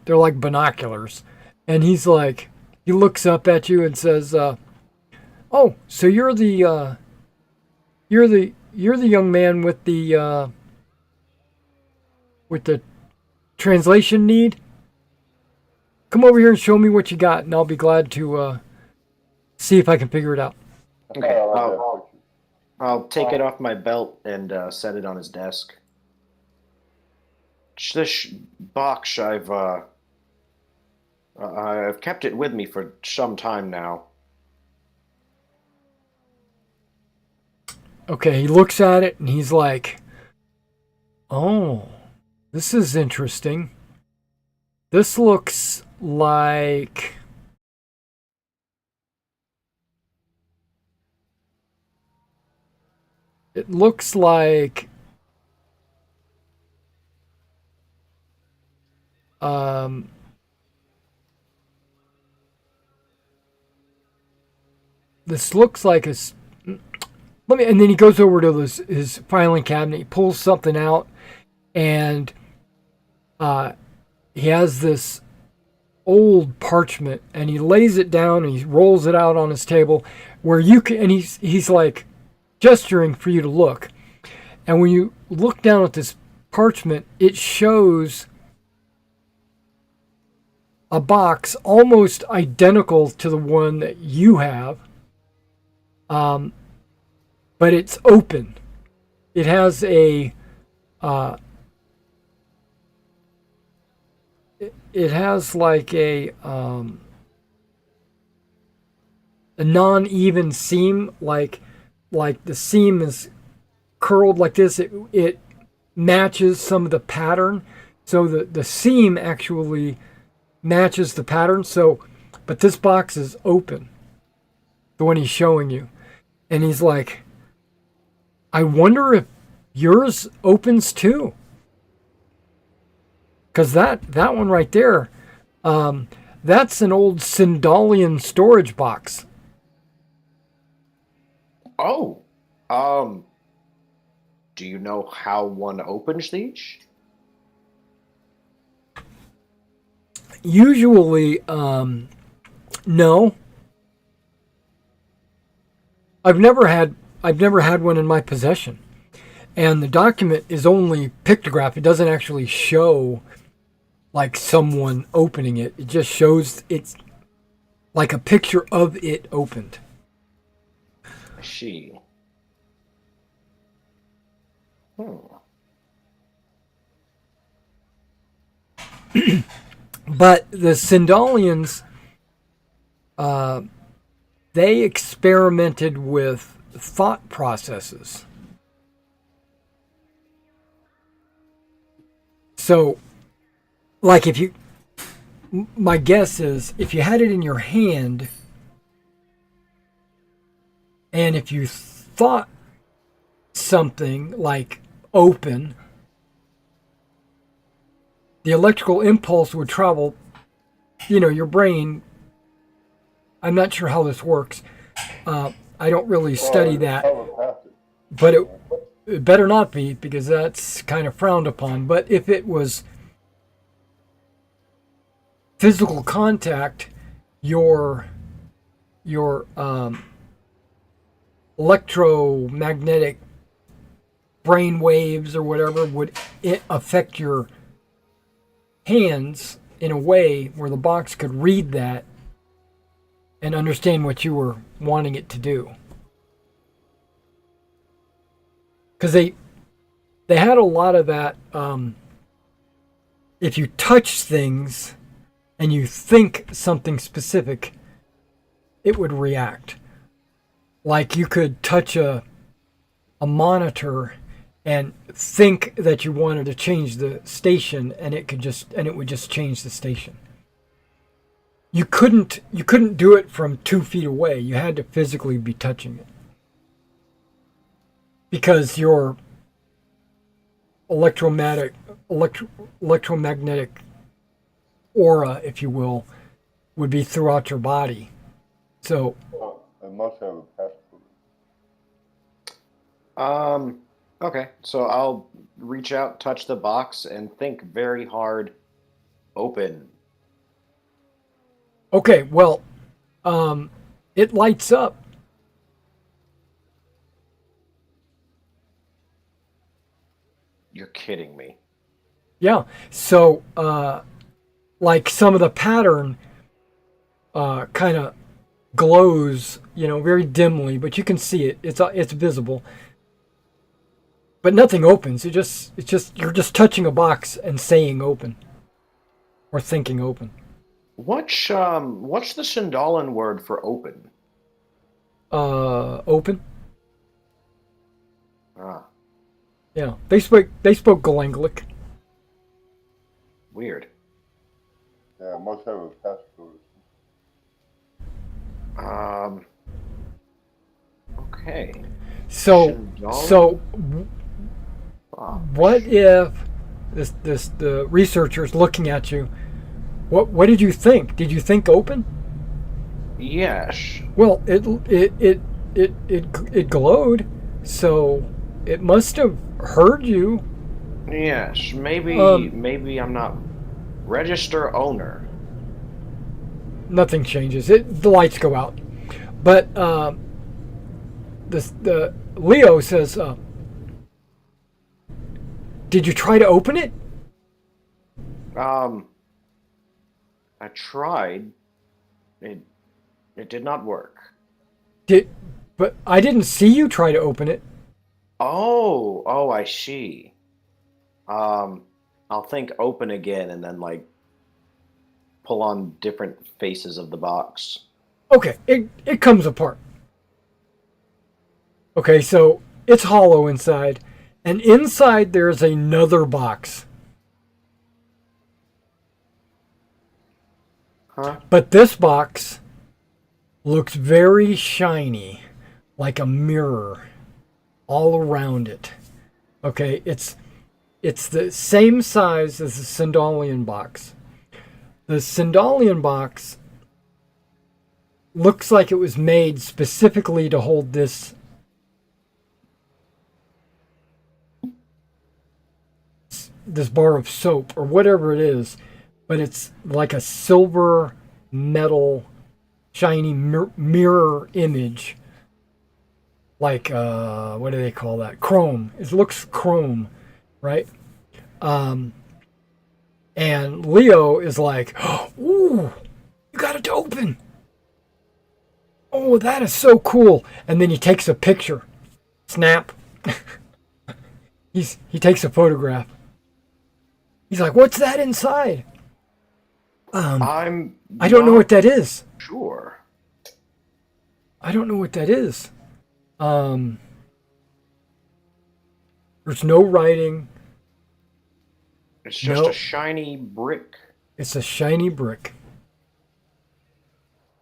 Speaker 2: binoculars, and he looks up at you and says, "Oh, so you're the young man with the translation need? Come over here and show me what you got, and I'll be glad to see if I can figure it out."
Speaker 1: Okay,
Speaker 3: I like that picture.
Speaker 1: I'll take it off my belt and set it on his desk. This box, I've kept it with me for some time now.
Speaker 2: Okay, he looks at it and he's like, "Oh, this is interesting. This looks like it looks like this looks like a let me," and then he goes over to his filing cabinet, he pulls something out, and he has this old parchment, and he lays it down and he rolls it out on his table where you can, and he's like gesturing for you to look. And when you look down at this parchment, it shows a box almost identical to the one that you have, but it's open. It has a it has like a non-even seam, like the seam is curled like this. It matches some of the pattern, so the seam actually matches the pattern. So, but this box is open, the one he's showing you, and he's like, "I wonder if yours opens too." Because that one right there, that's an old Sindalian storage box.
Speaker 1: Oh, do you know how one opens these?
Speaker 2: Usually, no. I've never had one in my possession, and the document is only pictograph. It doesn't actually show like someone opening it. It just shows it's like a picture of it opened.
Speaker 1: I see.
Speaker 2: But the Sindalians, they experimented with thought processes. So, like my guess is if you had it in your hand, and if you thought something like open, the electrical impulse would travel, your brain. I'm not sure how this works. I don't really study that,
Speaker 3: Telepathic.
Speaker 2: but it better not be, because that's kind of frowned upon. But if it was physical contact, your electromagnetic brain waves or whatever would affect your hands in a way where the box could read that and understand what you were wanting it to do. Because they had a lot of that. If you touch things and you think something specific, it would react. Like you could touch a monitor and think that you wanted to change the station, and it would just change the station. You couldn't do it from 2 feet away. You had to physically be touching it, because your electromagnetic aura, if you will, would be throughout your body. So
Speaker 3: I must have a passcode.
Speaker 1: Okay, so I'll reach out, touch the box, and think very hard. Open.
Speaker 2: okay, well, it lights up.
Speaker 1: You're kidding me.
Speaker 2: Yeah. So, like some of the pattern, kind of glows, very dimly, but you can see it. It's visible. But nothing opens. You're just touching a box and saying open, or thinking open.
Speaker 1: What's the Shandalian word for open?
Speaker 2: Open.
Speaker 1: Ah,
Speaker 2: Yeah. They spoke Galanglic.
Speaker 1: weird.
Speaker 3: Yeah, I must have a passcode.
Speaker 1: Okay.
Speaker 2: So
Speaker 1: Shandalian box.
Speaker 2: what if the researcher's looking at you? What did you think? Did you think open?
Speaker 1: Yes.
Speaker 2: Well, it glowed, so it must have heard you.
Speaker 1: Yes. Maybe I'm not register owner.
Speaker 2: Nothing changes. The lights go out, but the Leo says, "Did you try to open it?"
Speaker 1: I tried. It did not work.
Speaker 2: But I didn't see you try to open it.
Speaker 1: Oh, I see. I'll think open again and then like pull on different faces of the box.
Speaker 2: Okay, it comes apart. Okay, so it's hollow inside, and inside there's another box.
Speaker 1: Huh?
Speaker 2: But this box looks very shiny, like a mirror all around it. Okay, it's the same size as the Sindalian box. The Sindalian box looks like it was made specifically to hold this bar of soap or whatever it is, but it's like a silver metal shiny mirror image, like what do they call that? Chrome. It looks chrome, right? And Leo is like, "Ooh, you got it to open! Oh, that is so cool!" And then he takes a picture. Snap. He takes a photograph. He's like, "What's that inside?"
Speaker 1: I'm
Speaker 2: I don't know
Speaker 1: not
Speaker 2: what that is.
Speaker 1: sure.
Speaker 2: I don't know what that is. There's no writing.
Speaker 1: It's just
Speaker 2: No.
Speaker 1: a shiny brick.
Speaker 2: It's a shiny brick.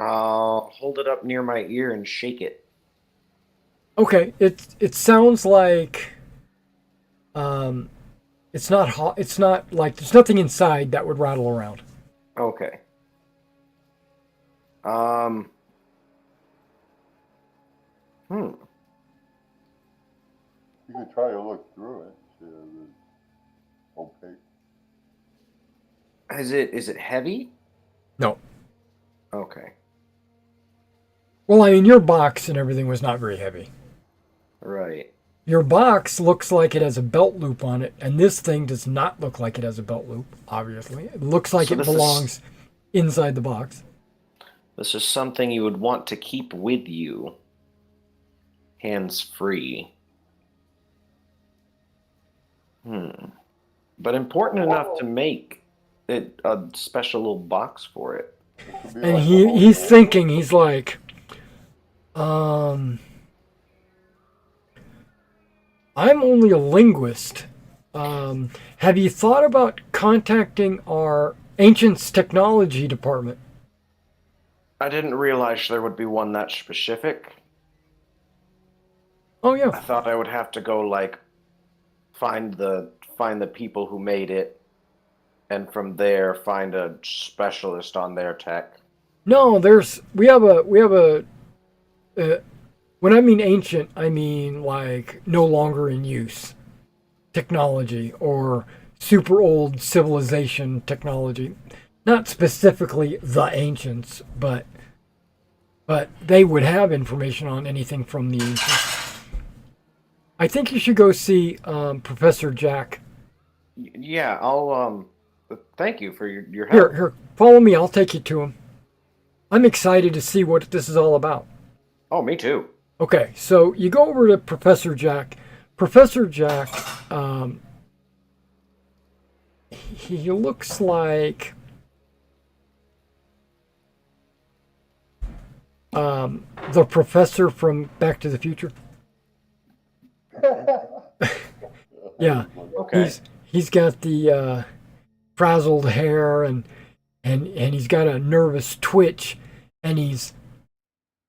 Speaker 1: I'll hold it up near my ear and shake it.
Speaker 2: Okay, it sounds like it's not hot. It's not like there's nothing inside that would rattle around.
Speaker 1: Okay. Hmm.
Speaker 3: You could try to look through it, see if it's opaque.
Speaker 1: Is it heavy?
Speaker 2: No.
Speaker 1: Okay.
Speaker 2: Well, I mean, your box and everything was not very heavy.
Speaker 1: Right.
Speaker 2: Your box looks like it has a belt loop on it, and this thing does not look like it has a belt loop, obviously. It looks like
Speaker 1: So
Speaker 2: it
Speaker 1: this is-
Speaker 2: belongs inside the box.
Speaker 1: This is something you would want to keep with you. Hands free. But important enough to make. a special little box for it.
Speaker 3: It could be
Speaker 2: And
Speaker 3: like a
Speaker 2: he's
Speaker 3: home
Speaker 2: thinking, he's like, I'm only a linguist. Have you thought about contacting our Ancients Technology Department?
Speaker 1: I didn't realize there would be one that specific.
Speaker 2: Oh,
Speaker 1: I
Speaker 2: yeah.
Speaker 1: thought I would have to go like find the people who made it, and from there find a specialist on their tech.
Speaker 2: No, when I mean ancient, I mean like no longer in use technology or super old civilization technology. Not specifically the ancients, but they would have information on anything from the ancients. I think you should go see Professor Jack.
Speaker 1: Yeah, I'll. Thank you for your
Speaker 2: Here,
Speaker 1: help.
Speaker 2: here, follow me. I'll take you to him. I'm excited to see what this is all about.
Speaker 1: Oh, me too.
Speaker 2: Okay, so you go over to Professor Jack. Professor Jack, he looks like the professor from Back to the Future. Yeah,
Speaker 1: Okay.
Speaker 2: he's got the frazzled hair and he's got a nervous twitch, and he's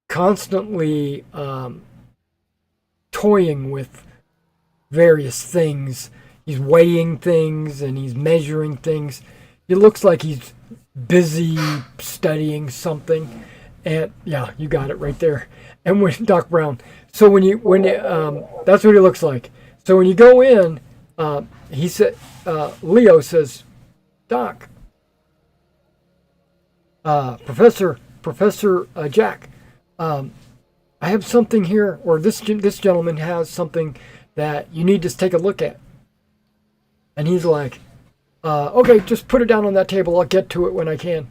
Speaker 2: constantly toying with various things. He's weighing things and he's measuring things. It looks like he's busy studying something. And yeah, you got it right there. And when Doc Brown, so that's what he looks like. So when you go in, he said, Leo says, Doc, Professor Jack, I have something here, or this gentleman has something that you need to take a look at. And he's like, okay, just put it down on that table. I'll get to it when I can.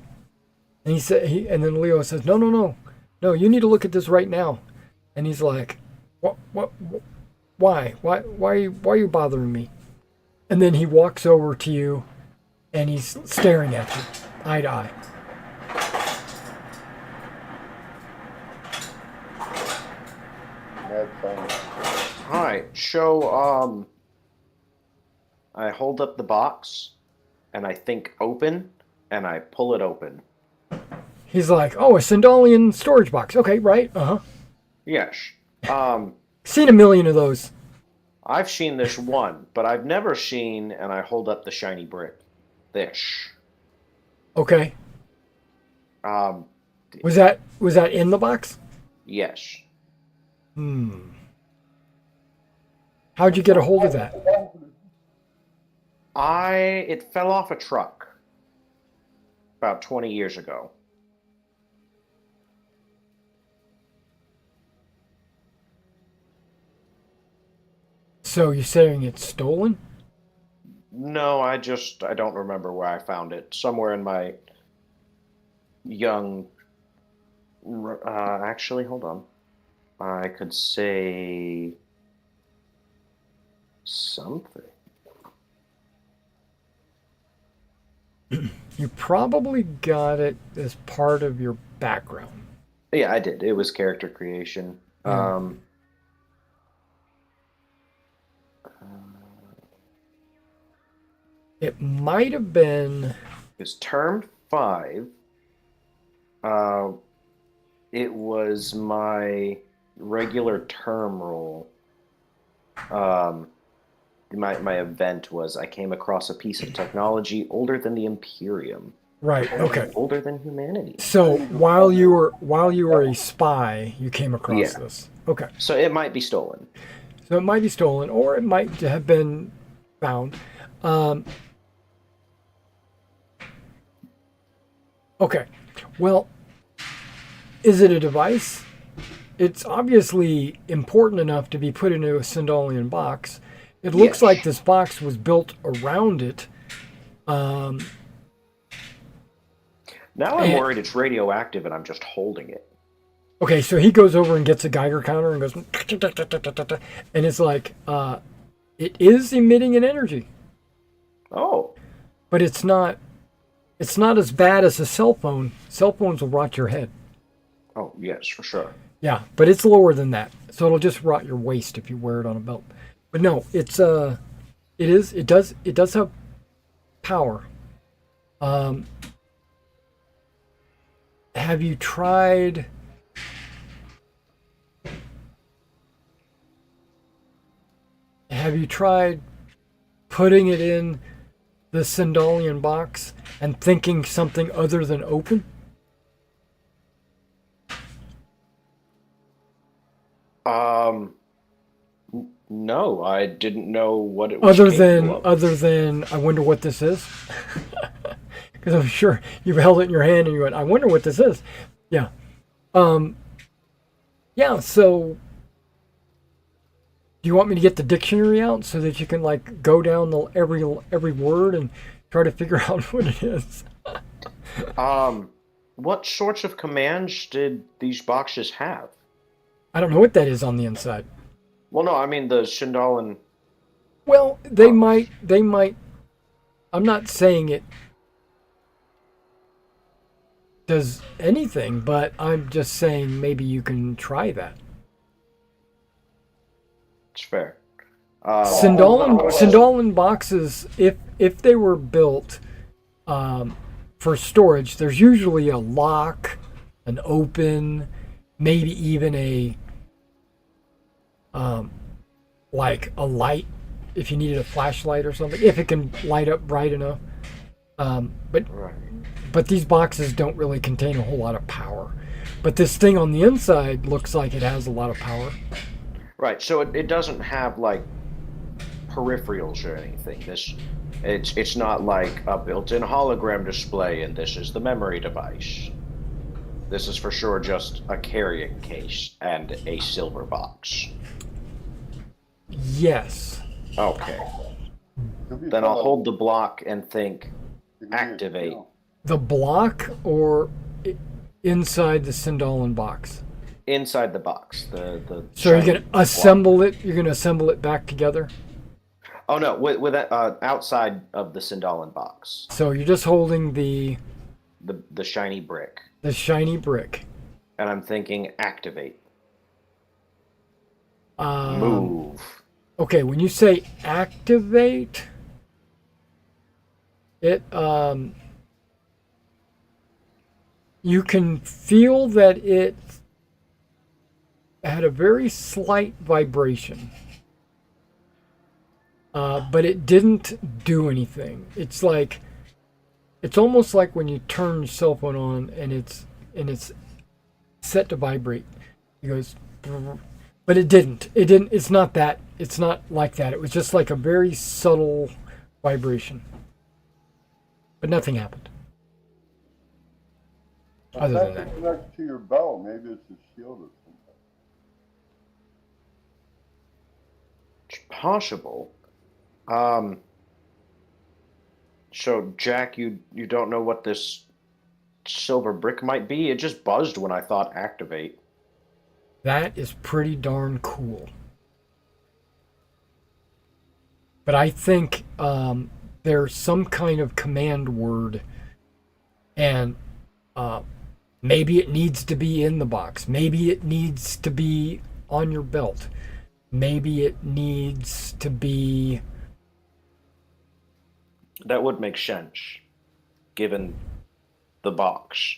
Speaker 2: And and then Leo says, no, you need to look at this right now. And he's like, why are you bothering me? And then he walks over to you, and he's staring at you, eye to eye.
Speaker 3: mad science.
Speaker 1: All right. So I hold up the box, and I think open, and I pull it open.
Speaker 2: He's like, oh, a Sindalian storage box. Okay, right. Uh-huh.
Speaker 1: Yes. Um,
Speaker 2: Seen a million of those.
Speaker 1: I've seen this one, but I've never seen, and I hold up the shiny brick. This.
Speaker 2: Okay.
Speaker 1: Um,
Speaker 2: Was that in the box?
Speaker 1: yes.
Speaker 2: How'd you get a hold of that?
Speaker 1: It fell off a truck about 20 years ago.
Speaker 2: So you're saying it's stolen?
Speaker 1: No, I don't remember where I found it. Somewhere in my young. Actually, hold on. I could say something.
Speaker 2: You probably got it as part of your background.
Speaker 1: Yeah, I did. It was character creation.
Speaker 2: Yeah. It might have been.
Speaker 1: It's term 5. It was my regular term roll. My event was I came across a piece of technology older than the Imperium,
Speaker 2: Right. Okay.
Speaker 1: older than humanity.
Speaker 2: So while you were a spy, you came across
Speaker 1: Yeah.
Speaker 2: this. Okay.
Speaker 1: So it might be stolen.
Speaker 2: So it might be stolen, or it might have been found. Okay. Well, is it a device? It's obviously important enough to be put into a Sindalian box. It looks
Speaker 1: Yes.
Speaker 2: like this box was built around it.
Speaker 1: Now I'm
Speaker 2: And-
Speaker 1: worried it's radioactive and I'm just holding it.
Speaker 2: Okay, so he goes over and gets a Geiger counter and goes, and it's like, it is emitting an energy,
Speaker 1: Oh,
Speaker 2: but it's not It's not as bad as a cell phone. Cell phones will rot your head.
Speaker 1: Oh, yes, for sure.
Speaker 2: Yeah, but it's lower than that. So it'll just rot your waist if you wear it on a belt. But no, it does have power. Um, have you tried have you tried putting it in the Sindalian box and thinking something other than open?
Speaker 1: Um, no, I didn't know what it was capable of.
Speaker 2: Other than I wonder what this is. Because I'm sure you've held it in your hand and you went, I wonder what this is. Yeah. Um, yeah, so do you want me to get the dictionary out so that you can like go down every word and try to figure out what it is?
Speaker 1: Um, what sorts of commands did these boxes have?
Speaker 2: I don't know what that is on the inside.
Speaker 1: Well, no, I mean the Shindalan.
Speaker 2: Well, they might I'm not saying it does anything, but I'm just saying maybe you can try that.
Speaker 1: It's fair.
Speaker 2: Sindalin boxes, if they were built for storage, there's usually a lock, an open, maybe even a like a light if you needed a flashlight or something, if it can light up bright enough. But
Speaker 1: Right.
Speaker 2: but these boxes don't really contain a whole lot of power. But this thing on the inside looks like it has a lot of power.
Speaker 1: Right. So it doesn't have like peripherals or anything. It's not like a built-in hologram display and this is the memory device. This is for sure just a carrying case and a silver box.
Speaker 2: Yes.
Speaker 1: Okay.
Speaker 3: Could be
Speaker 1: Then I'll
Speaker 3: fun.
Speaker 1: hold the block and think
Speaker 3: It could be a
Speaker 1: activate.
Speaker 3: skill.
Speaker 2: The block or inside the Sindalin box?
Speaker 1: Inside the box. The
Speaker 2: So you're
Speaker 1: shiny
Speaker 2: gonna
Speaker 1: block.
Speaker 2: assemble it. You're gonna assemble it back together.
Speaker 1: Oh no, with outside of the Sindalin box.
Speaker 2: So you're just holding the
Speaker 1: The shiny brick.
Speaker 2: shiny brick.
Speaker 1: And I'm thinking activate.
Speaker 2: Move. Okay, when you say activate, it you can feel that it had a very slight vibration. But it didn't do anything. It's almost like when you turn your cell phone on and it's set to vibrate. It goes, but it didn't. It didn't. It's not that. It's not like that. It was just like a very subtle vibration. But nothing happened. Other than that.
Speaker 3: It's next to your belt. Maybe it's a shield or something.
Speaker 1: It's possible. So Jack, you don't know what this silver brick might be? It just buzzed when I thought activate.
Speaker 2: That is pretty darn cool. But I think there's some kind of command word, and maybe it needs to be in the box. Maybe it needs to be on your belt. Maybe it needs to be.
Speaker 1: That would make sense, given the box.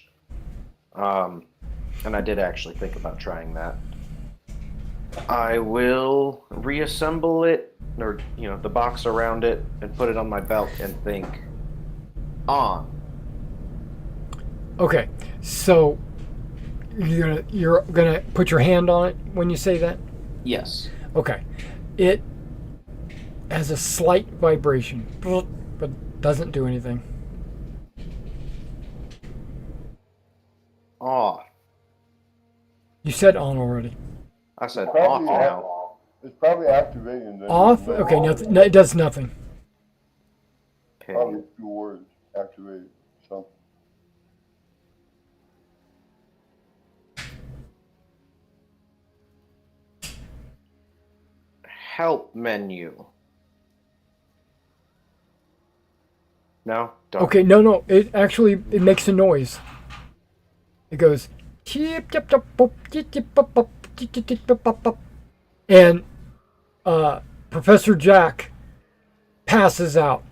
Speaker 1: And I did actually think about trying that. I will reassemble it, or the box around it, and put it on my belt and think on.
Speaker 2: Okay, so you're gonna put your hand on it when you say that?
Speaker 1: Yes.
Speaker 2: Okay. It has a slight vibration, but doesn't do anything.
Speaker 1: Off.
Speaker 2: You said on already.
Speaker 1: I said off
Speaker 3: Probably
Speaker 1: now.
Speaker 3: It's probably activating. Then
Speaker 2: Off? Okay, nothing. No, it does nothing.
Speaker 1: Okay.
Speaker 3: Probably 2 words. Activate something.
Speaker 1: Help menu. No? Darn.
Speaker 2: Okay, no. It actually it makes a noise. It goes chip chip chip pop, chip chip pop, pop, chip chip chip pop, pop, pop. And Professor Jack passes out.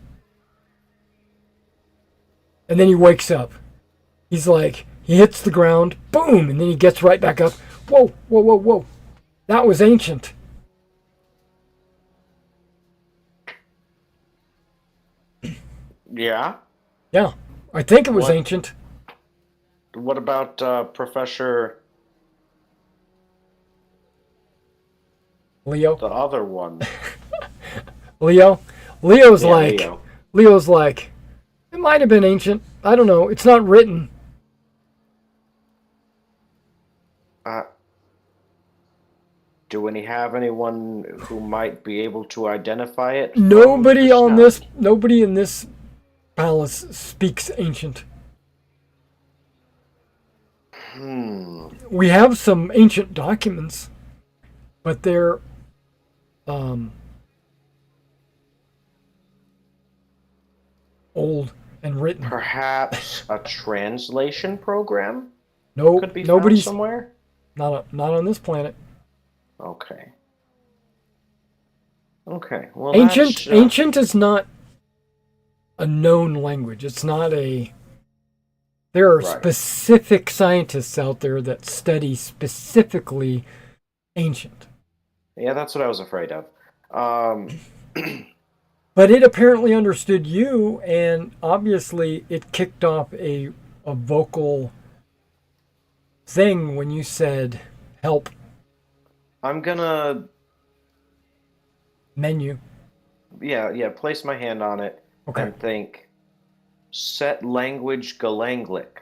Speaker 2: And then he wakes up. He's like, he hits the ground, boom, and then he gets right back up. Whoa, whoa, whoa, whoa. That was ancient.
Speaker 1: Yeah?
Speaker 2: Yeah, I think it was
Speaker 1: What?
Speaker 2: ancient.
Speaker 1: What about Professor,
Speaker 2: Leo.
Speaker 1: the other one?
Speaker 2: Leo. Leo's
Speaker 1: Yeah,
Speaker 2: like,
Speaker 1: Leo.
Speaker 2: Leo's like, it might have been ancient. I don't know. It's not written.
Speaker 1: Uh, do we have anyone who might be able to identify it from
Speaker 2: Nobody
Speaker 1: the
Speaker 2: on
Speaker 1: sound?
Speaker 2: this, nobody in this palace speaks ancient.
Speaker 1: Hmm.
Speaker 2: We have some ancient documents, but they're old and written.
Speaker 1: Perhaps a translation program
Speaker 2: No,
Speaker 1: could be found
Speaker 2: nobody's
Speaker 1: somewhere?
Speaker 2: not on this planet.
Speaker 1: Okay. Okay. Well,
Speaker 2: Ancient
Speaker 1: that's
Speaker 2: ancient is not a known language. It's not a. There are
Speaker 1: right.
Speaker 2: specific scientists out there that study specifically ancient.
Speaker 1: Yeah, that's what I was afraid of. Um,
Speaker 2: But it apparently understood you, and obviously it kicked off a vocal thing when you said help
Speaker 1: I'm gonna,
Speaker 2: menu.
Speaker 1: yeah, place my hand on it
Speaker 2: Okay.
Speaker 1: and think, set language Galanglic.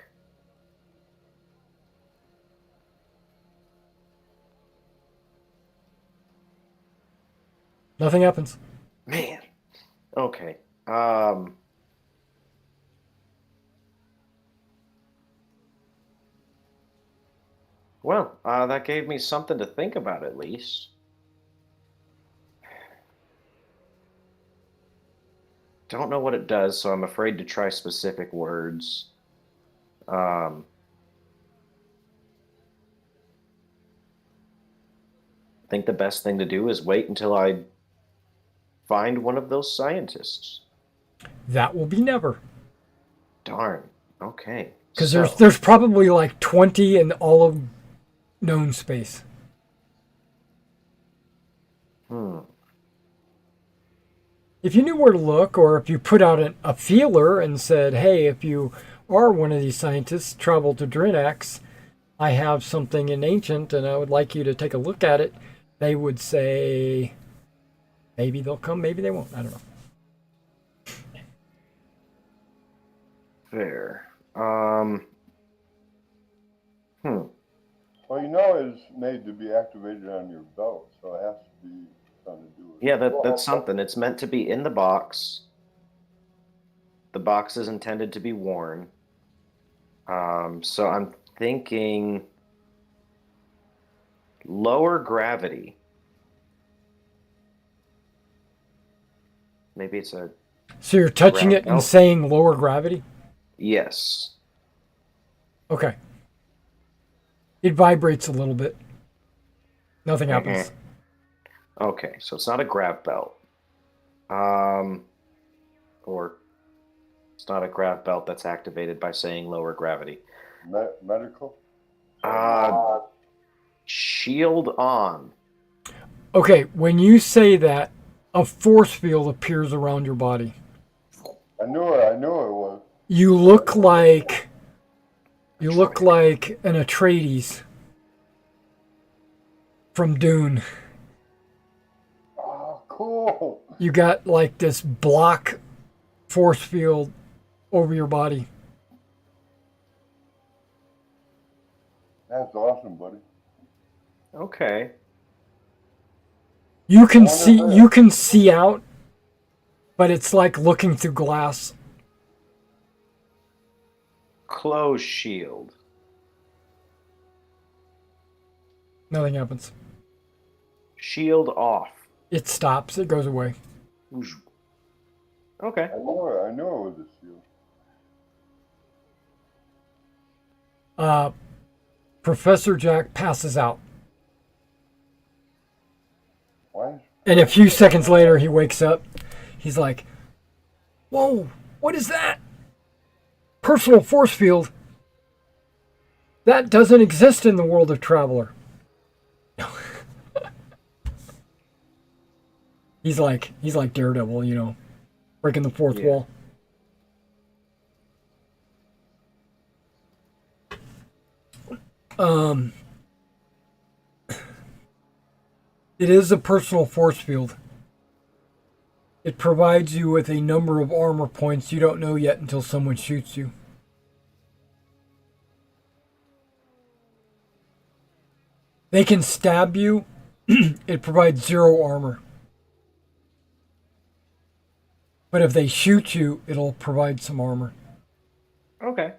Speaker 2: Nothing happens.
Speaker 1: Man. Okay. Um, well, that gave me something to think about at least. Don't know what it does, so I'm afraid to try specific words. Um, I think the best thing to do is wait until I find one of those scientists.
Speaker 2: That will be never.
Speaker 1: Darn. Okay.
Speaker 2: Because
Speaker 1: So,
Speaker 2: there's probably like 20 in all of known space.
Speaker 1: hmm.
Speaker 2: If you knew where to look, or if you put out a feeler and said, hey, if you are one of these scientists, travel to Drinax, I have something in ancient and I would like you to take a look at it, they would say, maybe they'll come, maybe they won't. I don't know.
Speaker 1: Fair. Hmm.
Speaker 3: Well, you know it's made to be activated on your belt, so it has to be something to do with
Speaker 1: Yeah,
Speaker 3: it.
Speaker 1: that's something. It's meant to be in the box. The box is intended to be worn. So I'm thinking lower gravity. Maybe it's a
Speaker 2: So you're touching
Speaker 1: grab
Speaker 2: it and
Speaker 1: belt.
Speaker 2: saying lower gravity?
Speaker 1: Yes.
Speaker 2: Okay. It vibrates a little bit. Nothing happens.
Speaker 1: Okay, so it's not a grab belt. Um, or it's not a grab belt that's activated by saying lower gravity.
Speaker 3: Medical?
Speaker 1: Shield on.
Speaker 2: Okay, when you say that, a force field appears around your body.
Speaker 3: I knew it was.
Speaker 2: You look like an Atreides from Dune.
Speaker 3: Oh, cool.
Speaker 2: You got like this block force field over your body.
Speaker 3: That's awesome, buddy.
Speaker 1: Okay.
Speaker 2: You can
Speaker 3: Wonderful.
Speaker 2: see you can see out, but it's like looking through glass.
Speaker 1: Close shield.
Speaker 2: Nothing happens.
Speaker 1: Shield off.
Speaker 2: It stops. It goes away.
Speaker 1: Okay.
Speaker 3: I know it was a shield.
Speaker 2: Professor Jack passes out.
Speaker 3: Why?
Speaker 2: And a few seconds later, he wakes up. He's like, whoa, what is that? Personal force field? That doesn't exist in the world of Traveler. He's like Daredevil, you know, breaking the fourth wall. It is a personal force field. It provides you with a number of armor points you don't know yet until someone shoots you. They can stab you. It provides 0 armor. But if they shoot you, it'll provide some armor.
Speaker 1: Okay.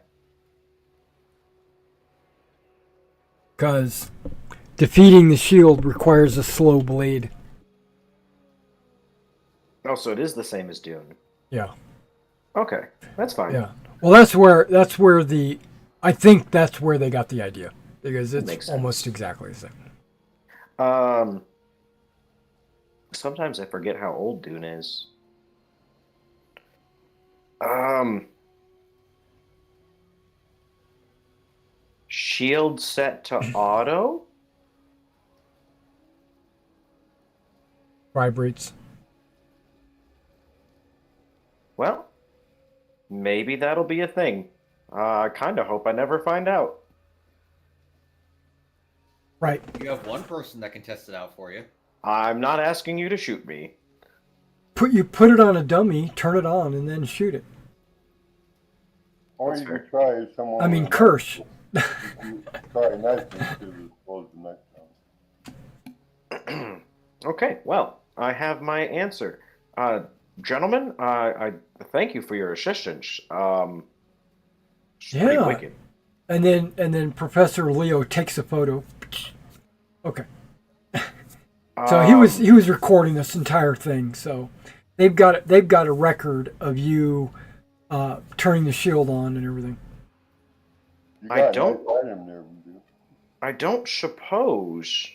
Speaker 2: Because defeating the shield requires a slow blade.
Speaker 1: Oh, so it is the same as Dune.
Speaker 2: Yeah.
Speaker 1: Okay, that's fine.
Speaker 2: Yeah. Well, that's where I think that's where they got the idea, because it's almost exactly the same.
Speaker 1: Sometimes I forget how old Dune is. Shield set to auto?
Speaker 2: Vibrates.
Speaker 1: Well, maybe that'll be a thing. I kind of hope I never find out.
Speaker 2: Right.
Speaker 5: You have one person that can test it out for you.
Speaker 1: I'm not asking you to shoot me.
Speaker 2: Put it on a dummy, turn it on, and then shoot it.
Speaker 3: Or
Speaker 1: That's
Speaker 3: you
Speaker 1: fair.
Speaker 3: can try someone.
Speaker 2: I mean,
Speaker 3: with-
Speaker 2: Kirsch.
Speaker 3: you try a knife instead of close the knife down.
Speaker 1: Okay, well, I have my answer. Gentlemen, I thank you for your assistance. It's pretty
Speaker 2: Yeah.
Speaker 1: wicked.
Speaker 2: And then Professor Leo takes a photo. Okay. So he was recording this entire thing. So they've got a record of you turning the shield on and everything.
Speaker 3: You
Speaker 1: I
Speaker 3: got a
Speaker 1: don't-
Speaker 3: nice item there, dude.
Speaker 1: I don't suppose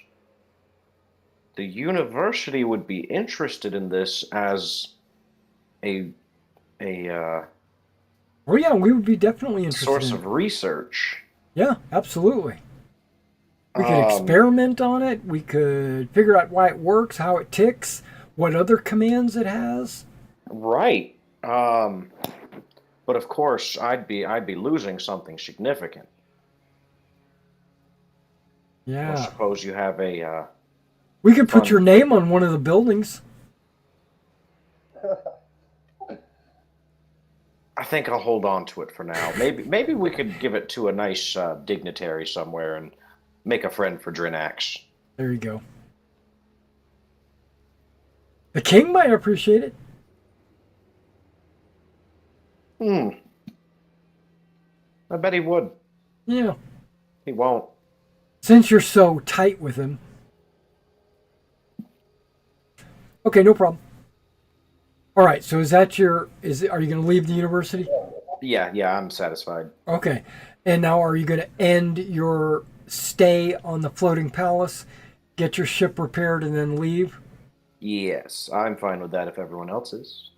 Speaker 1: the university would be interested in this as a
Speaker 2: Oh yeah, we would be definitely interested
Speaker 1: source
Speaker 2: in
Speaker 1: of
Speaker 2: it.
Speaker 1: research.
Speaker 2: Yeah, absolutely. We could
Speaker 1: Um,
Speaker 2: experiment on it. We could figure out why it works, how it ticks, what other commands it has.
Speaker 1: Right. But of course, I'd be losing something significant. I
Speaker 2: Yeah.
Speaker 1: suppose you have a.
Speaker 2: We could put
Speaker 1: fun-
Speaker 2: your name on one of the buildings.
Speaker 1: I think I'll hold on to it for now. Maybe we could give it to a nice dignitary somewhere and make a friend for Drinax.
Speaker 2: There you go. The king might appreciate it.
Speaker 1: I bet he would.
Speaker 2: Yeah.
Speaker 1: He won't.
Speaker 2: Since you're so tight with him. Okay, no problem. All right, so are you going to leave the university?
Speaker 1: Yeah, I'm satisfied.
Speaker 2: Okay. And now are you going to end your stay on the floating palace, get your ship repaired, and then leave?
Speaker 1: Yes, I'm fine with that if everyone else is.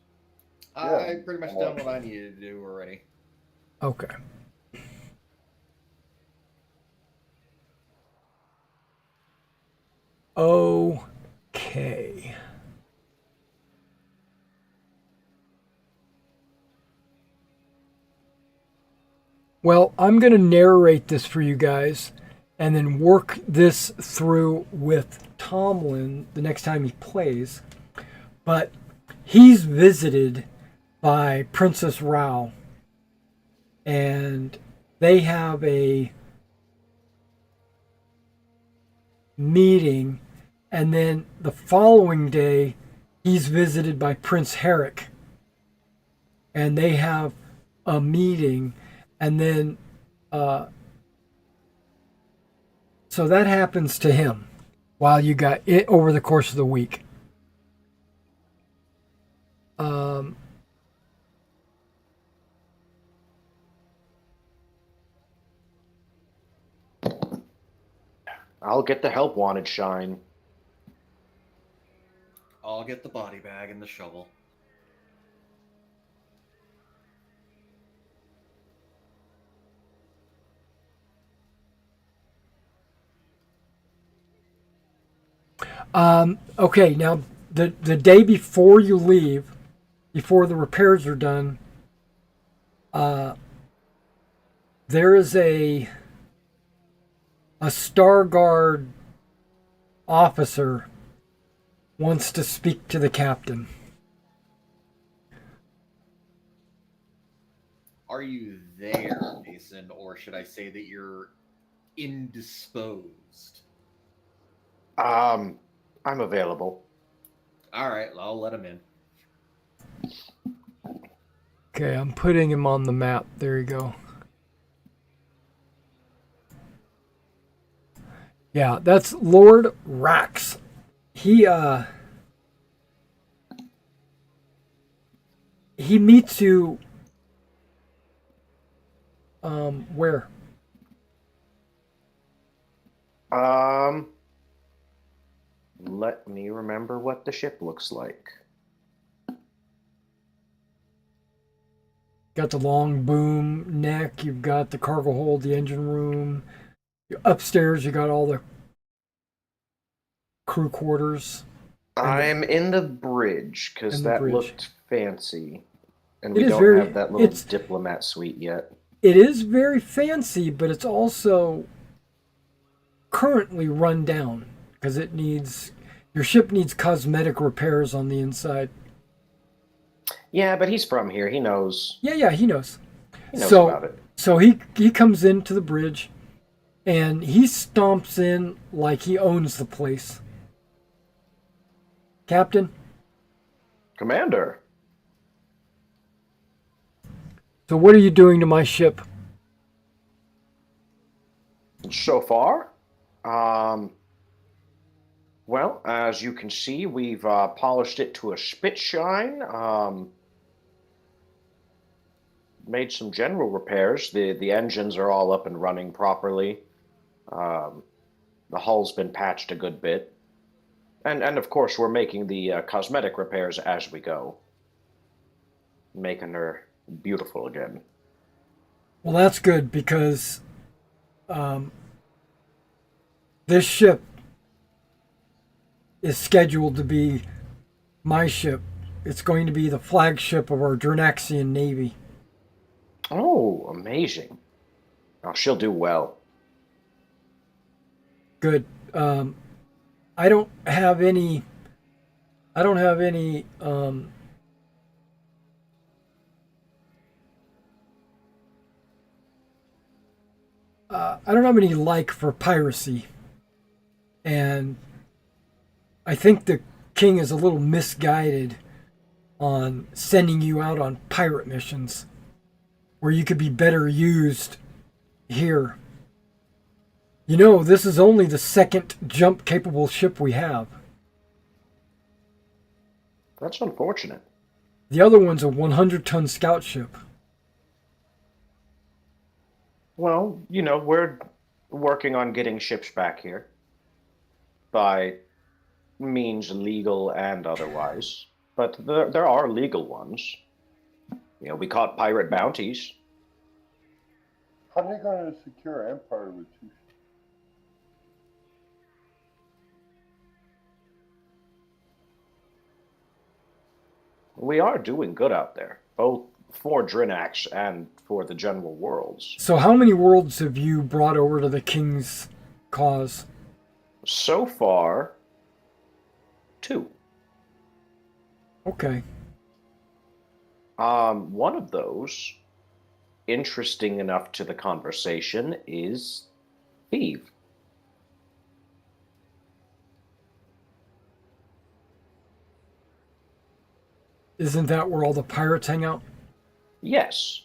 Speaker 5: I pretty much done what I needed to do already.
Speaker 2: Okay. Okay. Well, I'm going to narrate this for you guys and then work this through with Tomlin the next time he plays. But he's visited by Princess Rao, and they have a meeting, and then the following day he's visited by Prince Herrick, and they have a meeting, and then so that happens to him while you got it over the course of the week.
Speaker 1: I'll get the help wanted shine.
Speaker 4: I'll get the body bag and the shovel.
Speaker 2: Okay, now the day before you leave, before the repairs are done, there is a Star Guard officer wants to speak to the captain.
Speaker 4: Are you there, Mason, or should I say that you're indisposed?
Speaker 1: I'm available.
Speaker 4: All right, I'll let him in.
Speaker 2: Okay, I'm putting him on the map. There you go. Yeah, that's Lord Rax. He meets you where?
Speaker 1: Um, Let me remember what the ship looks like.
Speaker 2: Got the long boom neck, you've got the cargo hold, the engine room. Upstairs you got all the crew quarters and
Speaker 1: I'm in the bridge because
Speaker 2: the
Speaker 1: that
Speaker 2: bridge.
Speaker 1: looked fancy, and
Speaker 2: It
Speaker 1: we
Speaker 2: is
Speaker 1: don't
Speaker 2: very
Speaker 1: have that little
Speaker 2: it's
Speaker 1: diplomat suite yet.
Speaker 2: it is very fancy, but it's also currently run down because it needs your ship needs cosmetic repairs on the inside.
Speaker 1: Yeah, but he's from here. He knows.
Speaker 2: Yeah, he knows.
Speaker 1: He knows
Speaker 2: So
Speaker 1: about it.
Speaker 2: so he comes into the bridge and he stomps in like he owns the place. Captain,
Speaker 1: Commander.
Speaker 2: so what are you doing to my ship?
Speaker 1: So far, um, well, as you can see, we've polished it to a spit shine. Made some general repairs. The engines are all up and running properly. Um, the hull's been patched a good bit, and of course we're making the cosmetic repairs as we go, making her beautiful again.
Speaker 2: Well, that's good because um, this ship is scheduled to be my ship. It's going to be the flagship of our Drinaxian Navy.
Speaker 1: Oh, amazing! Oh, she'll do well.
Speaker 2: Good. I don't have any. I don't have any. I don't have any like for piracy, and I think the king is a little misguided on sending you out on pirate missions, where you could be better used here. You know, this is only the second jump capable ship we have.
Speaker 1: That's unfortunate.
Speaker 2: The other one's a 100-ton scout ship.
Speaker 1: Well, we're working on getting ships back here by means legal and otherwise. But there are legal ones. We caught pirate bounties.
Speaker 3: How are they going to secure Empire with two?
Speaker 1: We are doing good out there, both for Drinax and for the general worlds.
Speaker 2: So, how many worlds have you brought over to the king's cause?
Speaker 1: So far, 2.
Speaker 2: Okay.
Speaker 1: One of those, interesting enough to the conversation, is Thief.
Speaker 2: Isn't that where all the pirates hang out?
Speaker 1: Yes.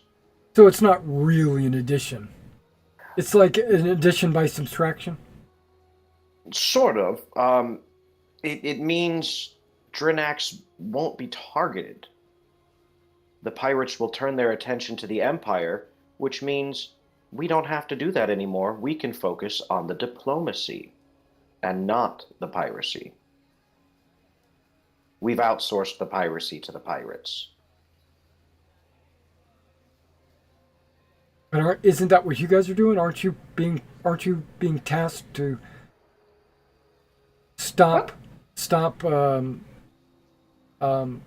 Speaker 2: So it's not really an addition. It's like an addition by subtraction.
Speaker 1: Sort of. It means Drinax won't be targeted. The pirates will turn their attention to the Empire, which means we don't have to do that anymore. We can focus on the diplomacy. and not the piracy. We've outsourced the piracy to the pirates.
Speaker 2: But isn't that what you guys are doing? Aren't you being tasked to stop stop um,
Speaker 1: That's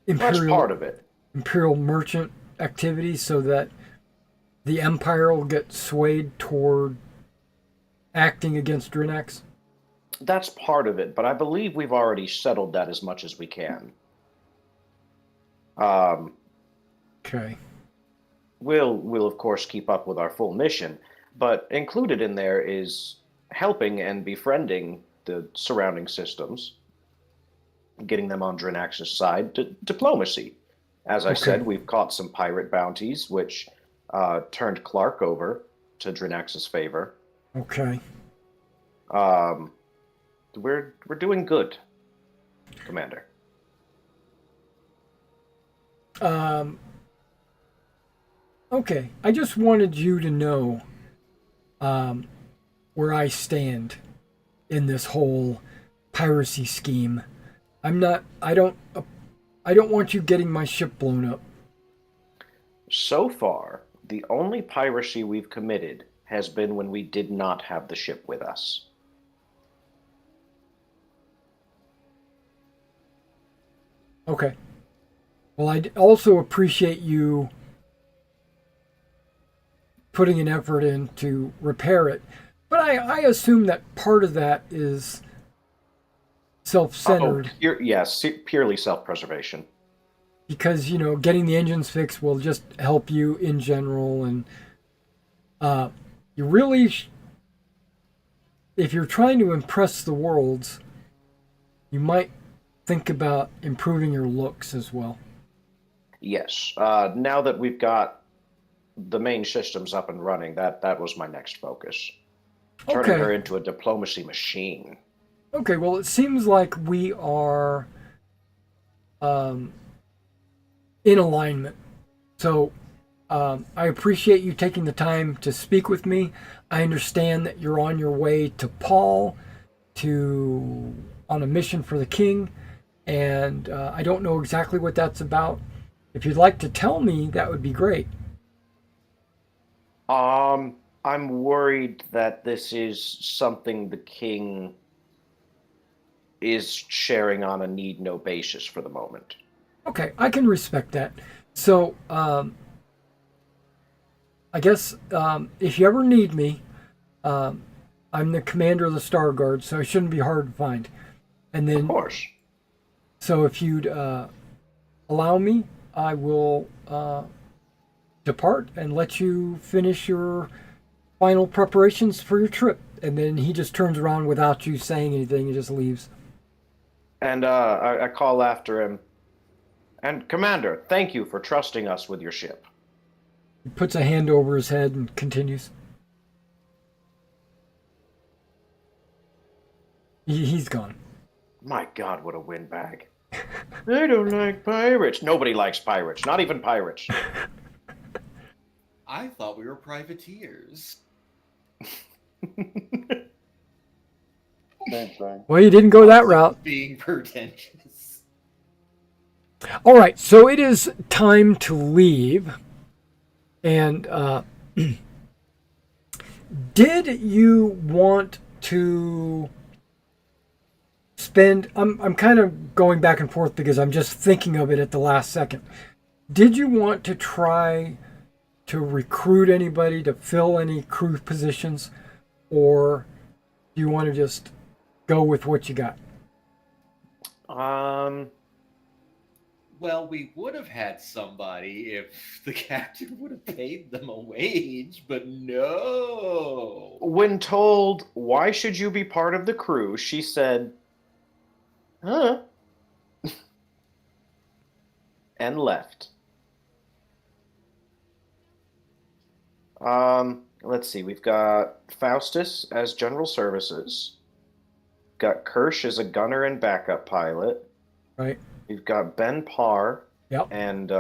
Speaker 2: imperial
Speaker 1: part of it.
Speaker 2: imperial merchant activity so that the empire will get swayed toward acting against Drinax?
Speaker 1: That's part of it, but I believe we've already settled that as much as we can. Um,
Speaker 2: Okay.
Speaker 1: we'll of course keep up with our full mission, but included in there is helping and befriending the surrounding systems, getting them on Drinax's side. Diplomacy. As I said,
Speaker 2: Okay.
Speaker 1: we've caught some pirate bounties, which turned Clark over to Drinax's favor.
Speaker 2: Okay.
Speaker 1: Um, we're doing good, Commander.
Speaker 2: Um, okay. I just wanted you to know where I stand in this whole piracy scheme. I don't want you getting my ship blown up.
Speaker 1: So far, the only piracy we've committed has been when we did not have the ship with us.
Speaker 2: Okay. Well, I also appreciate you putting an effort in to repair it, but I assume that part of that is self-centered
Speaker 1: Yes, purely self-preservation.
Speaker 2: because getting the engines fixed will just help you in general, and you really, if you're trying to impress the worlds, you might think about improving your looks as well.
Speaker 1: Yes. Now that we've got the main systems up and running, that was my next focus. Turning her
Speaker 2: Okay.
Speaker 1: into a diplomacy machine.
Speaker 2: Okay. Well, it seems like we are um, in alignment. So I appreciate you taking the time to speak with me. I understand that you're on your way to Paul on a mission for the king, and I don't know exactly what that's about. If you'd like to tell me, that would be great.
Speaker 1: I'm worried that this is something the king is sharing on a need-no basis for the moment.
Speaker 2: Okay, I can respect that. So I guess if you ever need me, um, I'm the commander of the Star Guard, so it shouldn't be hard to find. And
Speaker 1: Of
Speaker 2: then,
Speaker 1: course.
Speaker 2: so if you'd allow me, I will depart and let you finish your final preparations for your trip. And then he just turns around without you saying anything and just leaves.
Speaker 1: And I call after him. And Commander, thank you for trusting us with your ship.
Speaker 2: He puts a hand over his head and continues. He's gone.
Speaker 1: My God, what a windbag. I don't like pirates. Nobody likes pirates, not even pirates.
Speaker 5: I thought we were privateers.
Speaker 3: Same thing.
Speaker 2: Well, you didn't go that route.
Speaker 5: Being pretentious.
Speaker 2: All right, so it is time to leave. And did you want to spend? I'm kind of going back and forth because I'm just thinking of it at the last second. Did you want to try to recruit anybody to fill any crew positions, or do you want to just go with what you got?
Speaker 5: Well, we would have had somebody if the captain would have paid them a wage, but no.
Speaker 1: When told, why should you be part of the crew, she said, huh? And left. Let's see. We've got Faustus as general services. Got Kirsch as a gunner and backup pilot.
Speaker 2: Right.
Speaker 1: We've got Ben Parr
Speaker 2: Yep.
Speaker 1: and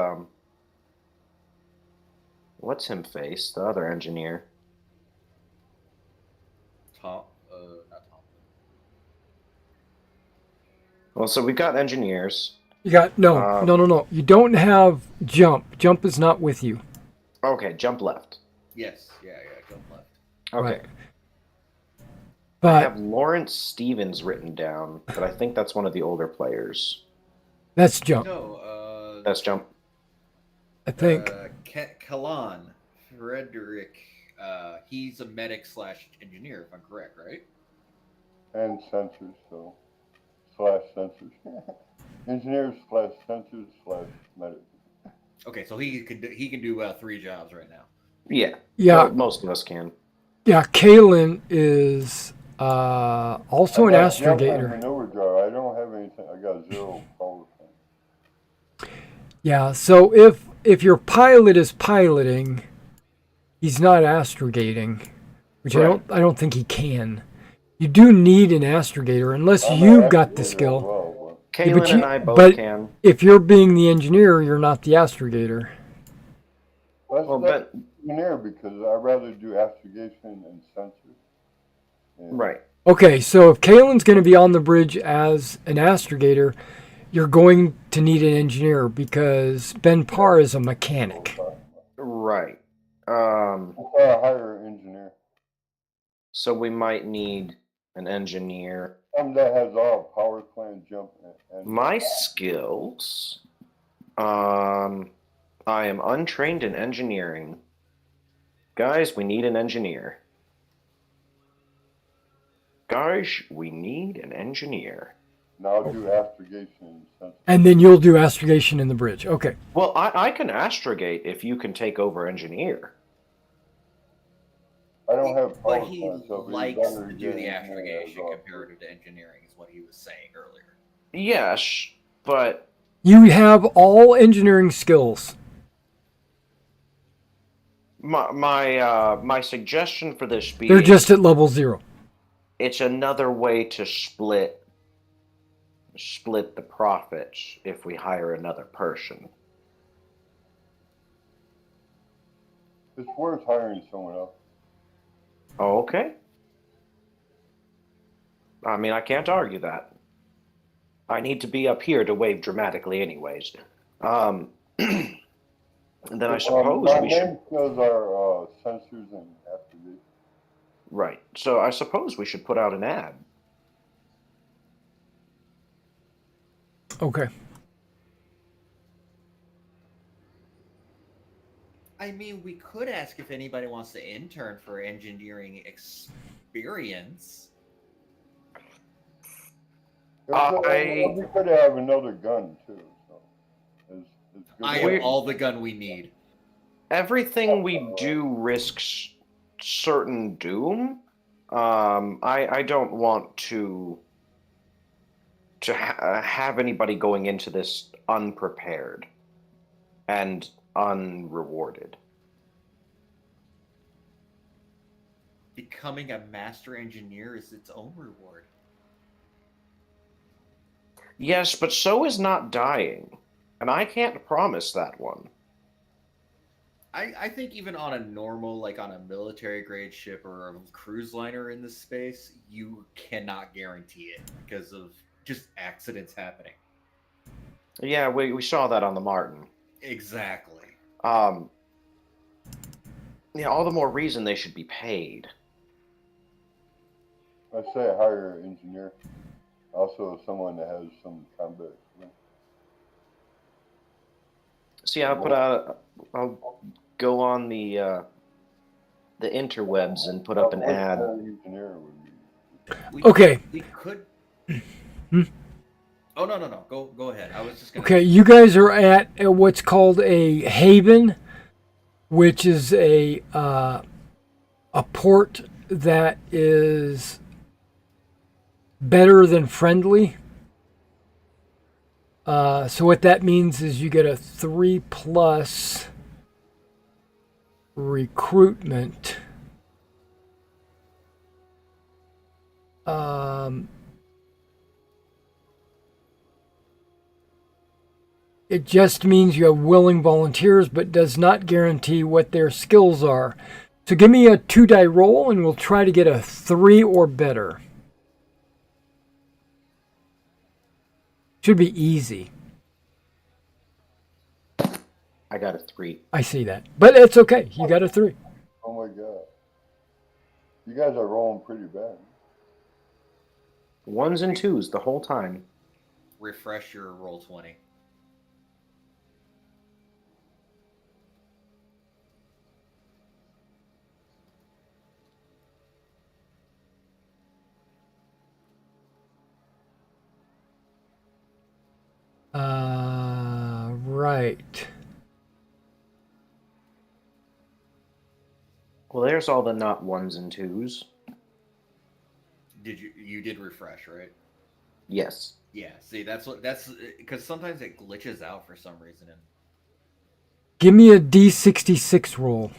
Speaker 1: what's him face? The other engineer.
Speaker 5: Tom,
Speaker 1: Well, so we've got engineers.
Speaker 2: You got no,
Speaker 1: Uh,
Speaker 2: no, no, no. You don't have jump. Jump is not with you.
Speaker 1: Okay, jump left.
Speaker 5: Yes, yeah, jump left.
Speaker 1: Okay.
Speaker 2: Right.
Speaker 1: I
Speaker 2: But
Speaker 1: have Lawrence Stevens written down, but I think that's one of the older players.
Speaker 2: that's jump.
Speaker 5: No,
Speaker 1: That's jump.
Speaker 2: I think.
Speaker 5: Kalan Frederick. He's a medic / engineer, if I'm correct, right?
Speaker 3: And sensors, so slash sensors. Engineers slash sensors slash medic.
Speaker 5: Okay, so he can do 3 jobs right now.
Speaker 1: Yeah.
Speaker 2: Yeah,
Speaker 1: Well, most of us can.
Speaker 2: yeah. Kalen is also an
Speaker 3: I got jump and
Speaker 2: astrogator.
Speaker 3: maneuver jar. I don't have anything. I got 0 power plant.
Speaker 2: Yeah. So if your pilot is piloting, he's not astrogating, which
Speaker 1: Right.
Speaker 2: I don't think he can. You do need an astrogator unless
Speaker 3: I'm
Speaker 2: you've
Speaker 3: an
Speaker 2: got the
Speaker 3: activator as
Speaker 2: skill.
Speaker 3: well,
Speaker 2: Yeah, but
Speaker 1: Kaylin
Speaker 2: you-
Speaker 1: and I both
Speaker 2: but-
Speaker 1: can.
Speaker 2: If you're being the engineer, you're not the astrogator.
Speaker 3: but
Speaker 1: Well,
Speaker 3: that's
Speaker 1: but
Speaker 3: engineer because I'd rather do astrogation and sensors. And
Speaker 1: right.
Speaker 2: Okay, so if Kalen's going to be on the bridge as an astrogator, you're going to need an engineer because Ben Parr is a mechanic.
Speaker 1: Right.
Speaker 3: I hire engineer.
Speaker 1: So we might need an engineer.
Speaker 3: That has all power plant jump and
Speaker 1: My skills. I am untrained in engineering. Guys, we need an engineer. Guys, we need an engineer.
Speaker 3: now I'll do astrogation and sensors.
Speaker 2: And then you'll do astrogation in the bridge. Okay.
Speaker 1: Well, I can astrogate if you can take over engineer.
Speaker 3: I don't have power
Speaker 5: But he
Speaker 3: plant, so it'd be
Speaker 5: likes
Speaker 3: better
Speaker 5: to
Speaker 3: to
Speaker 5: do
Speaker 3: get
Speaker 5: the
Speaker 3: engineer as
Speaker 5: astrogation
Speaker 3: well.
Speaker 5: comparative to engineering, is what he was saying earlier.
Speaker 1: Yes, but
Speaker 2: You have all engineering skills.
Speaker 1: my suggestion for this being
Speaker 2: They're just at level 0.
Speaker 1: it's another way to split the profits if we hire another person.
Speaker 3: It's worth hiring someone else.
Speaker 1: Okay. I mean, I can't argue that. I need to be up here to wave dramatically anyways. And then I suppose
Speaker 3: my
Speaker 1: we should...
Speaker 3: main skills are sensors and astrogation.
Speaker 1: Right. So I suppose we should put out an ad.
Speaker 2: Okay.
Speaker 5: I mean, we could ask if anybody wants to intern for engineering experience.
Speaker 3: We could have another gun too. So it's good
Speaker 5: I
Speaker 3: to
Speaker 5: have all the gun we need.
Speaker 1: Everything we do risks certain doom. I don't want to have anybody going into this unprepared and unrewarded.
Speaker 5: Becoming a master engineer is its own reward.
Speaker 1: Yes, but so is not dying, and I can't promise that one.
Speaker 5: I think even on a normal, like on a military grade ship or a cruise liner in this space, you cannot guarantee it because of just accidents happening.
Speaker 1: Yeah, we saw that on the Martin.
Speaker 5: Exactly.
Speaker 1: Yeah, all the more reason they should be paid.
Speaker 3: I say hire an engineer. Also, someone that has some combat experience.
Speaker 1: See, I'll go on the interwebs and put up an ad.
Speaker 3: Engineer would be.
Speaker 2: Okay.
Speaker 5: We could.
Speaker 2: Hmm?
Speaker 5: Oh no! Go ahead. I was just gonna.
Speaker 2: Okay, you guys are at what's called a haven, which is a port that is better than friendly. So what that means is you get a 3+ recruitment. It just means you have willing volunteers, but does not guarantee what their skills are. So give me a 2-die roll, and we'll try to get a 3 or better. Should be easy.
Speaker 1: I got a 3.
Speaker 2: I see that. But it's okay. You got a 3.
Speaker 3: Oh my god. You guys are rolling pretty bad.
Speaker 1: 1s and 2s the whole time.
Speaker 5: Refresh your roll 20.
Speaker 2: Right.
Speaker 1: Well, there's all the not 1s and 2s.
Speaker 5: You did refresh, right?
Speaker 1: Yes.
Speaker 5: Yeah. See, that's because sometimes it glitches out for some reason. And
Speaker 2: Give me a D66 roll.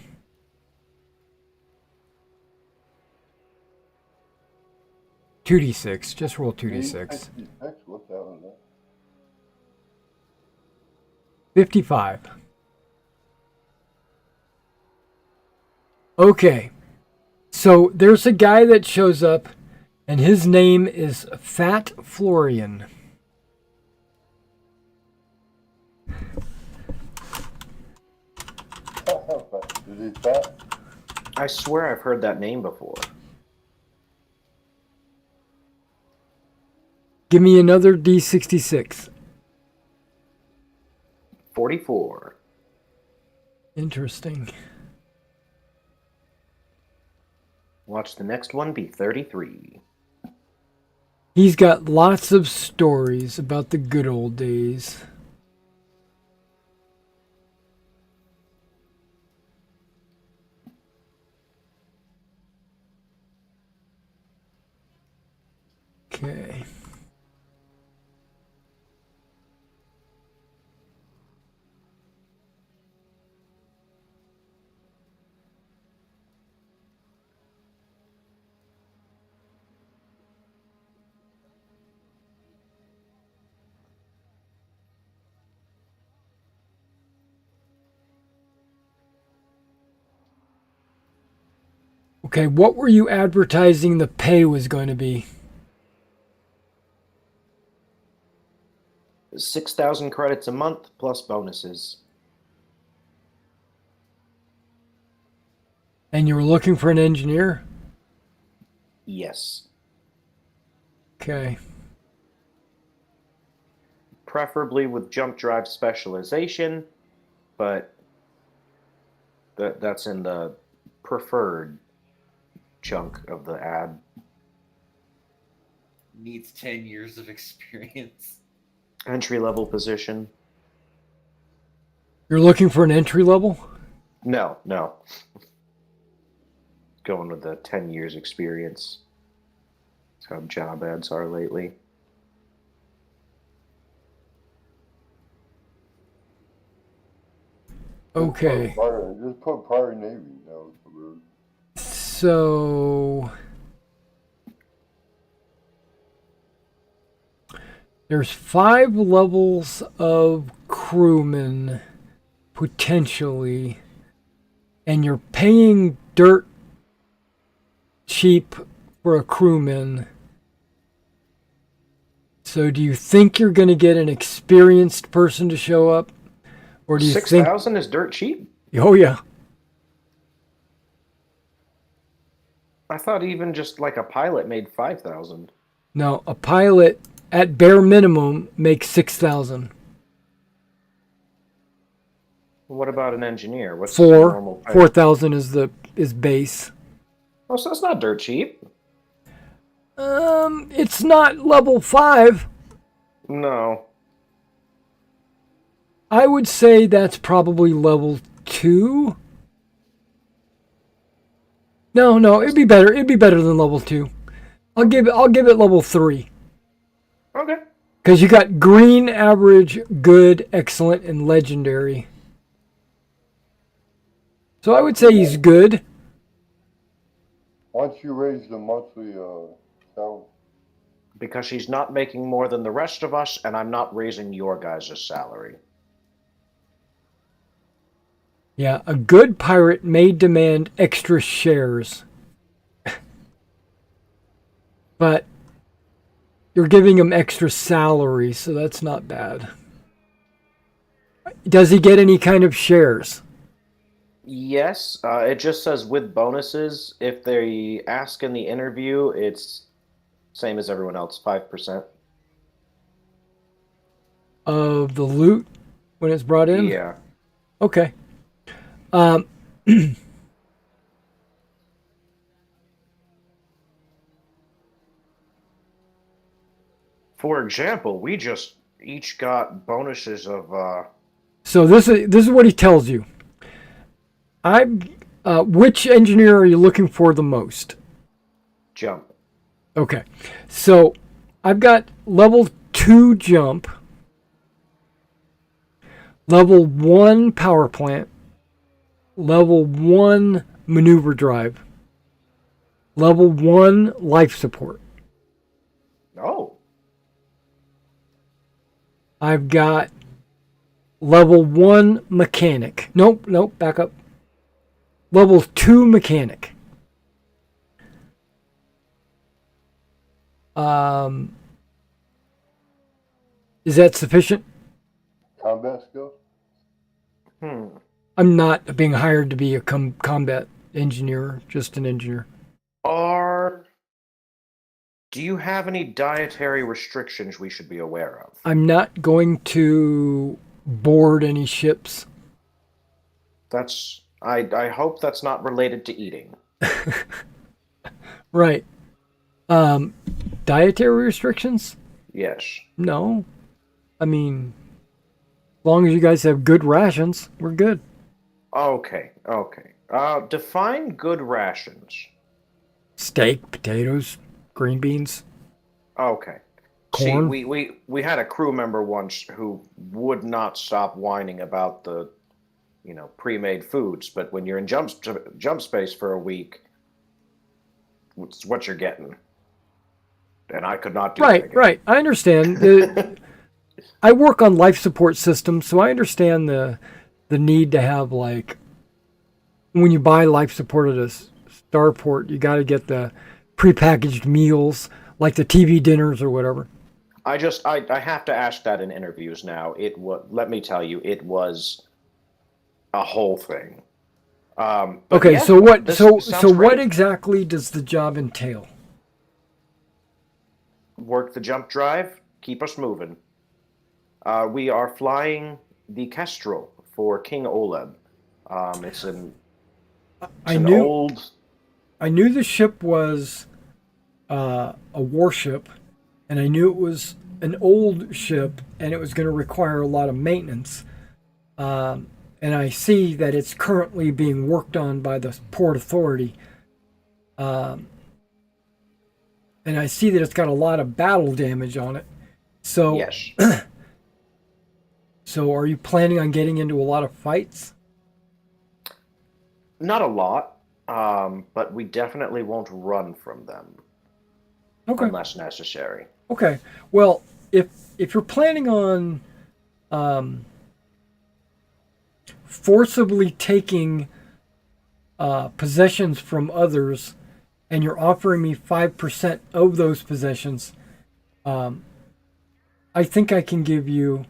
Speaker 2: Two D6. Just roll 2D6.
Speaker 3: What the hell is that?
Speaker 2: 55. Okay. So there's a guy that shows up, and his name is Fat Florian.
Speaker 3: Is he fat?
Speaker 1: I swear I've heard that name before.
Speaker 2: Give me another D66.
Speaker 1: 44.
Speaker 2: Interesting.
Speaker 1: Watch the next one be 33.
Speaker 2: He's got lots of stories about the good old days. Okay. Okay, what were you advertising the pay was going to be?
Speaker 1: 6,000 credits a month plus bonuses.
Speaker 2: And you were looking for an engineer?
Speaker 1: Yes.
Speaker 2: Okay.
Speaker 1: Preferably with jump drive specialization, but that's in the preferred chunk of the ad.
Speaker 5: needs 10 years of experience.
Speaker 1: Entry level position.
Speaker 2: You're looking for an entry level?
Speaker 1: No. Going with the 10 years experience. That's how job ads are lately.
Speaker 2: Okay.
Speaker 3: Just put prior Navy. That was weird.
Speaker 2: So there's 5 levels of crewmen potentially, and you're paying dirt cheap for a crewman. So do you think you're going to get an experienced person to show up? Or do you
Speaker 1: 6,000 is dirt cheap?
Speaker 2: Oh, yeah.
Speaker 1: I thought even just like a pilot made 5,000.
Speaker 2: No, a pilot at bare minimum makes 6,000.
Speaker 1: What about an engineer? What's the normal pilot?
Speaker 2: 4,000 is base.
Speaker 1: Oh, so that's not dirt cheap.
Speaker 2: It's not level 5.
Speaker 1: No.
Speaker 2: I would say that's probably level 2. No, it'd be better. It'd be better than level 2. I'll give it level 3.
Speaker 1: Okay.
Speaker 2: Because you got green, average, good, excellent, and legendary. So I would say he's good.
Speaker 3: Once you raise the monthly salary.
Speaker 1: Because she's not making more than the rest of us, and I'm not raising your guys' salary.
Speaker 2: Yeah, a good pirate may demand extra shares. But You're giving him extra salary, so that's not bad. Does he get any kind of shares?
Speaker 1: Yes, it just says with bonuses. If they ask in the interview, it's same as everyone else, 5%.
Speaker 2: Of the loot when it's brought in?
Speaker 1: Yeah.
Speaker 2: Okay. Um,
Speaker 1: For example, we just each got bonuses of
Speaker 2: so this is what he tells you. Which engineer are you looking for the most?
Speaker 1: jump.
Speaker 2: Okay. So I've got level 2 jump, level 1 power plant, level 1 maneuver drive, level 1 life support.
Speaker 1: Oh,
Speaker 2: I've got level 1 mechanic. Nope, back up. Level 2 mechanic. Is that sufficient?
Speaker 3: Combat skills?
Speaker 2: I'm not being hired to be a combat engineer, just an engineer.
Speaker 1: are do you have any dietary restrictions we should be aware of?
Speaker 2: I'm not going to board any ships.
Speaker 1: I hope that's not related to eating.
Speaker 2: Right. Dietary restrictions?
Speaker 1: Yes.
Speaker 2: No. I mean, as long as you guys have good rations, we're good.
Speaker 1: Okay. Define good rations.
Speaker 2: Steak, potatoes, green beans,
Speaker 1: Okay.
Speaker 2: corn.
Speaker 1: See, we had a crew member once who would not stop whining about the, pre-made foods, but when you're in jump space for a week, it's what you're getting. And I could not do that again.
Speaker 2: Right. I understand. I work on life support systems, so I understand the need to have, like, when you buy life support at a starport, you got to get the prepackaged meals, like the TV dinners or whatever.
Speaker 1: I have to ask that in interviews now. Let me tell you, it was a whole thing. But
Speaker 2: Okay,
Speaker 1: yeah,
Speaker 2: so what?
Speaker 1: this
Speaker 2: So
Speaker 1: sounds
Speaker 2: what
Speaker 1: great.
Speaker 2: exactly does the job entail?
Speaker 1: Work the jump drive, keep us moving. We are flying the Kestrel for King Oleb. It's
Speaker 2: I
Speaker 1: an
Speaker 2: knew
Speaker 1: old.
Speaker 2: I knew the ship was a warship, and I knew it was an old ship, and it was going to require a lot of maintenance. And I see that it's currently being worked on by the Port Authority. And I see that it's got a lot of battle damage on it. So,
Speaker 1: Yes.
Speaker 2: so are you planning on getting into a lot of fights?
Speaker 1: Not a lot, but we definitely won't run from them
Speaker 2: Okay.
Speaker 1: unless necessary.
Speaker 2: Okay. Well, if you're planning on forcibly taking possessions from others, and you're offering me 5% of those possessions, I think I can give you.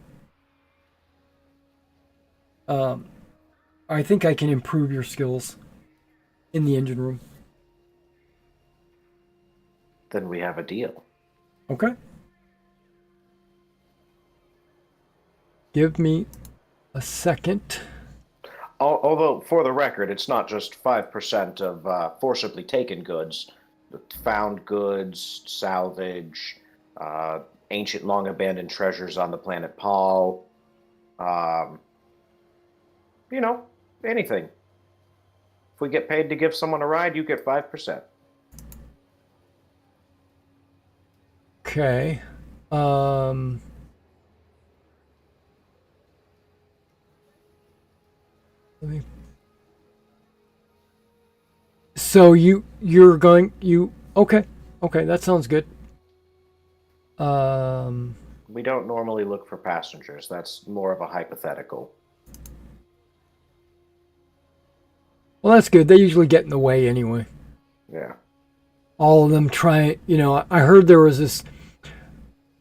Speaker 2: I think I can improve your skills in the engine room.
Speaker 1: Then we have a deal.
Speaker 2: Okay. Give me a second.
Speaker 1: Although, for the record, it's not just 5% of forcibly taken goods, but found goods, salvage, ancient long abandoned treasures on the planet Paal. Um, anything. If we get paid to give someone a ride, you get 5%.
Speaker 2: Okay. Let me. So you're going okay, that sounds good.
Speaker 1: We don't normally look for passengers. That's more of a hypothetical.
Speaker 2: Well, that's good. They usually get in the way anyway.
Speaker 1: Yeah.
Speaker 2: All of them try. I heard there was this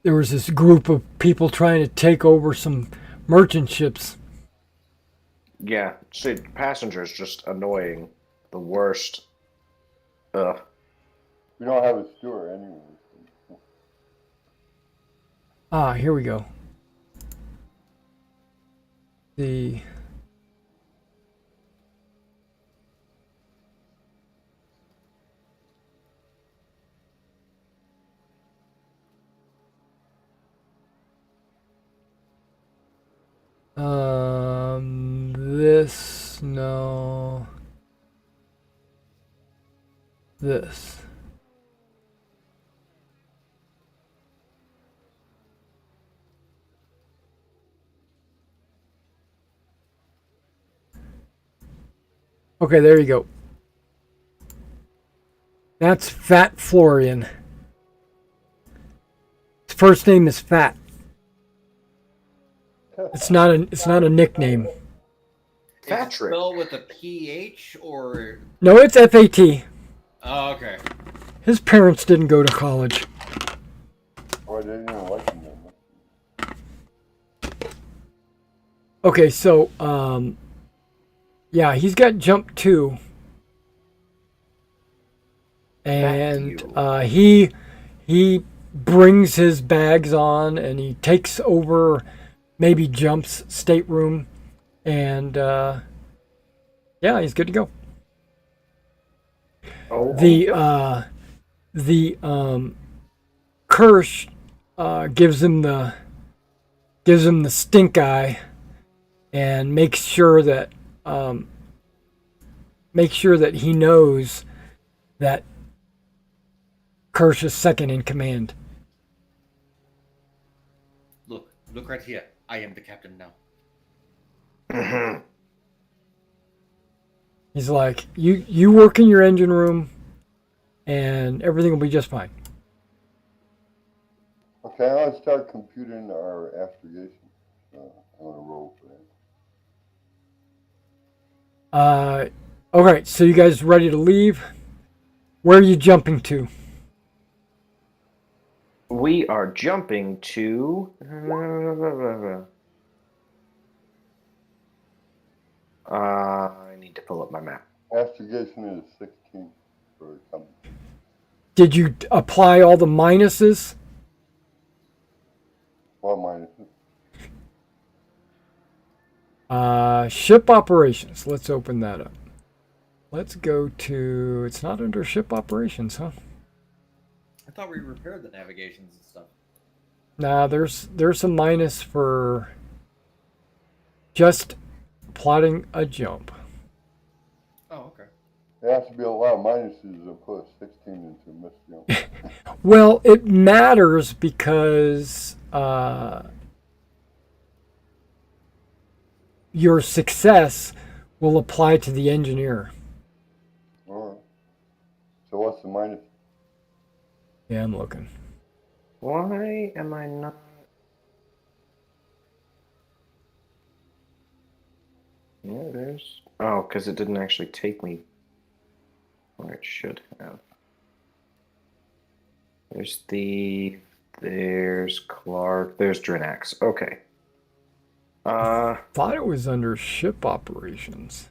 Speaker 2: there was this group of people trying to take over some merchant ships.
Speaker 1: Yeah, see, passengers just annoying. The worst. Ugh.
Speaker 3: We don't have a steward anyway.
Speaker 2: Ah, here we go. The this, no, this. Okay, there you go. That's Fat Florian. His first name is Fat. It's not a nickname.
Speaker 5: Is it
Speaker 1: Patrick.
Speaker 5: spelled with a PH or?
Speaker 2: No, it's FAT.
Speaker 5: Oh, okay.
Speaker 2: His parents didn't go to college.
Speaker 3: Or they didn't like him that much.
Speaker 2: Okay, so yeah, he's got jump 2. And he brings his bags on and he takes over maybe Jump's stateroom, and yeah, he's good to go.
Speaker 1: Oh,
Speaker 2: The Kirsch gives him the stink eye and makes sure that he knows that Kirsch is second in command.
Speaker 5: Look right here. I am the captain now.
Speaker 1: Mhm.
Speaker 2: He's like, you work in your engine room, and everything will be just fine.
Speaker 3: Okay, I'm gonna start computing our astrogation. I'm gonna roll for that.
Speaker 2: Okay, so you guys ready to leave? Where are you jumping to?
Speaker 1: We are jumping to. I need to pull up my map.
Speaker 3: Astrogation is 16 for coming.
Speaker 2: Did you apply all the minuses?
Speaker 3: Well, minus.
Speaker 2: Ship operations. Let's open that up. Let's go to. It's not under ship operations, huh?
Speaker 5: I thought we repaired the navigations and stuff.
Speaker 2: Nah, there's a minus for just plotting a jump.
Speaker 5: Oh, okay.
Speaker 3: There has to be a lot of minuses to put 16 into missed jump.
Speaker 2: Well, it matters because your success will apply to the engineer.
Speaker 3: Alright. So what's the minus?
Speaker 2: Yeah, I'm looking.
Speaker 1: Why am I not? Yeah, there's. Oh, because it didn't actually take me where it should have. There's Clark, there's Drinax. Okay.
Speaker 2: Thought it was under ship operations.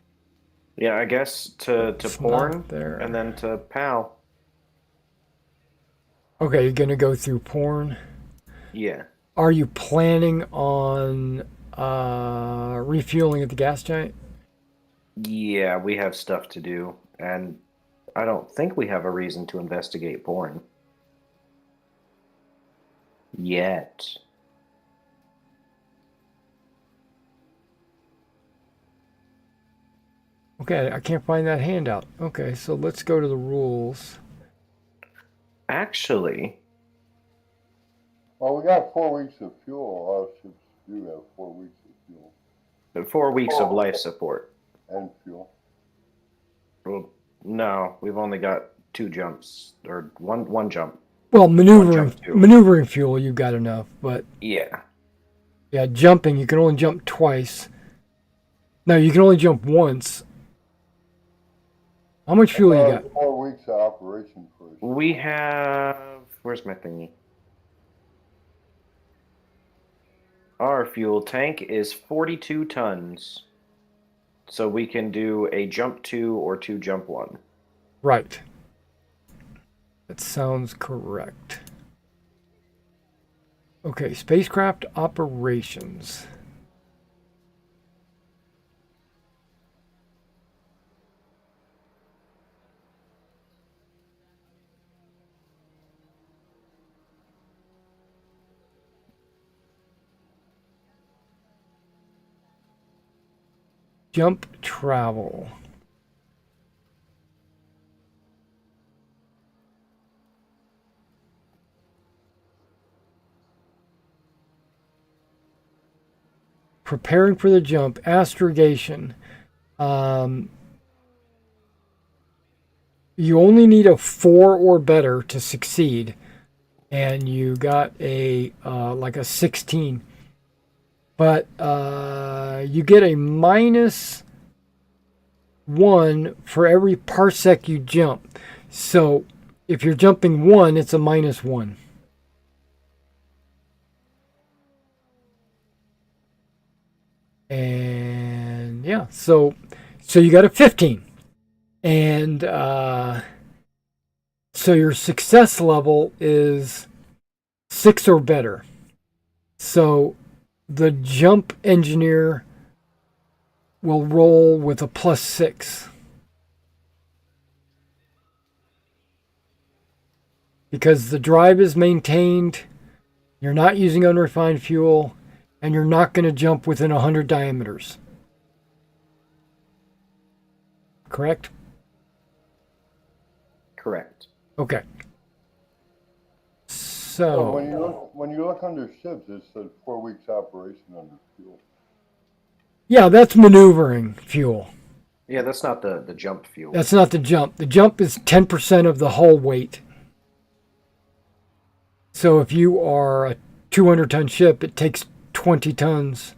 Speaker 1: Yeah, I guess to
Speaker 2: It's
Speaker 1: porn
Speaker 2: not there.
Speaker 1: and then to Paal.
Speaker 2: Okay, you're gonna go through porn.
Speaker 1: Yeah.
Speaker 2: Are you planning on refueling at the gas giant?
Speaker 1: Yeah, we have stuff to do, and I don't think we have a reason to investigate porn. Yet.
Speaker 2: Okay, I can't find that handout. Okay, so let's go to the rules.
Speaker 1: Actually,
Speaker 3: Well, we got 4 weeks of fuel. A lot of ships do have 4 weeks of fuel
Speaker 1: 4 weeks of life support.
Speaker 3: and fuel.
Speaker 1: Well, no, we've only got 2 jumps, or one jump.
Speaker 2: Well,
Speaker 1: jump too.
Speaker 2: maneuvering fuel, you've got enough, but
Speaker 1: Yeah.
Speaker 2: yeah, jumping, you can only jump twice. No, you can only jump once. How much fuel you got?
Speaker 3: 4 weeks of operation for a ship.
Speaker 1: We have. Where's my thingy? Our fuel tank is 42 tons. So we can do a jump 2 or 2 jump 1.
Speaker 2: Right. That sounds correct. Okay, spacecraft operations. Jump travel. Preparing for the jump. Astrogation. You only need a 4 or better to succeed. And you got a like a 16. But you get a -1 for every parsec you jump. So if you're jumping 1, it's a -1. And yeah, so you got a 15. And so your success level is 6 or better. So the jump engineer will roll with a +6. Because the drive is maintained, you're not using unrefined fuel, and you're not going to jump within 100 diameters. Correct?
Speaker 1: Correct.
Speaker 2: Okay.
Speaker 3: So
Speaker 2: So,
Speaker 3: when you look under ships, it says 4 weeks operation under fuel.
Speaker 2: yeah, that's maneuvering fuel.
Speaker 1: Yeah, that's not the jump fuel.
Speaker 2: That's not the jump. The jump is 10% of the hull weight. So if you are a 200-ton ship, it takes 20 tons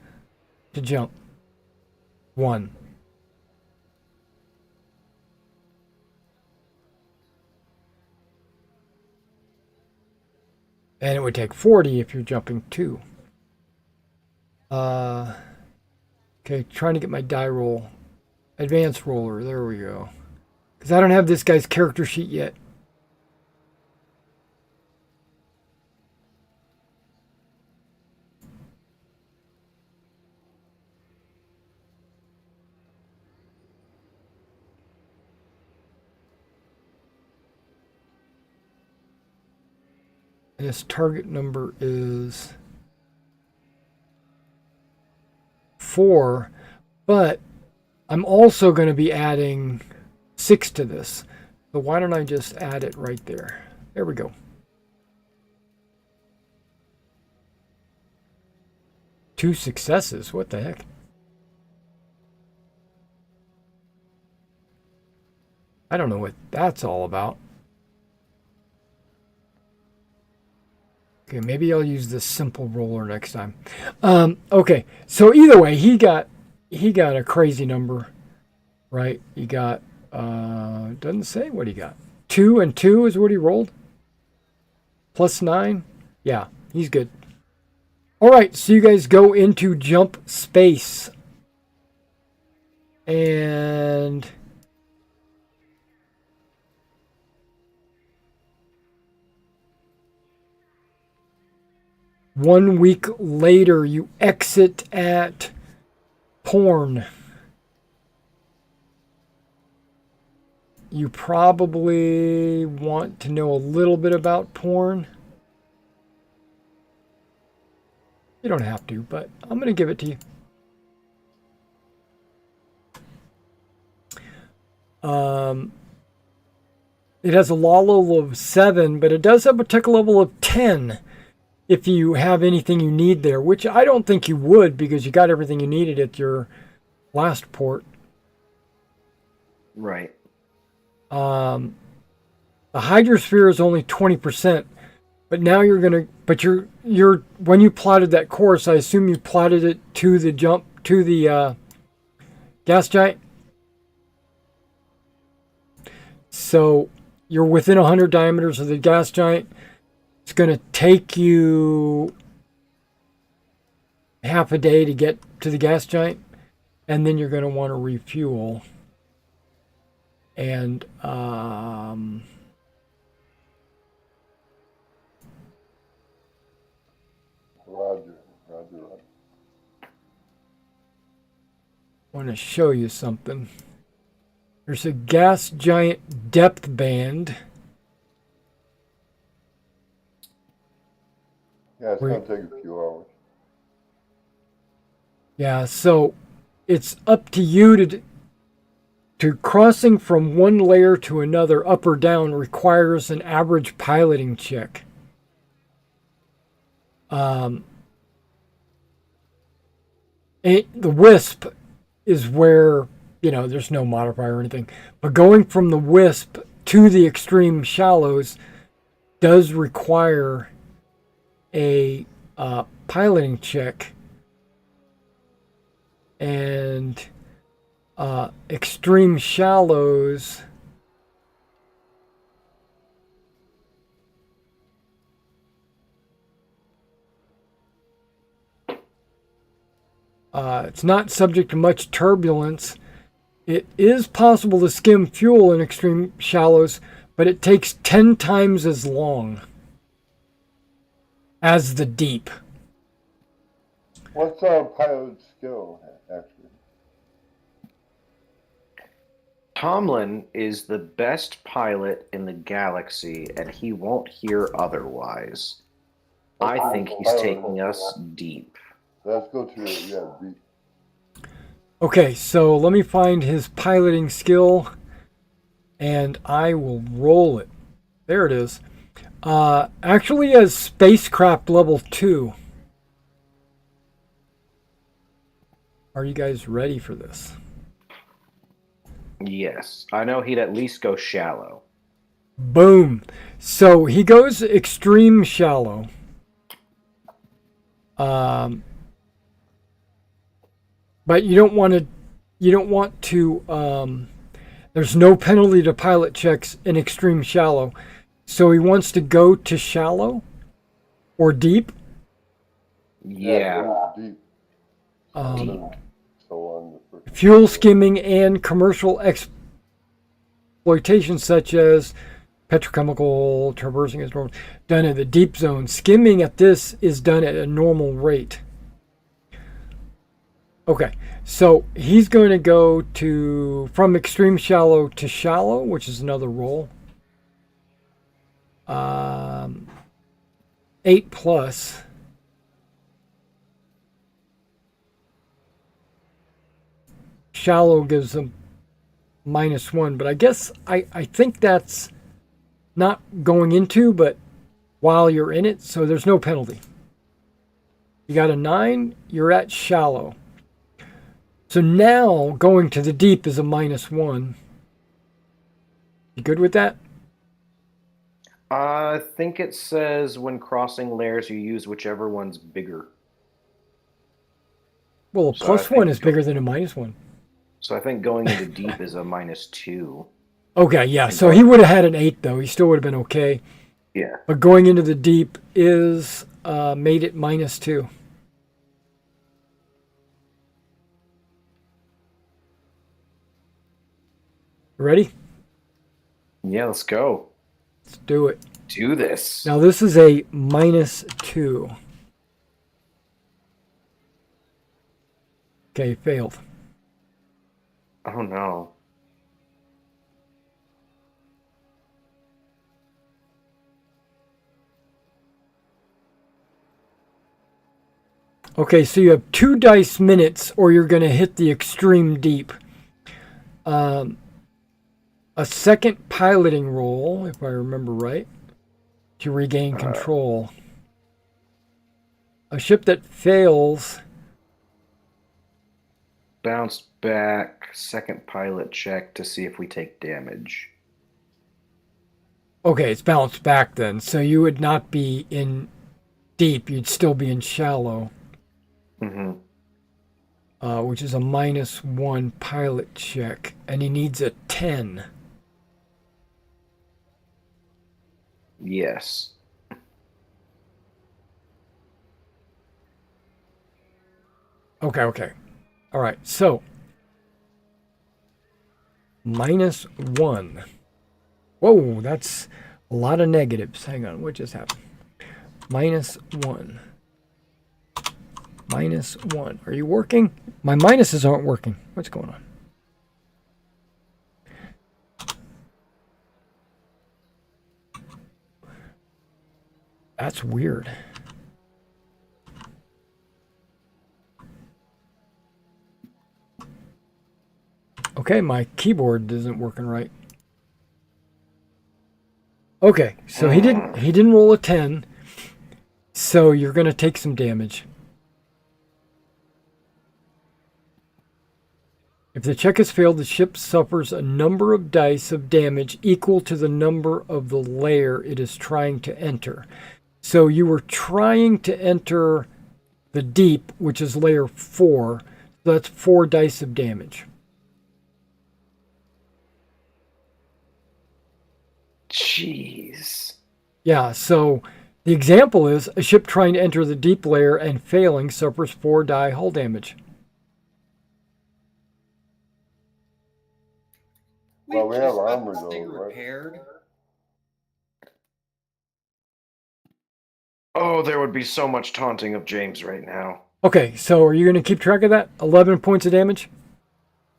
Speaker 2: to jump. 1. And it would take 40 if you're jumping 2. Okay, trying to get my die roll. Advanced roller, there we go. Because I don't have this guy's character sheet yet. And his target number is 4, but I'm also going to be adding 6 to this. So why don't I just add it right there? There we go. Two successes. What the heck? I don't know what that's all about. Okay, maybe I'll use this simple roller next time. Okay, so either way, he got a crazy number, right? He got doesn't say what he got. 2 and 2 is what he rolled. +9. Yeah, he's good. All right, so you guys go into jump space, and one week later, you exit at porn. You probably want to know a little bit about porn. You don't have to, but I'm going to give it to you. It has a law level of 7, but it does have a tech level of 10 if you have anything you need there, which I don't think you would because you got everything you needed at your last port.
Speaker 1: Right.
Speaker 2: The hydrosphere is only 20%, but now you're gonna. But you're when you plotted that course, I assume you plotted it to the jump to the gas giant. So you're within 100 diameters of the gas giant. It's gonna take you half a day to get to the gas giant, and then you're going to want to refuel. And
Speaker 3: Roger.
Speaker 2: I want to show you something. There's a gas giant depth band.
Speaker 3: Yeah, it's going to take a few hours.
Speaker 2: Yeah, so it's up to you to crossing from one layer to another, up or down, requires an average piloting check. The Wisp is where, there's no modifier or anything. But going from the Wisp to the extreme shallows does require a piloting check. And extreme shallows it's not subject to much turbulence. It is possible to skim fuel in extreme shallows, but it takes 10 times as long as the deep.
Speaker 3: What's our pilot's skill, actually?
Speaker 1: Tomlin is the best pilot in the galaxy, and he won't hear otherwise. I think he's taking us deep.
Speaker 3: Let's go to deep.
Speaker 2: Okay, so let me find his piloting skill, and I will roll it. There it is. Actually as spacecraft level 2. Are you guys ready for this?
Speaker 1: Yes, I know he'd at least go shallow.
Speaker 2: Boom. So he goes extreme shallow. But you don't want to, there's no penalty to pilot checks in extreme shallow. So he wants to go to shallow or deep.
Speaker 1: Yeah.
Speaker 3: Deep.
Speaker 1: Deep.
Speaker 2: Fuel skimming and commercial exploitation such as petrochemical traversing is normal, done at the deep zone. Skimming at this is done at a normal rate. Okay, so he's going to go from extreme shallow to shallow, which is another roll. 8 plus. Shallow gives him -1, but I guess I think that's not going into, but while you're in it, so there's no penalty. You got a 9, you're at shallow. So now going to the deep is a -1. You good with that?
Speaker 1: I think it says when crossing layers, you use whichever one's bigger.
Speaker 2: Well, a
Speaker 1: So
Speaker 2: +1 is bigger than a -1.
Speaker 1: So I think going into deep is a -2.
Speaker 2: Okay, yeah. So he would have had an 8, though. He still would have been okay.
Speaker 1: Yeah.
Speaker 2: But going into the deep is made it -2. Ready?
Speaker 1: Yeah, let's go.
Speaker 2: Let's do it.
Speaker 1: Do this.
Speaker 2: Now this is a -2. Okay, failed.
Speaker 1: Oh no.
Speaker 2: Okay, so you have 2 dice minutes or you're going to hit the extreme deep. A second piloting roll, if I remember right, to regain control. A ship that fails.
Speaker 1: Bounce back. Second pilot check to see if we take damage.
Speaker 2: Okay, it's bounced back then. So you would not be in deep. You'd still be in shallow.
Speaker 1: Mm-hmm.
Speaker 2: Which is a -1 pilot check. And he needs a 10.
Speaker 1: Yes.
Speaker 2: Okay. All right, so -1. Whoa, that's a lot of negatives. Hang on, what just happened? -1. -1. Are you working? My minuses aren't working. What's going on? That's weird. Okay, my keyboard isn't working right. Okay, so he didn't roll a 10. So you're going to take some damage. If the check has failed, the ship suffers a number of dice of damage equal to the number of the layer it is trying to enter. So you were trying to enter the deep, which is layer 4. So that's 4 dice of damage.
Speaker 1: Jeez.
Speaker 2: Yeah, so the example is a ship trying to enter the deep layer and failing suffers 4 die hull damage.
Speaker 3: Well, we have
Speaker 5: just got
Speaker 3: armor
Speaker 5: this
Speaker 3: though,
Speaker 5: thing
Speaker 3: right?
Speaker 5: repaired.
Speaker 1: Oh, there would be so much taunting of James right now.
Speaker 2: Okay, so are you going to keep track of that? 11 points of damage?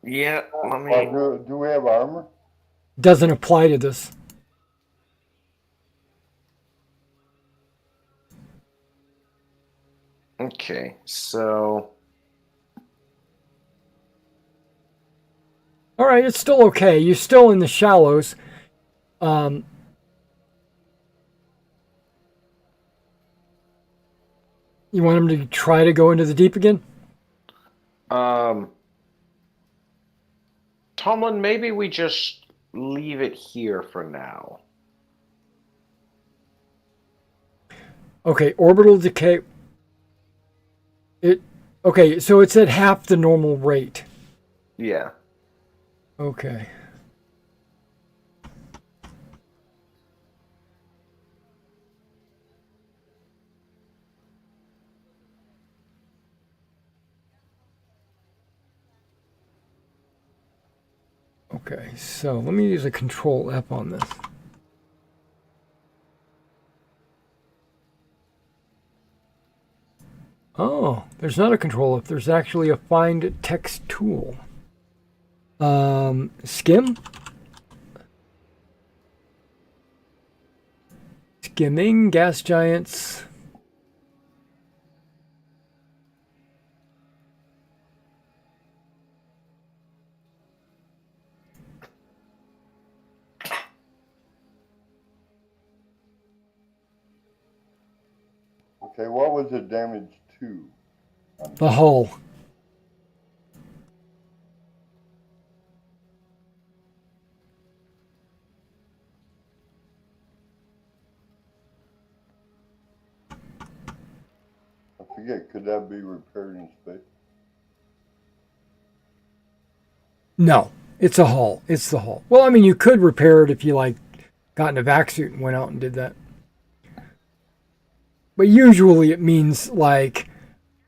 Speaker 1: Yeah, let me.
Speaker 3: Do we have armor?
Speaker 2: Doesn't apply to this.
Speaker 1: Okay, so
Speaker 2: All right, it's still okay. You're still in the shallows. You want him to try to go into the deep again?
Speaker 1: Tomlin, maybe we just leave it here for now.
Speaker 2: Okay, orbital decay. Okay, so it's at half the normal rate.
Speaker 1: Yeah.
Speaker 2: Okay. Okay, so let me use a Control F on this. Oh, there's not a Control F. There's actually a Find Text tool. Skim. Skimming, gas giants.
Speaker 3: Okay, what was the damage to?
Speaker 2: The hull.
Speaker 3: I forget, could that be repaired in space?
Speaker 2: No, it's a hull. It's the hull. Well, I mean, you could repair it if you like got in a vac suit and went out and did that. But usually it means like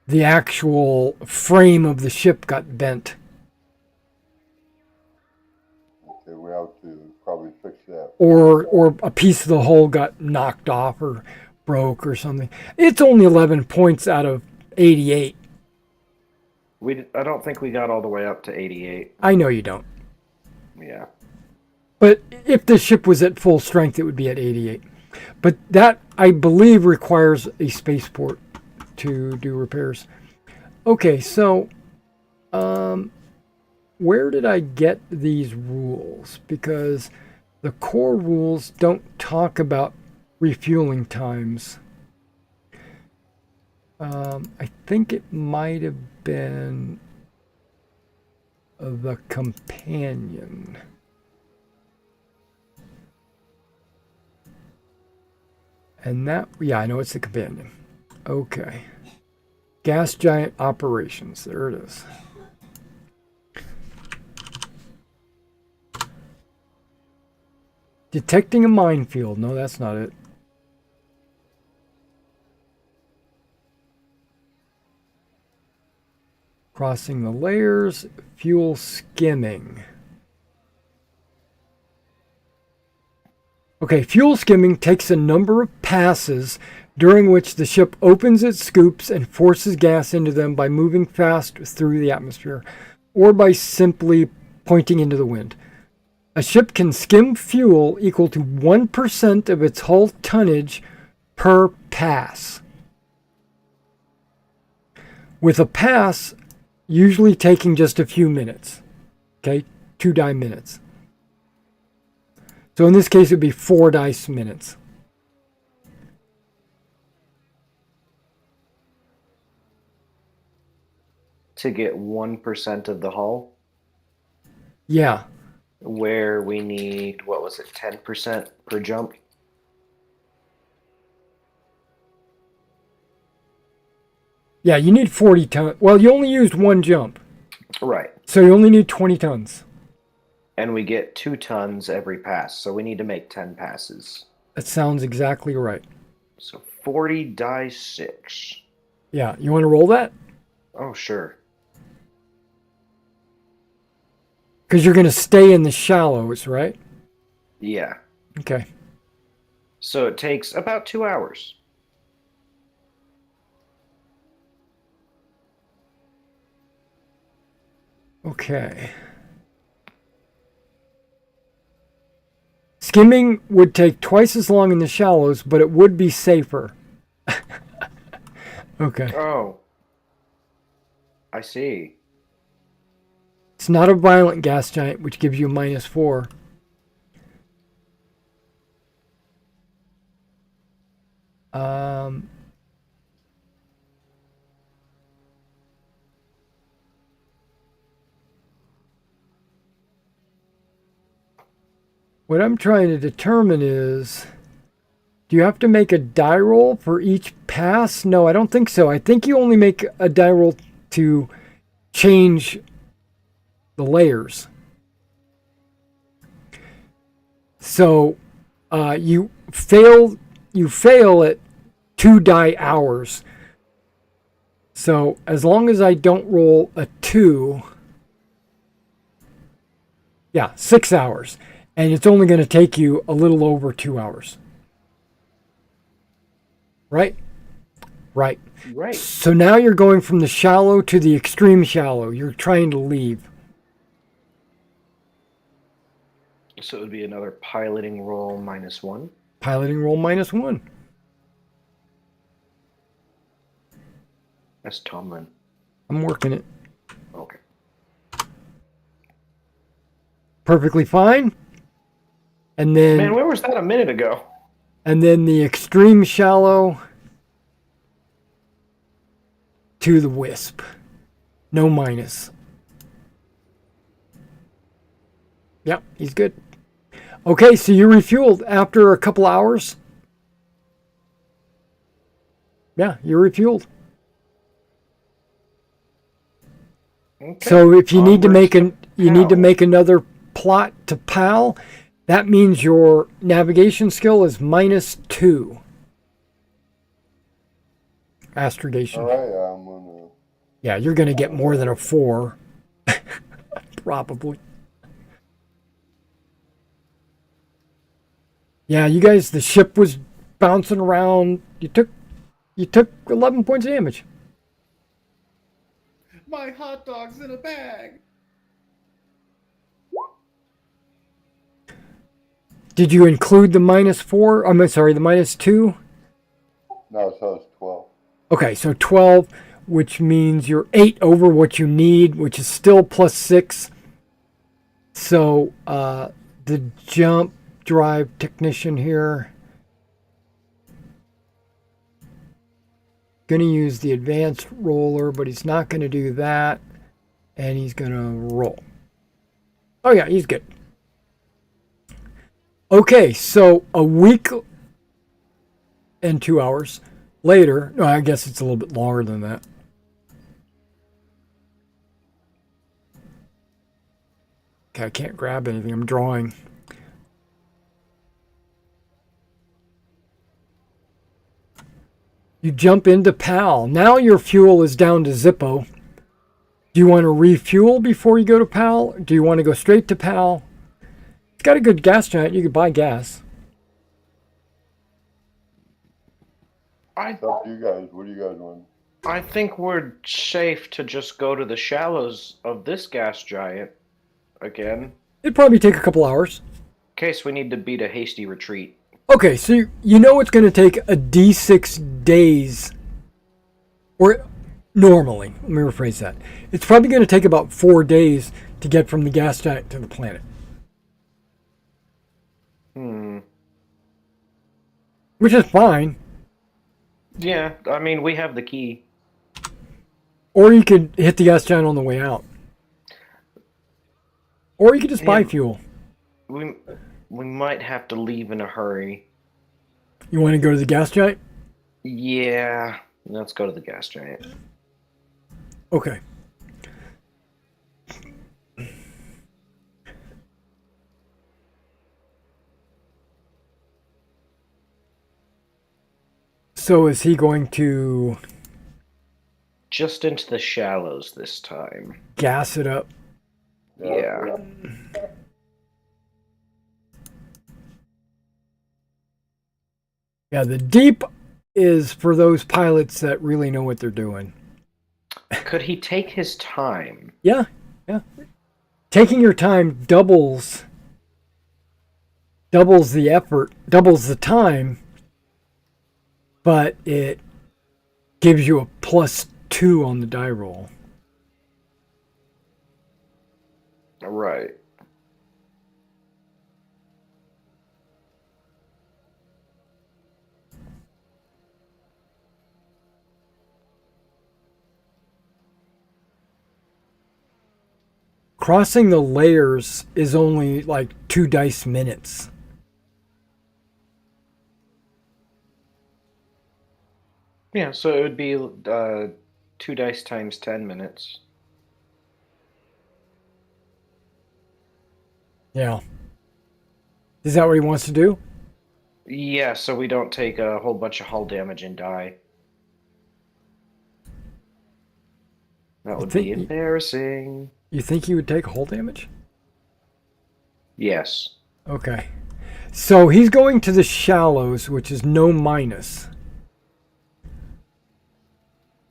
Speaker 2: the actual frame of the ship got bent.
Speaker 3: Okay, we have to probably fix that.
Speaker 2: Or a piece of the hull got knocked off or broke or something. It's only 11 points out of 88.
Speaker 1: I don't think we got all the way up to 88.
Speaker 2: I know you don't.
Speaker 1: Yeah.
Speaker 2: But if the ship was at full strength, it would be at 88. But that, I believe, requires a spaceport to do repairs. Okay, so where did I get these rules? Because the core rules don't talk about refueling times. I think it might have been the companion. And that, yeah, I know it's the companion. Okay. Gas giant operations. There it is. Detecting a minefield. No, that's not it. Crossing the layers, fuel skimming. Okay, fuel skimming takes a number of passes during which the ship opens its scoops and forces gas into them by moving fast through the atmosphere, or by simply pointing into the wind. A ship can skim fuel equal to 1% of its hull tonnage per pass, with a pass usually taking just a few minutes. Okay, 2 die minutes. So in this case, it would be 4 dice minutes.
Speaker 1: To get 1% of the hull,
Speaker 2: Yeah.
Speaker 1: where we need, what was it, 10% per jump?
Speaker 2: Yeah, you need 40 tons. Well, you only used 1 jump.
Speaker 1: Right.
Speaker 2: So you only need 20 tons.
Speaker 1: And we get 2 tons every pass, so we need to make 10 passes.
Speaker 2: That sounds exactly right.
Speaker 1: So 40 die 6.
Speaker 2: Yeah, you want to roll that?
Speaker 1: Oh, sure.
Speaker 2: Because you're going to stay in the shallows, right?
Speaker 1: Yeah.
Speaker 2: Okay.
Speaker 1: So it takes about 2 hours.
Speaker 2: Okay. Skimming would take twice as long in the shallows, but it would be safer. Okay.
Speaker 1: Oh. I see.
Speaker 2: It's not a violent gas giant, which gives you -4. What I'm trying to determine is, do you have to make a die roll for each pass? No, I don't think so. I think you only make a die roll to change the layers. So you fail at 2 die hours. So as long as I don't roll a 2, yeah, 6 hours. And it's only going to take you a little over 2 hours. Right? Right.
Speaker 1: Right.
Speaker 2: So now you're going from the shallow to the extreme shallow. You're trying to leave.
Speaker 1: So it would be another piloting roll -1.
Speaker 2: Piloting roll -1.
Speaker 1: That's Tomlin.
Speaker 2: I'm working it.
Speaker 1: Okay.
Speaker 2: Perfectly fine. And then
Speaker 1: Man, where was that a minute ago?
Speaker 2: and then the extreme shallow to the wisp. No minus. Yep, he's good. Okay, so you refueled after a couple hours. Yeah, you're refueled.
Speaker 1: Okay.
Speaker 2: So if you need to
Speaker 1: Onwards
Speaker 2: make
Speaker 1: Paal.
Speaker 2: another plot to Paal, that means your navigation skill is -2. Astrogation.
Speaker 3: All right, I'm gonna.
Speaker 2: Yeah, you're going to get more than a 4. Probably. Yeah, you guys, the ship was bouncing around. You took 11 points of damage.
Speaker 5: My hot dog's in a bag.
Speaker 2: Did you include the -4? I'm sorry, the -2?
Speaker 3: No, so it's 12.
Speaker 2: Okay, so 12, which means you're 8 over what you need, which is still +6. So the jump drive technician here, going to use the advanced roller, but he's not going to do that. And he's going to roll. Oh yeah, he's good. Okay, so a week and 2 hours later, no, I guess it's a little bit longer than that. Okay, I can't grab anything. I'm drawing. You jump into Paal. Now your fuel is down to Zippo. Do you want to refuel before you go to Paal? Do you want to go straight to Paal? It's got a good gas giant. You could buy gas.
Speaker 3: It's up to you guys. What do you guys want?
Speaker 1: I think we're safe to just go to the shallows of this gas giant again,
Speaker 2: It'd probably take a couple hours.
Speaker 1: in case we need to beat a hasty retreat.
Speaker 2: Okay, so you know it's going to take a D6 days, or normally, let me rephrase that. It's probably going to take about 4 days to get from the gas giant to the planet. Which is fine.
Speaker 1: Yeah, I mean, we have the key.
Speaker 2: Or you could hit the gas giant on the way out. Or you could just buy fuel.
Speaker 1: We might have to leave in a hurry.
Speaker 2: You want to go to the gas giant?
Speaker 1: Yeah, let's go to the gas giant.
Speaker 2: Okay. So is he going to
Speaker 1: Just into the shallows this time.
Speaker 2: gas it up?
Speaker 1: Yeah.
Speaker 2: Yeah, the deep is for those pilots that really know what they're doing.
Speaker 1: Could he take his time?
Speaker 2: Yeah. Taking your time doubles the effort, doubles the time, but it gives you a +2 on the die roll.
Speaker 1: Right.
Speaker 2: Crossing the layers is only like 2 dice minutes.
Speaker 1: Yeah, so it would be 2 dice times 10 minutes.
Speaker 2: Yeah. Is that what he wants to do?
Speaker 1: Yeah, so we don't take a whole bunch of hull damage and die. That would be embarrassing.
Speaker 2: You think he would take hull damage?
Speaker 1: Yes.
Speaker 2: Okay. So he's going to the shallows, which is no minus.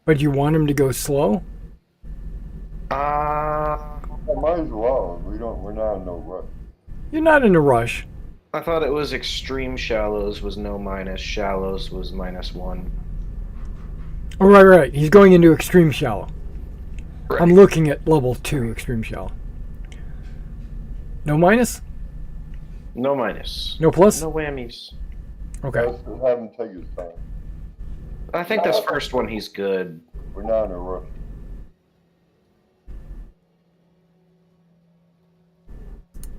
Speaker 2: But you want him to go slow?
Speaker 3: Might as well. We're not in no rush.
Speaker 2: You're not in a rush.
Speaker 1: I thought it was extreme shallows was no minus, shallows was -1.
Speaker 2: Oh, right. He's going into extreme shallow.
Speaker 1: Right.
Speaker 2: I'm looking at level 2 extreme shallow. No minus?
Speaker 1: No minus.
Speaker 2: No plus?
Speaker 1: No whammies.
Speaker 2: Okay.
Speaker 3: Let's have him take his time.
Speaker 1: I think this first one he's good.
Speaker 3: We're not in a rush.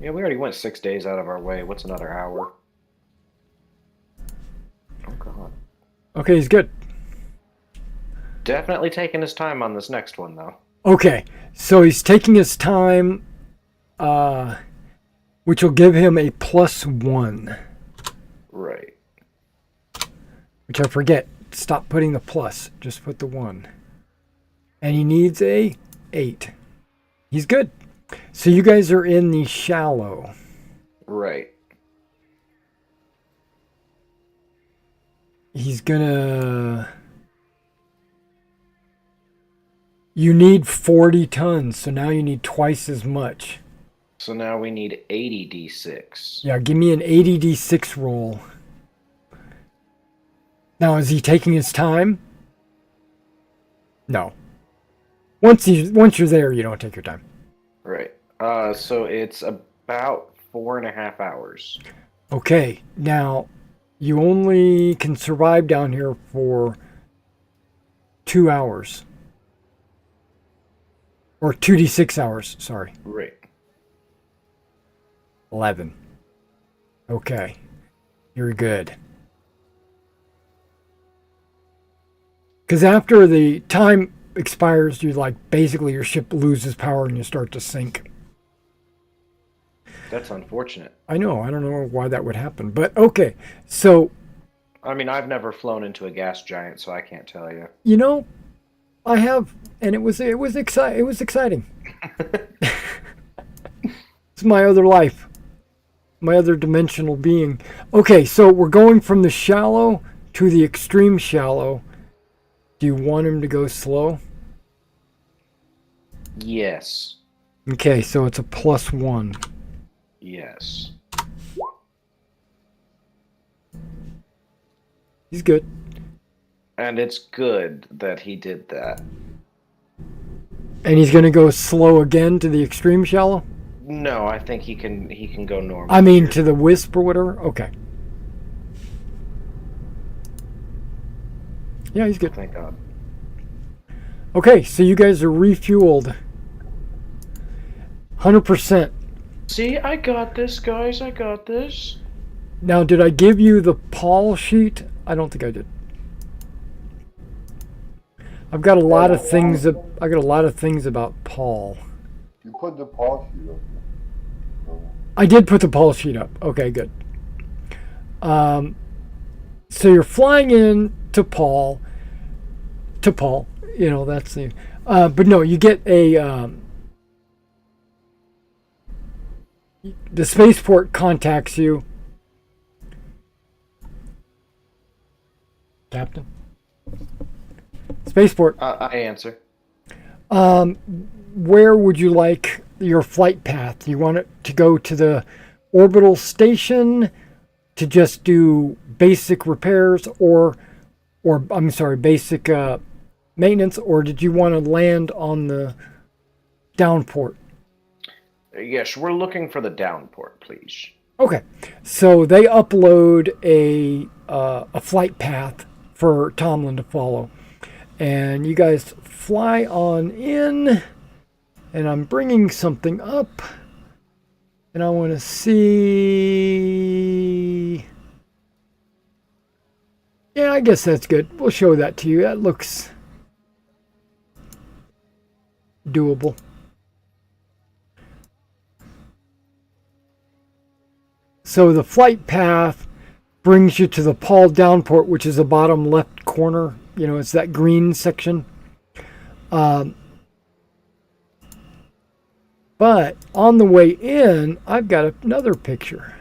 Speaker 1: Yeah, we already went 6 days out of our way. What's another hour? Oh, God.
Speaker 2: Okay, he's good.
Speaker 1: Definitely taking his time on this next one, though.
Speaker 2: Okay, so he's taking his time, which will give him a +1.
Speaker 1: Right.
Speaker 2: Which I forget. Stop putting the plus. Just put the 1. And he needs a 8. He's good. So you guys are in the shallow.
Speaker 1: Right.
Speaker 2: He's gonna... You need 40 tons, so now you need twice as much.
Speaker 1: So now we need 80 d6.
Speaker 2: Yeah, give me an 80 d6 roll. Now, is he taking his time? No. Once you're there, you don't take your time.
Speaker 1: Right. So it's about 4.5 hours.
Speaker 2: Okay, now you only can survive down here for 2 hours. Or 2d6 hours, sorry.
Speaker 1: Right.
Speaker 2: 11. Okay. You're good. Because after the time expires, you basically your ship loses power and you start to sink.
Speaker 1: That's unfortunate.
Speaker 2: I know. I don't know why that would happen. But okay. So,
Speaker 1: I mean, I've never flown into a gas giant, so I can't tell you.
Speaker 2: you know, I have, and it was exciting. It's my other life, my other dimensional being. Okay, so we're going from the shallow to the extreme shallow. Do you want him to go slow?
Speaker 1: Yes.
Speaker 2: Okay, so it's a +1.
Speaker 1: Yes.
Speaker 2: He's good.
Speaker 1: And it's good that he did that.
Speaker 2: And he's going to go slow again to the extreme shallow?
Speaker 1: No, I think he can go normal.
Speaker 2: I mean,
Speaker 1: here.
Speaker 2: to the wisp or whatever? Okay. Yeah, he's good.
Speaker 1: Thank God.
Speaker 2: Okay, so you guys are refueled. 100%.
Speaker 1: See, I got this, guys. I got this.
Speaker 2: Now, did I give you the Paul sheet? I don't think I did. I've got a lot of things. I got a lot of things about Paul.
Speaker 3: You put the Paal sheet up there.
Speaker 2: I did put the Paul sheet up. Okay, good. So you're flying in to Paul. You know, that's the. But no, you get a. The spaceport contacts you. Captain. Spaceport.
Speaker 1: I answer.
Speaker 2: Where would you like your flight path? You want it to go to the orbital station to just do basic repairs, or I'm sorry, basic maintenance, or did you want to land on the downport?
Speaker 1: Yes, we're looking for the downport, please.
Speaker 2: Okay, so they upload a flight path for Tomlin to follow, and you guys fly on in. And I'm bringing something up, and I want to see. Yeah, I guess that's good. We'll show that to you. That looks doable. So the flight path brings you to the Paal downport, which is the bottom left corner. You know, it's that green section. But on the way in, I've got another picture.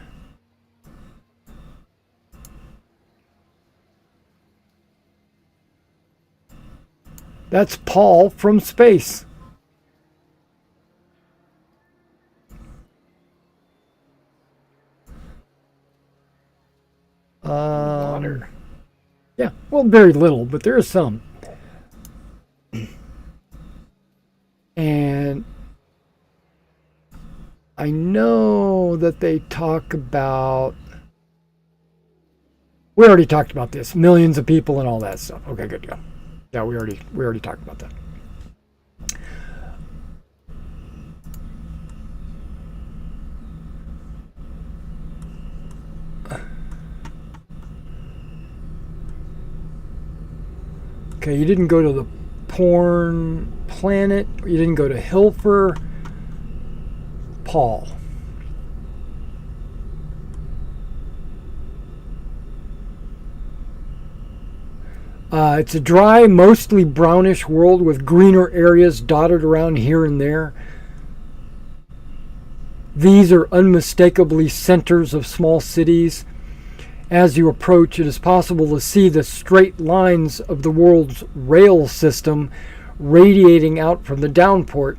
Speaker 2: That's Paal from space.
Speaker 1: Water.
Speaker 2: Yeah, well, very little, but there is some. And I know that they talk about. We already talked about this. Millions of people and all that stuff. Okay, good to go. Yeah, we already talked about that. Okay, you didn't go to the porn planet. You didn't go to Hilfer. Paal. It's a dry, mostly brownish world with greener areas dotted around here and there. These are unmistakably centers of small cities. As you approach, it is possible to see the straight lines of the world's rail system radiating out from the downport.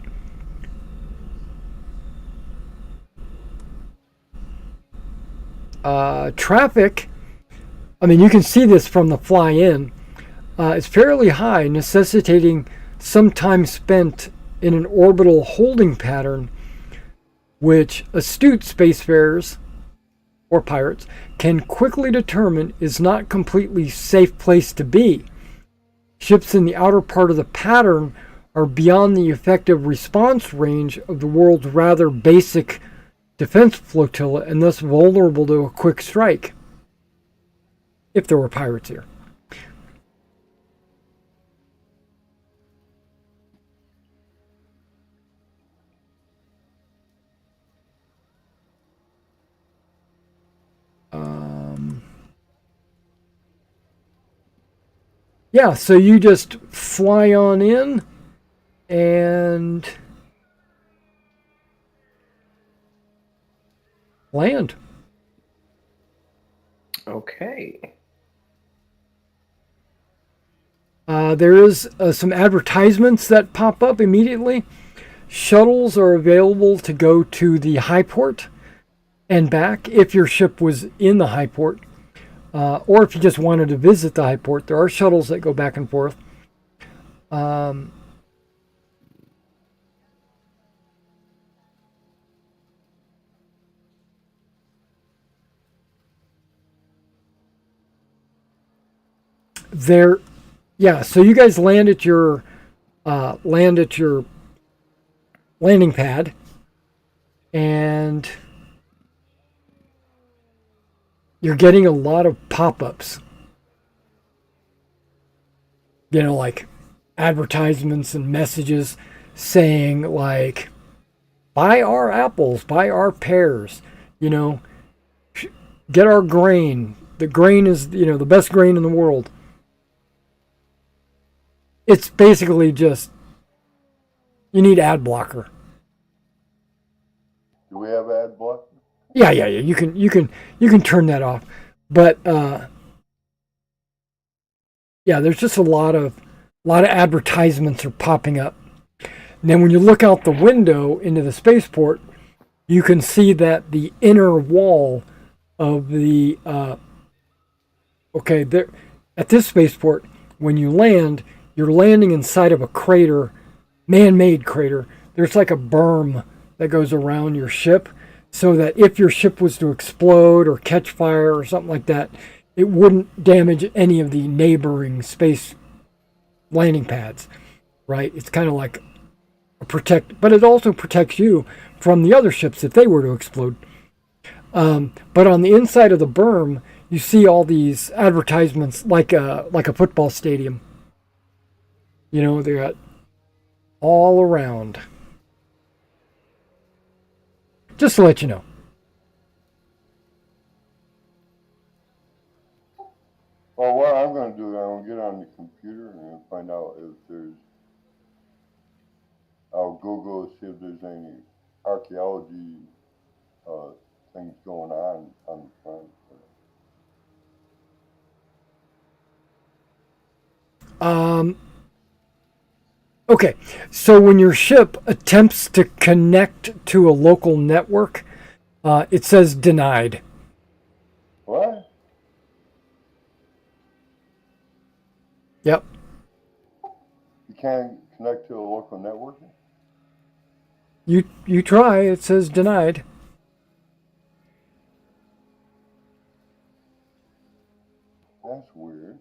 Speaker 2: Traffic, I mean, you can see this from the fly-in, is fairly high, necessitating some time spent in an orbital holding pattern, which astute spacefarers or pirates can quickly determine is not completely safe place to be. Ships in the outer part of the pattern are beyond the effective response range of the world's rather basic defense flotilla and thus vulnerable to a quick strike. If there were pirates here. Yeah, so you just fly on in and land.
Speaker 1: Okay.
Speaker 2: There is some advertisements that pop up immediately. Shuttles are available to go to the high port and back if your ship was in the high port. Or if you just wanted to visit the high port, there are shuttles that go back and forth. There, yeah. So you guys land at your landing pad, and you're getting a lot of pop-ups. You know, like advertisements and messages saying like, "Buy our apples, buy our pears." You know, get our grain. The grain is, the best grain in the world. It's basically just you need ad blocker.
Speaker 3: Do we have ad block?
Speaker 2: Yeah. You can turn that off. But yeah, there's just a lot of advertisements are popping up. And then when you look out the window into the spaceport, you can see that the inner wall of the there at this spaceport, when you land, you're landing inside of a crater, man-made crater. There's like a berm that goes around your ship so that if your ship was to explode or catch fire or something like that, it wouldn't damage any of the neighboring space landing pads, right? It's kind of like a protect, but it also protects you from the other ships if they were to explode. But on the inside of the berm, you see all these advertisements like a football stadium. They're all around. Just to let you know.
Speaker 3: Well, what I'm going to do, I'm going to get on the computer and find out if there's. I'll Google to see if there's any archaeology things going on the planet.
Speaker 2: Okay, so when your ship attempts to connect to a local network, it says denied.
Speaker 3: What?
Speaker 2: Yep.
Speaker 3: You can't connect to a local network?
Speaker 2: You try, it says denied.
Speaker 3: That's weird.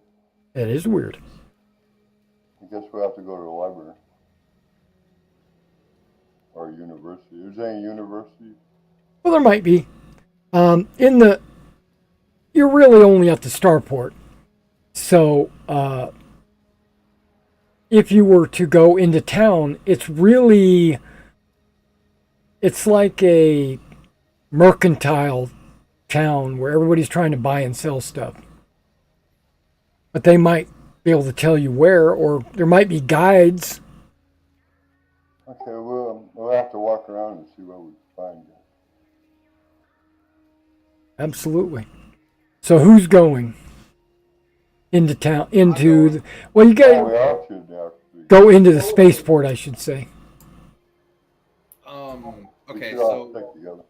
Speaker 2: It is weird.
Speaker 3: I guess we have to go to the library. Or a university. Is there any university?
Speaker 2: Well, there might be. You're really only at the starport. So, if you were to go into town, it's like a mercantile town where everybody's trying to buy and sell stuff. But they might be able to tell you where, or there might be guides.
Speaker 3: Okay, we'll have to walk around and see what we find.
Speaker 2: Absolutely. So who's going into town? Well, you got to go into the spaceport, I should say.
Speaker 4: Okay, so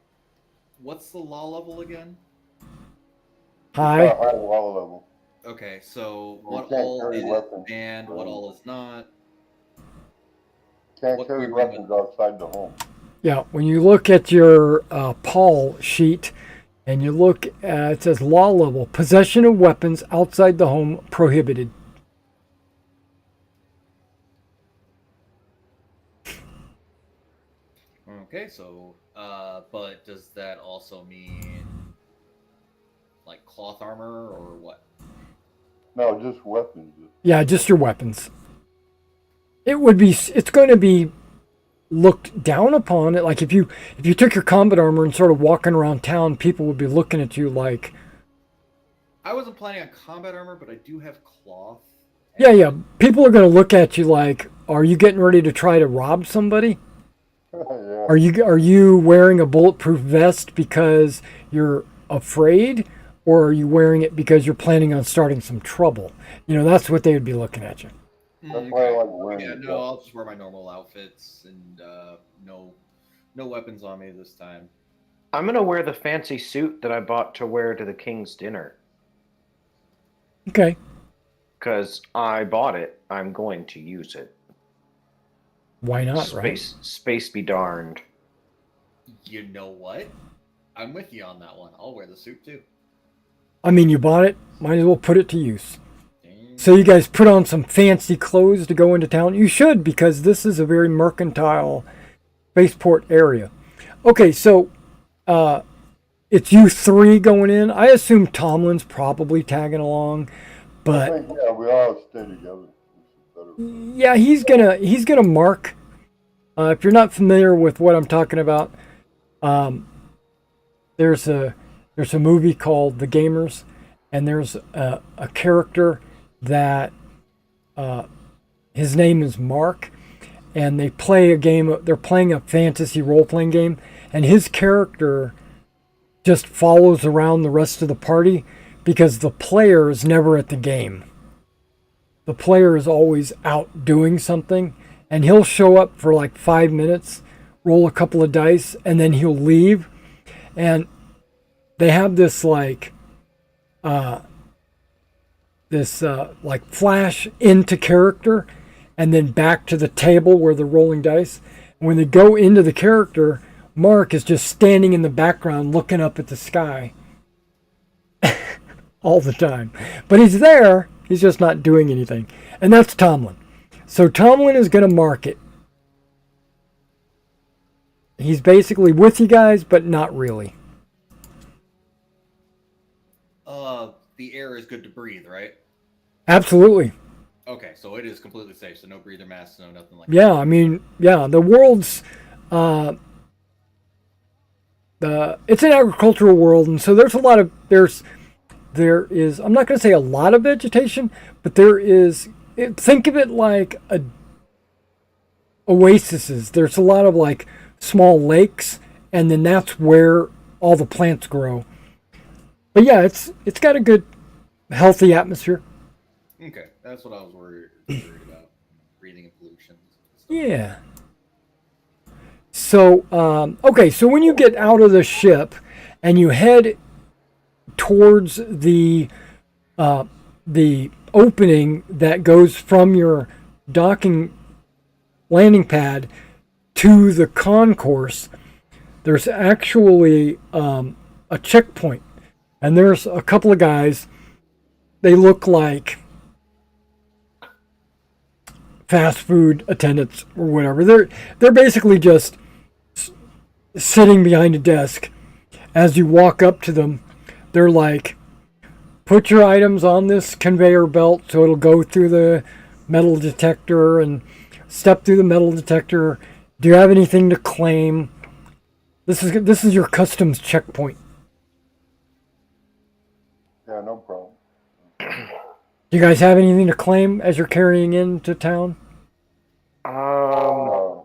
Speaker 4: what's the law level again?
Speaker 2: High.
Speaker 3: High law level.
Speaker 4: Okay, so what all is banned, what all is not?
Speaker 3: Can't carry weapons outside the home.
Speaker 2: Yeah, when you look at your Paal sheet and you look at, it says law level, possession of weapons outside the home prohibited.
Speaker 4: Okay, so, but does that also mean, like, cloth armor, or what?
Speaker 3: No, just weapons.
Speaker 2: Yeah, just your weapons. It's going to be looked down upon. It like if you took your combat armor and started walking around town, people would be looking at you like.
Speaker 4: I wasn't planning on combat armor, but I do have cloth,
Speaker 2: Yeah. People are going to look at you like, are you getting ready to try to rob somebody?
Speaker 3: Yeah.
Speaker 2: Are you wearing a bulletproof vest because you're afraid, or are you wearing it because you're planning on starting some trouble? That's what they would be looking at you.
Speaker 3: That's why I
Speaker 4: Okay.
Speaker 3: like wearing
Speaker 4: Yeah,
Speaker 3: the
Speaker 4: no,
Speaker 3: vest.
Speaker 4: I'll just wear my normal outfits and no weapons on me this time.
Speaker 1: I'm gonna wear the fancy suit that I bought to wear to the king's dinner.
Speaker 2: Okay.
Speaker 1: Because I bought it. I'm going to use it.
Speaker 2: Why not, right?
Speaker 1: Space be darned.
Speaker 4: You know what? I'm with you on that one. I'll wear the suit too.
Speaker 2: I mean, you bought it, might as well put it to use.
Speaker 4: Dang.
Speaker 2: So you guys put on some fancy clothes to go into town? You should, because this is a very mercantile spaceport area. Okay, so it's you three going in. I assume Tomlin's probably tagging along,
Speaker 3: I
Speaker 2: but
Speaker 3: think, yeah, we all stay together. This is better.
Speaker 2: yeah, he's gonna mark. If you're not familiar with what I'm talking about, um, there's a movie called The Gamers, and there's a character that his name is Mark, and they play a game. They're playing a fantasy role-playing game, and his character just follows around the rest of the party because the player is never at the game. The player is always out doing something, and he'll show up for like 5 minutes, roll a couple of dice, and then he'll leave. And they have this like flash into character and then back to the table where they're rolling dice. And when they go into the character, Mark is just standing in the background looking up at the sky all the time. But he's there, he's just not doing anything. And that's Tomlin. So Tomlin is going to mark it. He's basically with you guys, but not really.
Speaker 4: The air is good to breathe, right?
Speaker 2: Absolutely.
Speaker 4: Okay, so it is completely safe. So no breather masks, no nothing like
Speaker 2: Yeah, I mean, yeah, the world's it's an agricultural world, and so there's a lot of there is I'm not going to say a lot of vegetation, but there is. Think of it like oases. There's a lot of like small lakes, and then that's where all the plants grow. But yeah, it's got a good, healthy atmosphere.
Speaker 4: that. Okay, that's what I was worried about. Breathing and pollution. Stuff.
Speaker 2: Yeah. So, okay, so when you get out of the ship and you head towards the opening that goes from your docking landing pad to the concourse, there's actually a checkpoint. And there's a couple of guys. They look like fast food attendants or whatever. They're basically just sitting behind a desk. As you walk up to them, they're like, put your items on this conveyor belt so it'll go through the metal detector and step through the metal detector. Do you have anything to claim? This is your customs checkpoint.
Speaker 3: Yeah, no problem.
Speaker 2: Do you guys have anything to claim as you're carrying into town?
Speaker 3: Uh,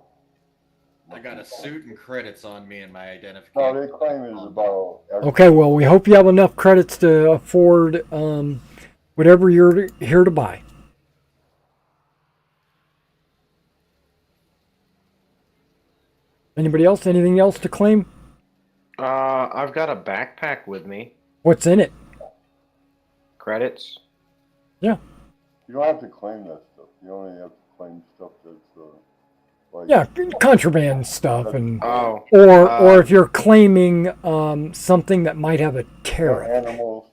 Speaker 4: I got a suit and credits on me and my
Speaker 3: no,
Speaker 4: identification.
Speaker 3: they claim it's about.
Speaker 2: Okay, well, we hope you have enough credits to afford whatever you're here to buy. Anybody else? Anything else to claim?
Speaker 1: I've got a backpack with me.
Speaker 2: What's in it?
Speaker 1: Credits.
Speaker 2: Yeah.
Speaker 3: You don't have to claim that stuff. You only have to claim stuff that's like.
Speaker 2: Yeah, contraband stuff, and
Speaker 1: Oh.
Speaker 2: or if you're claiming something that might have a tariff,
Speaker 3: Animals.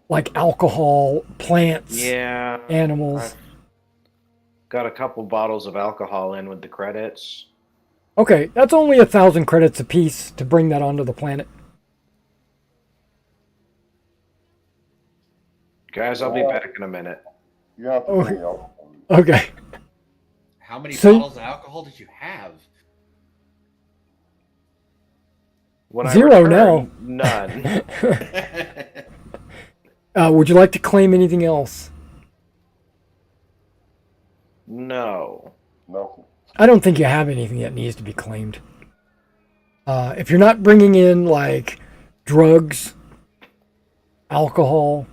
Speaker 2: like alcohol, plants,
Speaker 1: Yeah.
Speaker 2: animals.
Speaker 1: I've got a couple bottles of alcohol in with the credits.
Speaker 2: Okay, that's only 1,000 credits apiece to bring that onto the planet.
Speaker 1: Guys, I'll be back in a minute.
Speaker 3: You have to
Speaker 2: Okay.
Speaker 3: bring alcohol.
Speaker 2: Okay.
Speaker 4: How many
Speaker 2: So-
Speaker 4: bottles of alcohol did you have?
Speaker 1: When
Speaker 2: Zero
Speaker 1: I return,
Speaker 2: now.
Speaker 1: None.
Speaker 2: Would you like to claim anything else?
Speaker 1: No.
Speaker 3: Nothing.
Speaker 2: I don't think you have anything that needs to be claimed. If you're not bringing in like drugs, alcohol,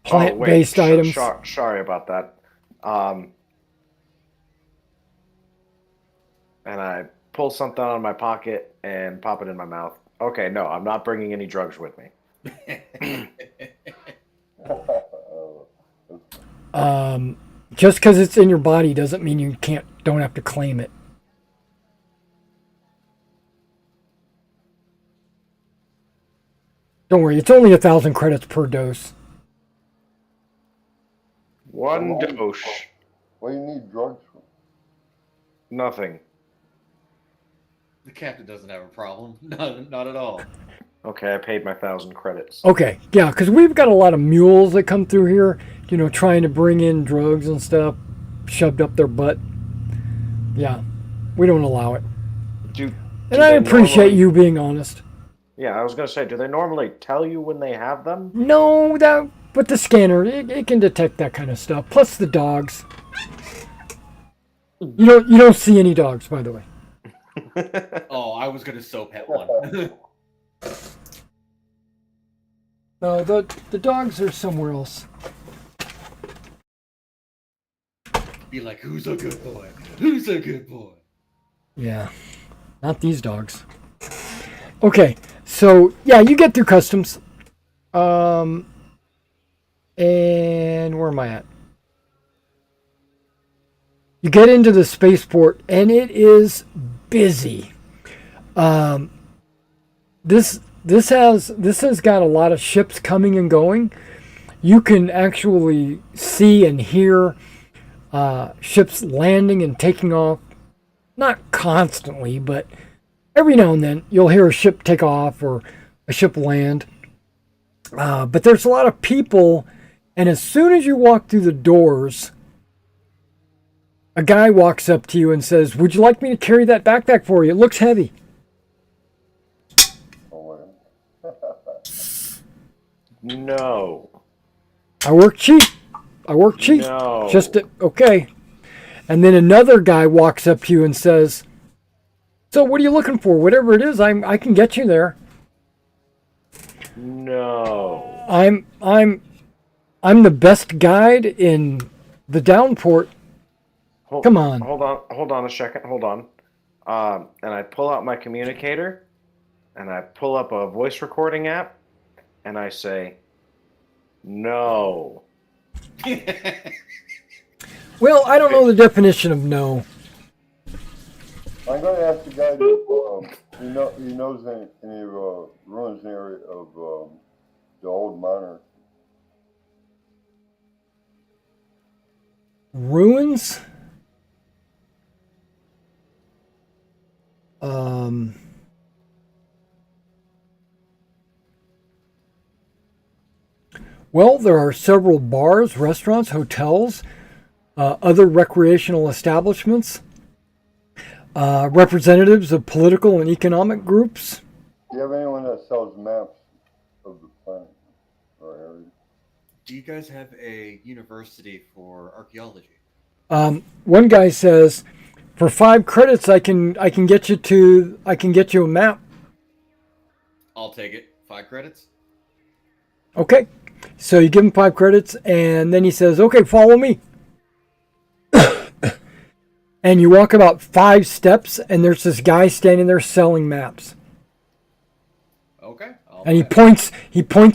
Speaker 1: Oh,
Speaker 2: plant-based items.
Speaker 1: Sorry about that. And I pull something out of my pocket and pop it in my mouth. Okay, no, I'm not bringing any drugs with me.
Speaker 2: Just because it's in your body doesn't mean you don't have to claim it. Don't worry, it's only 1,000 credits per dose.
Speaker 1: One dose.
Speaker 3: What do you need drugs for?
Speaker 1: Nothing.
Speaker 5: The captain doesn't have a problem. Not at all.
Speaker 1: Okay, I paid my 1,000 credits.
Speaker 2: Okay, yeah, because we've got a lot of mules that come through here, you know, trying to bring in drugs and stuff shoved up their butt. Yeah, we don't allow it. And I appreciate you being honest.
Speaker 1: Yeah, I was going to say, do they normally tell you when they have them?
Speaker 2: No, but the scanner, it can detect that kind of stuff. Plus the dogs. You don't see any dogs, by the way.
Speaker 5: Oh, I was gonna so pet one.
Speaker 2: No, the dogs are somewhere else.
Speaker 5: Be like, who's a good boy? Who's a good boy?
Speaker 2: Yeah, not these dogs. Okay, so yeah, you get through customs. And where am I at? You get into the spaceport, and it is busy. This has got a lot of ships coming and going. You can actually see and hear ships landing and taking off. Not constantly, but every now and then you'll hear a ship take off or a ship land. But there's a lot of people, and as soon as you walk through the doors, a guy walks up to you and says, "Would you like me to carry that backpack for you? It looks heavy."
Speaker 1: No.
Speaker 2: I work cheap.
Speaker 1: No.
Speaker 2: Okay. And then another guy walks up to you and says, "So what are you looking for? Whatever it is, I can get you there."
Speaker 1: No.
Speaker 2: I'm the best guide in the downport. Come on.
Speaker 1: Hold on a second. Hold on. And I pull out my communicator, and I pull up a voice recording app, and I say, no.
Speaker 2: Well, I don't know the definition of no.
Speaker 3: I'm going to ask the guy if he knows any ruins area of the old monarch.
Speaker 2: Ruins? Well, there are several bars, restaurants, hotels, other recreational establishments, representatives of political and economic groups.
Speaker 3: Do you have anyone that sells maps of the planet or area?
Speaker 5: Do you guys have a university for archaeology?
Speaker 2: One guy says, "For 5 credits, I can get you a map."
Speaker 5: I'll take it. 5 credits.
Speaker 2: Okay, so you give him 5 credits, and then he says, "Okay, follow me." And you walk about 5 steps, and there's this guy standing there selling maps.
Speaker 5: Okay.
Speaker 2: And he points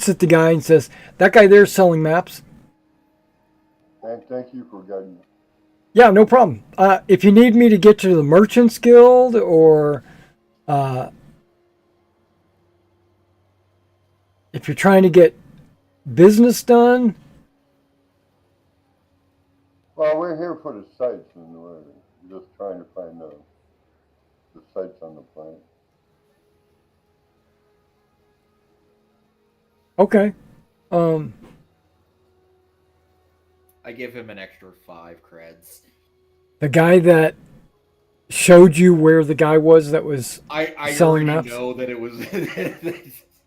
Speaker 2: at the guy and says, "That guy there's selling maps."
Speaker 3: Thank you for guiding me.
Speaker 2: Yeah, no problem. If you need me to get you to the Merchants Guild, or if you're trying to get business done.
Speaker 3: Well, we're here for the sites, and we're just trying to find the sites on the planet.
Speaker 2: Okay.
Speaker 5: I give him an extra 5 creds.
Speaker 2: The guy that showed you where the guy was that was
Speaker 5: I
Speaker 2: selling
Speaker 5: already
Speaker 2: maps?
Speaker 5: know that it was.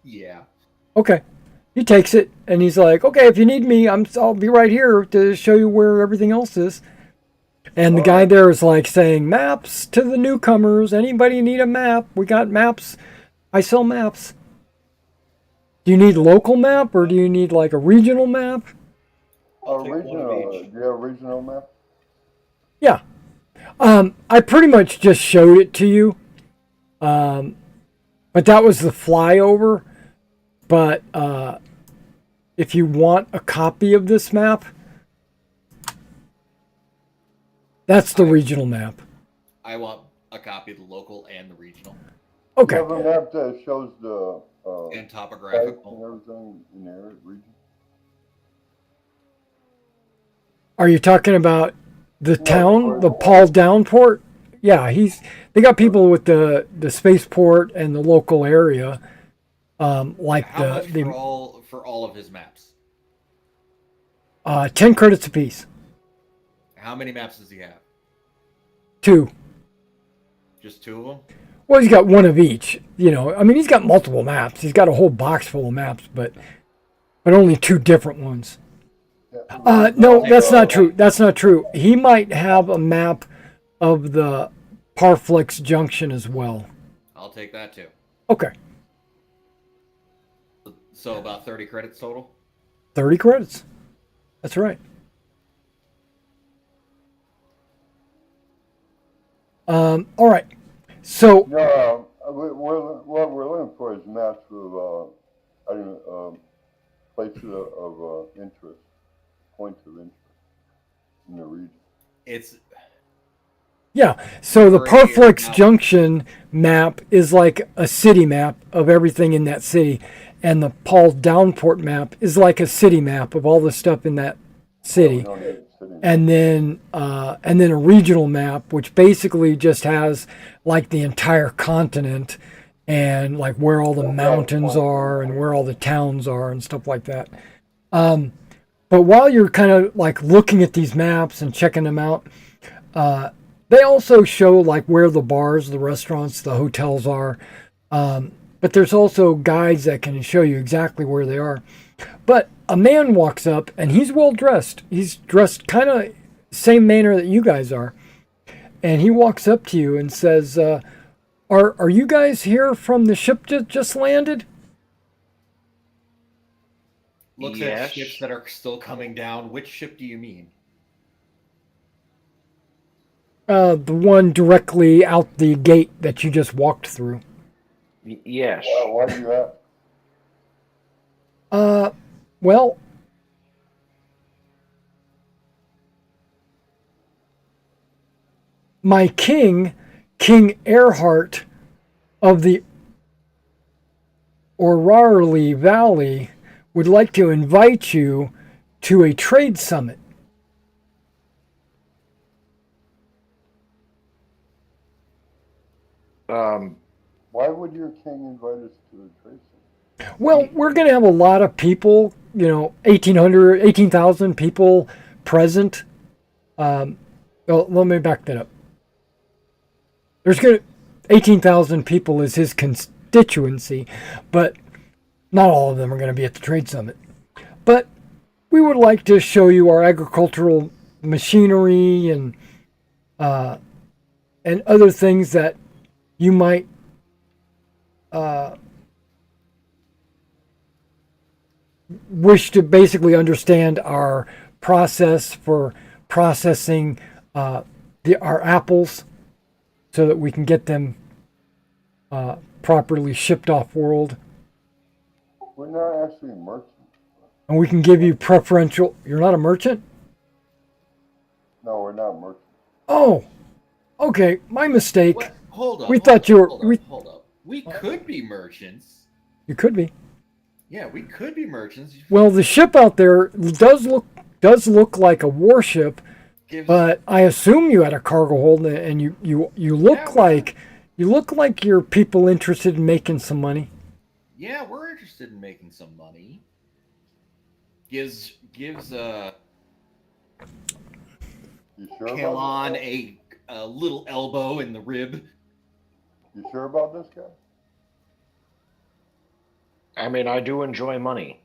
Speaker 5: Yeah.
Speaker 2: Okay. He takes it and he's like, "Okay, if you need me, I'll be right here to show you where everything else is." And the guy
Speaker 3: Alright.
Speaker 2: there is like saying, "Maps to the newcomers. Anybody need a map? We got maps. I sell maps. Do you need local map or do you need like a regional map?"
Speaker 5: I'll take one of
Speaker 3: Regional,
Speaker 5: each.
Speaker 3: do you have a regional map?
Speaker 2: Yeah. I pretty much just showed it to you. But that was the flyover. But if you want a copy of this map, that's the regional map.
Speaker 5: I want a copy of the local and the regional
Speaker 3: Do
Speaker 2: Okay.
Speaker 3: you have a map that shows the
Speaker 5: and
Speaker 3: sites
Speaker 5: topographical.
Speaker 3: and everything in their region?
Speaker 2: Are you talking about the
Speaker 3: No,
Speaker 2: town, the
Speaker 3: for-
Speaker 2: Paul Downport? Yeah, they got people with the spaceport and the local area, like
Speaker 5: How much
Speaker 2: the
Speaker 5: for all of his maps?
Speaker 2: 10 credits apiece.
Speaker 5: How many maps does he have?
Speaker 2: 2.
Speaker 5: Just 2 of them?
Speaker 2: Well, he's got one of each. You know, I mean, he's got multiple maps. He's got a whole box full of maps, but only 2 different ones.
Speaker 3: Yeah.
Speaker 2: No, that's not true. That's not true. He might have a map of the Parflex Junction as well.
Speaker 5: I'll take that too.
Speaker 2: Okay,
Speaker 5: So about 30 credits total?
Speaker 2: 30 credits. That's right. All right. So,
Speaker 3: No, what we're looking for is maps of, I don't know, places of interest, points of interest in the region.
Speaker 5: It's
Speaker 2: yeah. So the
Speaker 5: Or a
Speaker 2: Parflex
Speaker 5: map.
Speaker 2: Junction map is like a city map of everything in that city, and the Paul Downport map is like a city map of all the stuff in that city.
Speaker 3: We don't need a city map.
Speaker 2: And then a regional map, which basically just has like the entire continent and like where all the mountains are and where all the towns are and stuff like that. But while you're kind of like looking at these maps and checking them out, they also show like where the bars, the restaurants, the hotels are. But there's also guides that can show you exactly where they are. But a man walks up and he's well dressed. He's dressed kind of same manner that you guys are. And he walks up to you and says, are you guys here from the ship that just landed?
Speaker 5: looks
Speaker 1: Yes.
Speaker 5: at ships that are still coming down. Which ship do you mean?
Speaker 2: The one directly out the gate that you just walked through.
Speaker 1: Yes.
Speaker 3: Why do you ask?
Speaker 2: Well, my king, King Earhart of the Orarley Valley, would like to invite you to a trade summit.
Speaker 3: Why would your king invite us to a trade center?
Speaker 2: Well, we're going to have a lot of people, 18,000 people present. Well, let me back that up. There's 18,000 people is his constituency, but not all of them are going to be at the trade summit. But we would like to show you our agricultural machinery and other things that you might wish to basically understand our process for processing our apples so that we can get them properly shipped off world.
Speaker 3: We're not actually merchants.
Speaker 2: And we can give you preferential. You're not a merchant?
Speaker 3: No, we're not merchants.
Speaker 2: Oh, okay. My mistake.
Speaker 5: What? Hold up.
Speaker 2: We
Speaker 5: hold
Speaker 2: thought
Speaker 5: up,
Speaker 2: you were-
Speaker 5: Hold up,
Speaker 2: we-
Speaker 5: hold up. We could be merchants.
Speaker 2: You could be.
Speaker 5: Yeah, we could be merchants.
Speaker 2: Well, the ship out there does look like a warship,
Speaker 5: Gives-
Speaker 2: but I assume you had a cargo hold, and you look like you're people interested in making some money.
Speaker 5: yeah, we're interested in making some money. Gives
Speaker 3: You sure
Speaker 5: Kalon
Speaker 3: about this?
Speaker 5: a little elbow in the rib.
Speaker 3: You sure about this guy?
Speaker 1: I mean, I do enjoy money.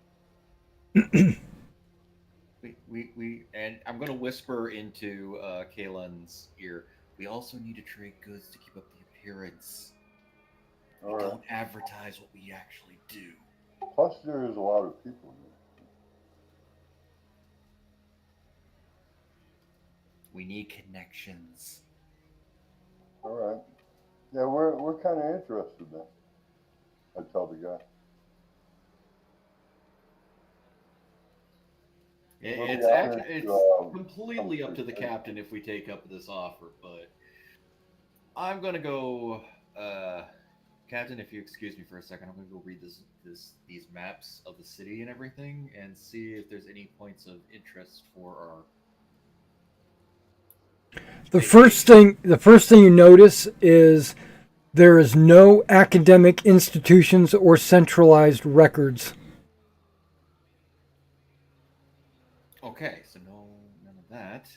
Speaker 5: And I'm gonna whisper into Kalen's ear. We also need to trade goods to keep up the appearance. We
Speaker 3: All right.
Speaker 5: don't advertise what we actually do.
Speaker 3: Plus, there is a lot of people here.
Speaker 5: We need connections.
Speaker 3: All right. Yeah, we're kind of interested then. I tell the guy.
Speaker 5: It's
Speaker 3: Yeah,
Speaker 5: actually it's
Speaker 3: uh,
Speaker 5: completely up to the captain if we take up this offer, but I'm gonna go, Captain. If you excuse me for a second, I'm gonna go read these maps of the city and everything, and see if there's any points of interest for our.
Speaker 2: The first thing you notice is there is no academic institutions or centralized records.
Speaker 5: Okay, so none of that.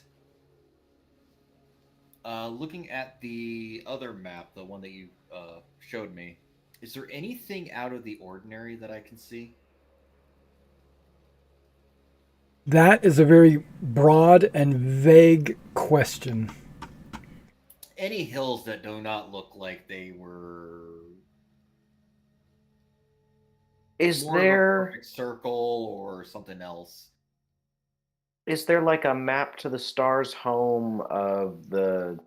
Speaker 5: Looking at the other map, the one that you showed me, is there anything out of the ordinary that I can see?
Speaker 2: That is a very broad and vague question.
Speaker 5: Any hills that do not look like they were
Speaker 1: Is
Speaker 5: more of a
Speaker 1: there
Speaker 5: perfect circle or something else?
Speaker 1: is there like a map to the stars home of the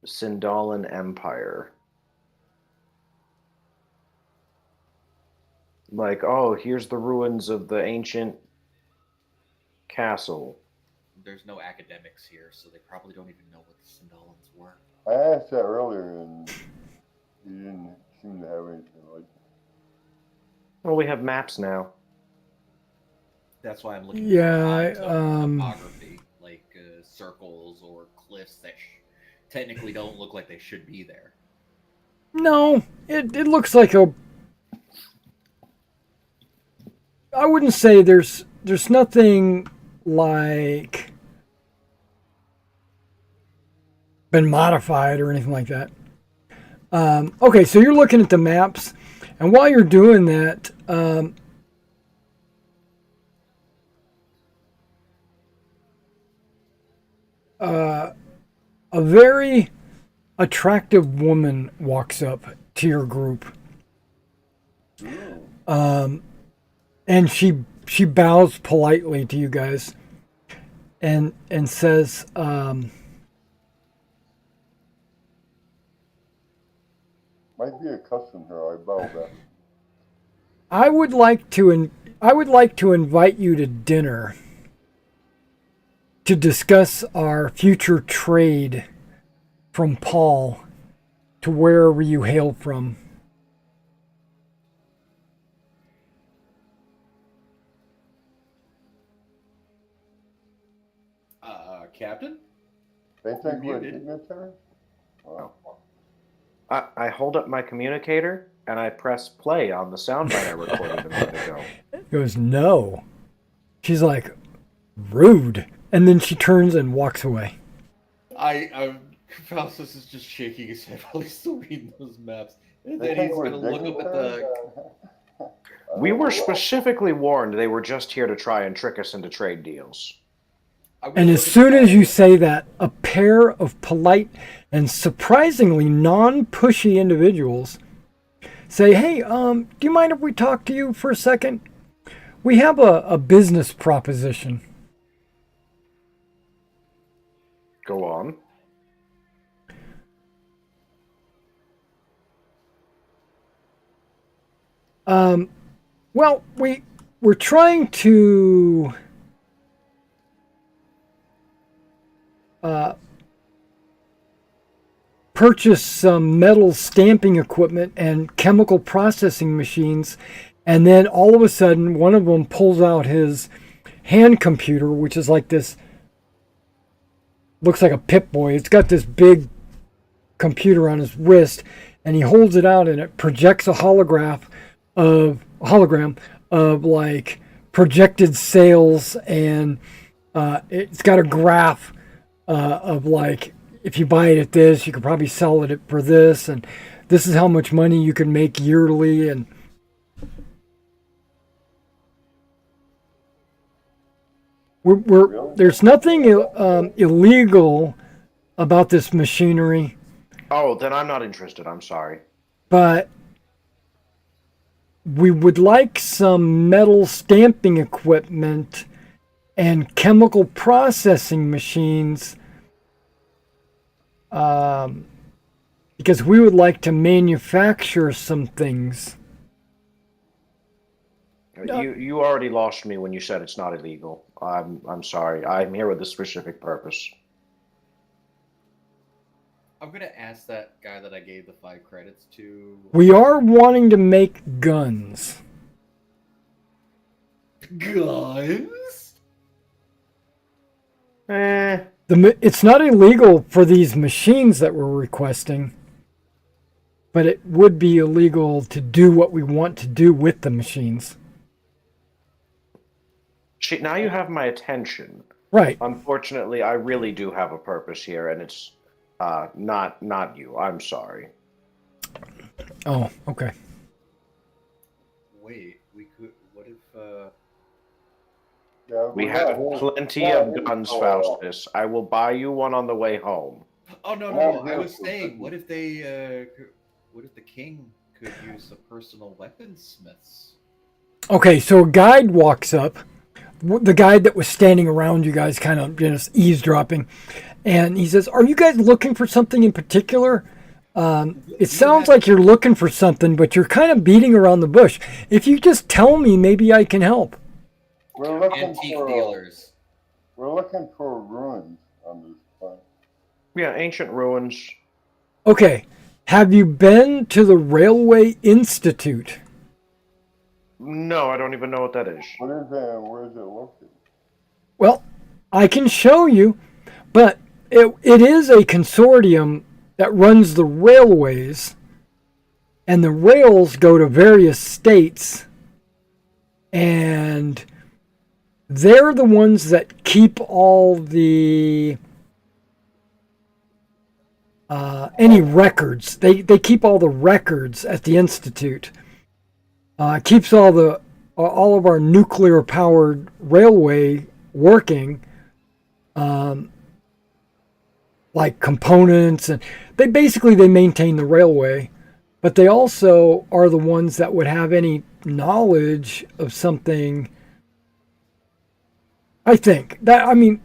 Speaker 1: Sindalan Empire? Like, oh, here's the ruins of the ancient castle.
Speaker 5: There's no academics here, so they probably don't even know what the Sindalans were.
Speaker 3: I asked that earlier, and he didn't seem to have anything like that.
Speaker 1: Well, we have maps now.
Speaker 5: That's why I'm looking
Speaker 2: Yeah,
Speaker 5: for topography, like circles or cliffs that technically don't look like they should be there.
Speaker 2: no, it looks like a. I wouldn't say there's nothing like been modified or anything like that. Okay, so you're looking at the maps, and while you're doing that, a very attractive woman walks up to your group, and she bows politely to you guys, and says,
Speaker 3: Might be a custom here. I bow back.
Speaker 2: I would like to invite you to dinner to discuss our future trade from Paal to wherever you hail from.
Speaker 5: Captain?
Speaker 3: They think
Speaker 5: You're
Speaker 3: we're
Speaker 5: muted.
Speaker 3: dignitaries? Wow.
Speaker 1: I hold up my communicator and I press play on the soundbite I recorded a minute ago.
Speaker 2: He goes, no. She's like, rude. And then she turns and walks away.
Speaker 5: Faustus is just shaking his head while he's still reading those maps. And
Speaker 3: They
Speaker 5: then
Speaker 3: think
Speaker 5: he's
Speaker 3: we're
Speaker 5: gonna look up at the.
Speaker 3: dignitaries?
Speaker 1: We were specifically warned they were just here to try and trick us into trade deals.
Speaker 2: And as soon as you say that, a pair of polite and surprisingly non-pushy individuals say, hey, do you mind if we talk to you for a second? We have a business proposition.
Speaker 1: Go on.
Speaker 2: Well, we're trying to purchase some metal stamping equipment and chemical processing machines, and then all of a sudden one of them pulls out his hand computer, which is like this, looks like a Pip-Boy. It's got this big computer on his wrist, and he holds it out and it projects a hologram of like projected sales, and it's got a graph of like, if you buy it at this, you could probably sell it for this, and this is how much money you can make yearly. And
Speaker 3: Really?
Speaker 2: There's nothing illegal about this machinery,
Speaker 1: Oh, then I'm not interested. I'm sorry.
Speaker 2: but we would like some metal stamping equipment and chemical processing machines, because we would like to manufacture some things.
Speaker 1: You already lost me when you said it's not illegal. I'm sorry. I'm here with a specific purpose.
Speaker 5: I'm gonna ask that guy that I gave the 5 credits to.
Speaker 2: We are wanting to make guns.
Speaker 5: Guns?
Speaker 2: It's not illegal for these machines that we're requesting, but it would be illegal to do what we want to do with the machines.
Speaker 1: Now you have my attention.
Speaker 2: Right.
Speaker 1: Unfortunately, I really do have a purpose here, and it's not you. I'm sorry.
Speaker 2: Oh, okay.
Speaker 5: Wait, we could. What if?
Speaker 3: Yeah,
Speaker 1: We
Speaker 3: we're
Speaker 1: have
Speaker 3: not here-
Speaker 1: plenty
Speaker 3: we're not
Speaker 1: of
Speaker 3: here
Speaker 1: guns,
Speaker 3: for,
Speaker 1: Faustus. I will buy you one on the way home.
Speaker 5: Oh no,
Speaker 3: We're
Speaker 5: no,
Speaker 3: not
Speaker 5: no! I
Speaker 3: here
Speaker 5: was
Speaker 3: for
Speaker 5: saying,
Speaker 3: business.
Speaker 5: what if they? What if the king could use a personal weaponsmiths?
Speaker 2: Okay, so a guide walks up, the guide that was standing around you guys, kind of just eavesdropping, and he says, "Are you guys looking for something in particular? It sounds like you're looking for something, but you're kind of beating around the bush. If you just tell me, maybe I can help."
Speaker 3: We're looking
Speaker 5: Antique
Speaker 3: for
Speaker 5: dealers.
Speaker 3: we're looking for ruins on this planet.
Speaker 1: Yeah, ancient ruins.
Speaker 2: Okay, have you been to the Railway Institute?
Speaker 1: No, I don't even know what that is.
Speaker 3: What is that? And where is it located?
Speaker 2: Well, I can show you, but it is a consortium that runs the railways, and the rails go to various states, and they're the ones that keep all the any records. They keep all the records at the institute. Keeps all of our nuclear powered railway working, like components, and they maintain the railway, but they also are the ones that would have any knowledge of something. I think that, I mean,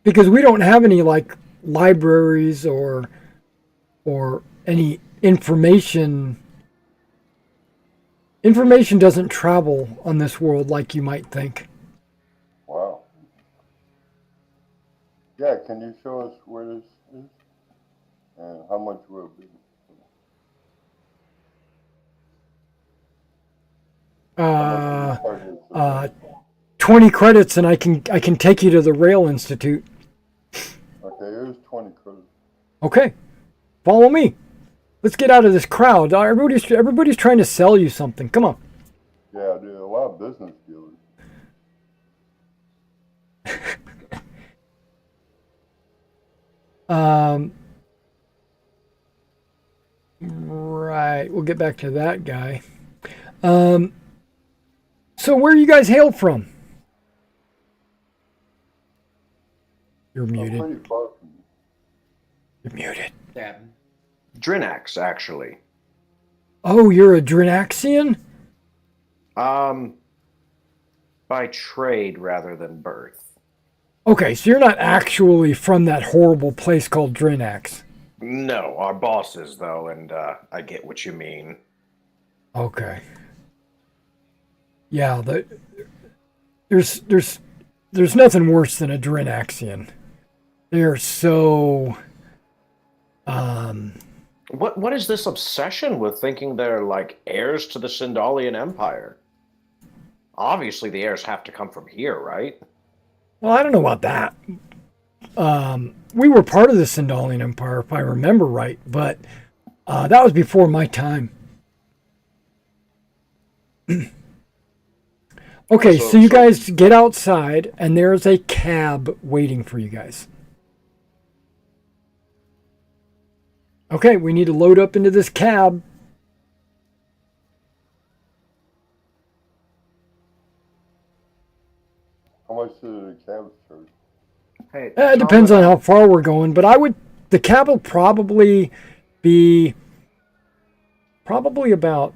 Speaker 2: because we don't have any like libraries or any information. Information doesn't travel on this world like you might think.
Speaker 3: Wow. Yeah, can you show us where this is and how much will it be? How much is the target?
Speaker 2: 20 credits and I can take you to the Rail Institute.
Speaker 3: Okay, here's 20 credits.
Speaker 2: Okay. Follow me. Let's get out of this crowd. Everybody's trying to sell you something. Come on.
Speaker 3: Yeah, dude, a lot of business dealers.
Speaker 2: Right. We'll get back to that guy. So where you guys hail from? You're muted.
Speaker 3: Pretty far from you.
Speaker 2: You're muted.
Speaker 5: Stab.
Speaker 1: Drinax, actually.
Speaker 2: Oh, you're a Drinaxian?
Speaker 1: By trade rather than birth.
Speaker 2: Okay, so you're not actually from that horrible place called Drinax.
Speaker 1: No, our boss is though, and I get what you mean.
Speaker 2: Okay. Yeah, there's nothing worse than a Drinaxian. They're so
Speaker 1: What is this obsession with thinking they're like heirs to the Sindalian Empire? Obviously, the heirs have to come from here, right?
Speaker 2: well, I don't know about that. We were part of the Sindalian Empire, if I remember right, but that was before my time. Okay, so you guys get outside, and there's a cab waiting for you guys. Okay, we need to load up into this cab.
Speaker 3: How much does
Speaker 1: Hey,
Speaker 2: It depends on how far we're going, but the cab will probably be about,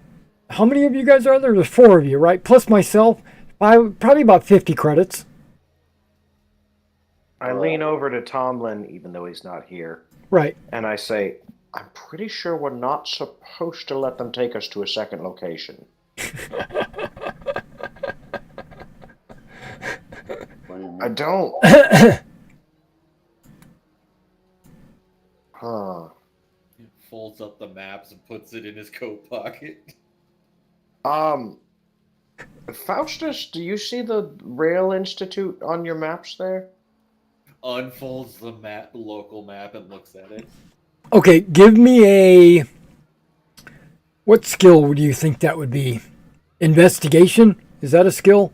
Speaker 2: how many of you guys are there? There's 4 of you, right? Plus myself, probably about 50 credits.
Speaker 1: I lean over to Tomlin, even though he's not here,
Speaker 2: Right.
Speaker 1: and I say, I'm pretty sure we're not supposed to let them take us to a second location.
Speaker 3: What do you mean?
Speaker 1: I don't. Huh.
Speaker 5: He folds up the maps and puts it in his coat pocket.
Speaker 1: Faustus, do you see the Rail Institute on your maps there?
Speaker 5: Unfolds the map, local map, and looks at it.
Speaker 2: Okay, give me what skill would you think that would be? Investigation? Is that a skill?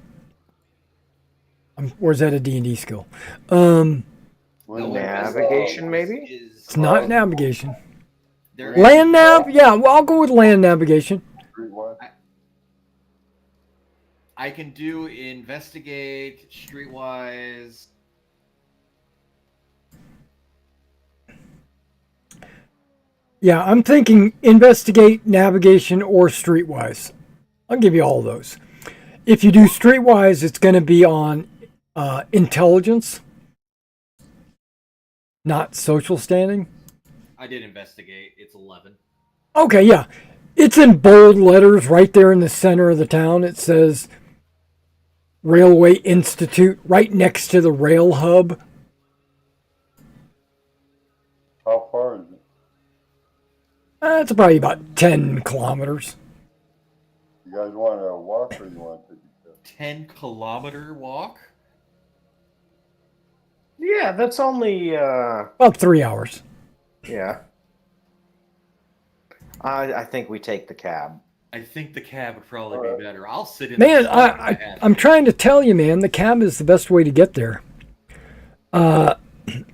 Speaker 2: Or is that a D&D skill?
Speaker 1: Navigation, maybe?
Speaker 2: It's not navigation.
Speaker 5: There
Speaker 2: Land nav? Yeah, well, I'll go with land navigation.
Speaker 3: Streetwise?
Speaker 5: I can do investigate, streetwise.
Speaker 2: Yeah, I'm thinking investigate, navigation, or streetwise. I'll give you all those. If you do streetwise, it's going to be on intelligence, not social standing.
Speaker 5: I did investigate. It's 11.
Speaker 2: Okay, yeah. It's in bold letters right there in the center of the town. It says Railway Institute right next to the rail hub.
Speaker 3: How far is it?
Speaker 2: It's probably about 10 kilometers.
Speaker 3: You guys want to walk or you want to take a cab?
Speaker 5: 10-kilometer walk?
Speaker 1: Yeah, that's only,
Speaker 2: About 3 hours.
Speaker 1: yeah. I think we take the cab.
Speaker 5: I think the cab would probably be better. I'll sit in
Speaker 2: Man,
Speaker 5: the car if I have
Speaker 2: I'm
Speaker 5: to.
Speaker 2: trying to tell you, man, the cab is the best way to get there.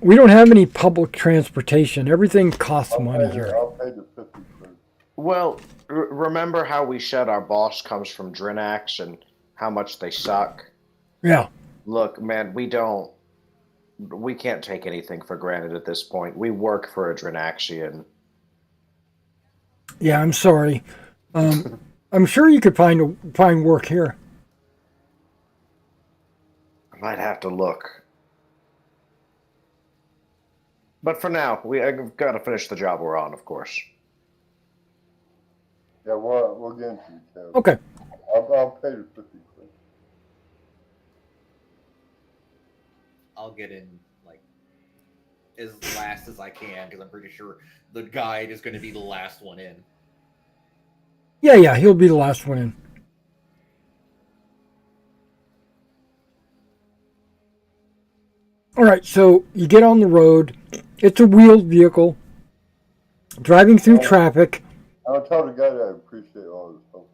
Speaker 2: We don't have any public transportation. Everything costs money here.
Speaker 3: I'll pay the 50 quid.
Speaker 1: Well, remember how we said our boss comes from Drinax and how much they suck?
Speaker 2: Yeah.
Speaker 1: Look, man, we can't take anything for granted at this point. We work for a Drinaxian.
Speaker 2: Yeah, I'm sorry. I'm sure you could find work here.
Speaker 1: I might have to look. But for now, I've got to finish the job we're on, of course.
Speaker 3: Yeah, we'll get into the cab.
Speaker 2: Okay.
Speaker 3: I'll pay the 50 quid.
Speaker 5: I'll get in like as last as I can because I'm pretty sure the guide is going to be the last one in.
Speaker 2: Yeah, he'll be the last one in. All right, so you get on the road. It's a wheeled vehicle. Driving through traffic.
Speaker 3: I'll tell the guy that I appreciate all his help.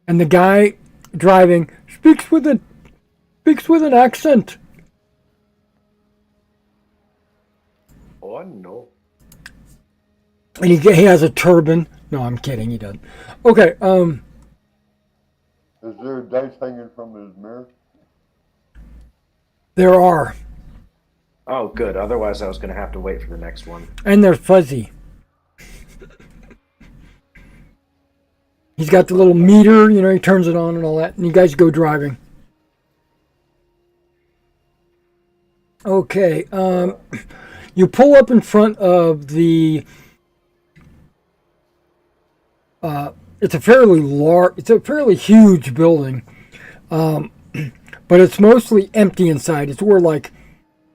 Speaker 2: And the guy driving speaks with an accent.
Speaker 1: Oh, no.
Speaker 2: And he has a turban. No, I'm kidding. He doesn't. Okay.
Speaker 3: Is there dice hanging from his mirror?
Speaker 2: There are,
Speaker 1: Oh, good. Otherwise, I was going to have to wait for the next one.
Speaker 2: and they're fuzzy. He's got the little meter. He turns it on and all that. And you guys go driving. Okay. You pull up in front of the. It's a fairly huge building, but it's mostly empty inside. It's where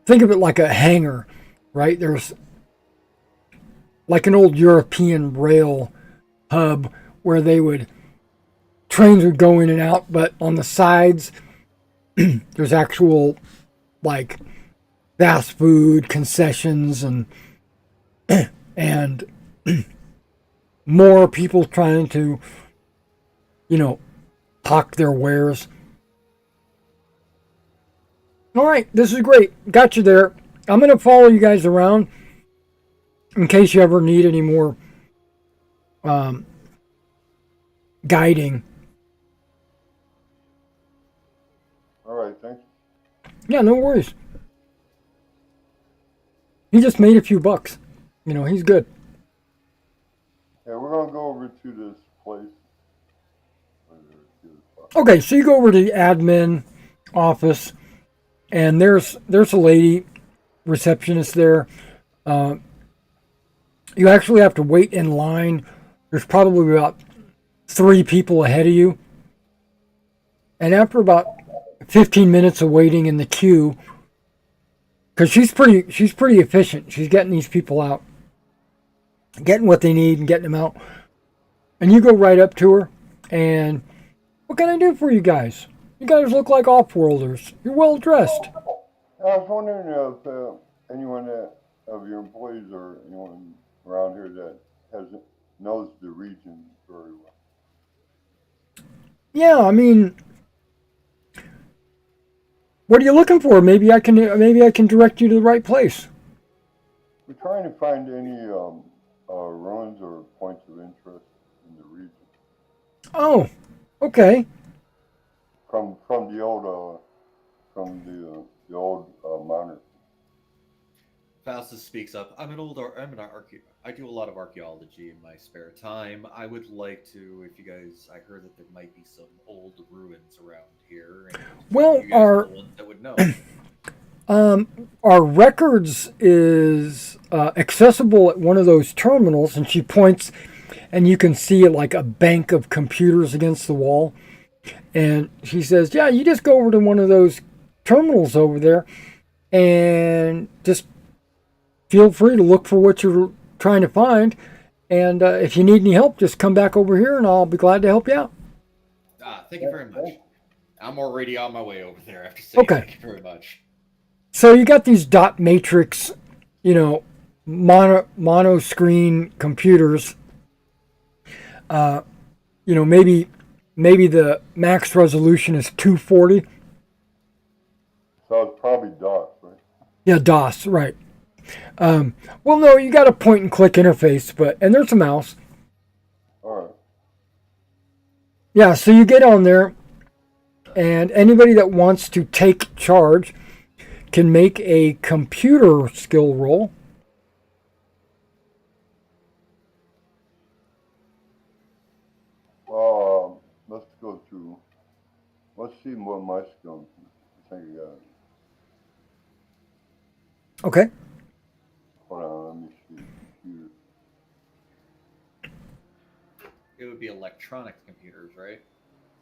Speaker 2: think of it like a hangar, right? There's like an old European rail hub where trains would go in and out, but on the sides there's actual fast food concessions and more people trying to, hawk their wares. All right, this is great. Got you there. I'm going to follow you guys around in case you ever need any more guiding.
Speaker 3: All right, thanks.
Speaker 2: Yeah, no worries. He just made a few bucks. You know, he's good.
Speaker 3: Yeah, we're gonna go over to this place.
Speaker 2: Okay, so you go over to the admin office, and there's a lady receptionist there. You actually have to wait in line. There's probably about 3 people ahead of you, and after about 15 minutes of waiting in the queue, because she's pretty efficient. She's getting these people out, getting what they need, and getting them out. And you go right up to her, and what can I do for you guys? You guys look like off-worlders. You're well dressed.
Speaker 3: I was wondering if anyone of your employees or anyone around here that knows the region very well.
Speaker 2: Yeah, I mean, what are you looking for? Maybe I can direct you to the right place.
Speaker 3: We're trying to find any ruins or points of interest in the region
Speaker 2: Oh, okay.
Speaker 3: from the old monarchy.
Speaker 5: Faustus speaks up. I'm an I do a lot of archaeology in my spare time. I would like to, if you guys, I heard that there might be some old ruins around here, and
Speaker 2: Well,
Speaker 5: you guys are the ones that would know.
Speaker 2: Our records is accessible at one of those terminals, and she points, and you can see like a bank of computers against the wall. And she says, "Yeah, you just go over to one of those terminals over there, and just feel free to look for what you're trying to find. And if you need any help, just come back over here, and I'll be glad to help you out."
Speaker 5: Thank you very much. I'm already on my way over there. I have to say,
Speaker 2: Okay.
Speaker 5: Thank you very much.
Speaker 2: So you got these dot matrix, you know, mono screen computers. You know, maybe the max resolution is 240.
Speaker 3: So it's probably DOS, right?
Speaker 2: Yeah, DOS, right. Well, no, you got a point and click interface, and there's a mouse.
Speaker 3: All right.
Speaker 2: Yeah, so you get on there, and anybody that wants to take charge can make a computer skill roll.
Speaker 3: Let's go through. Let's see what my skills. I think I got it.
Speaker 2: Okay.
Speaker 3: Hold on, let me see. Computer.
Speaker 5: It would be electronic computers, right?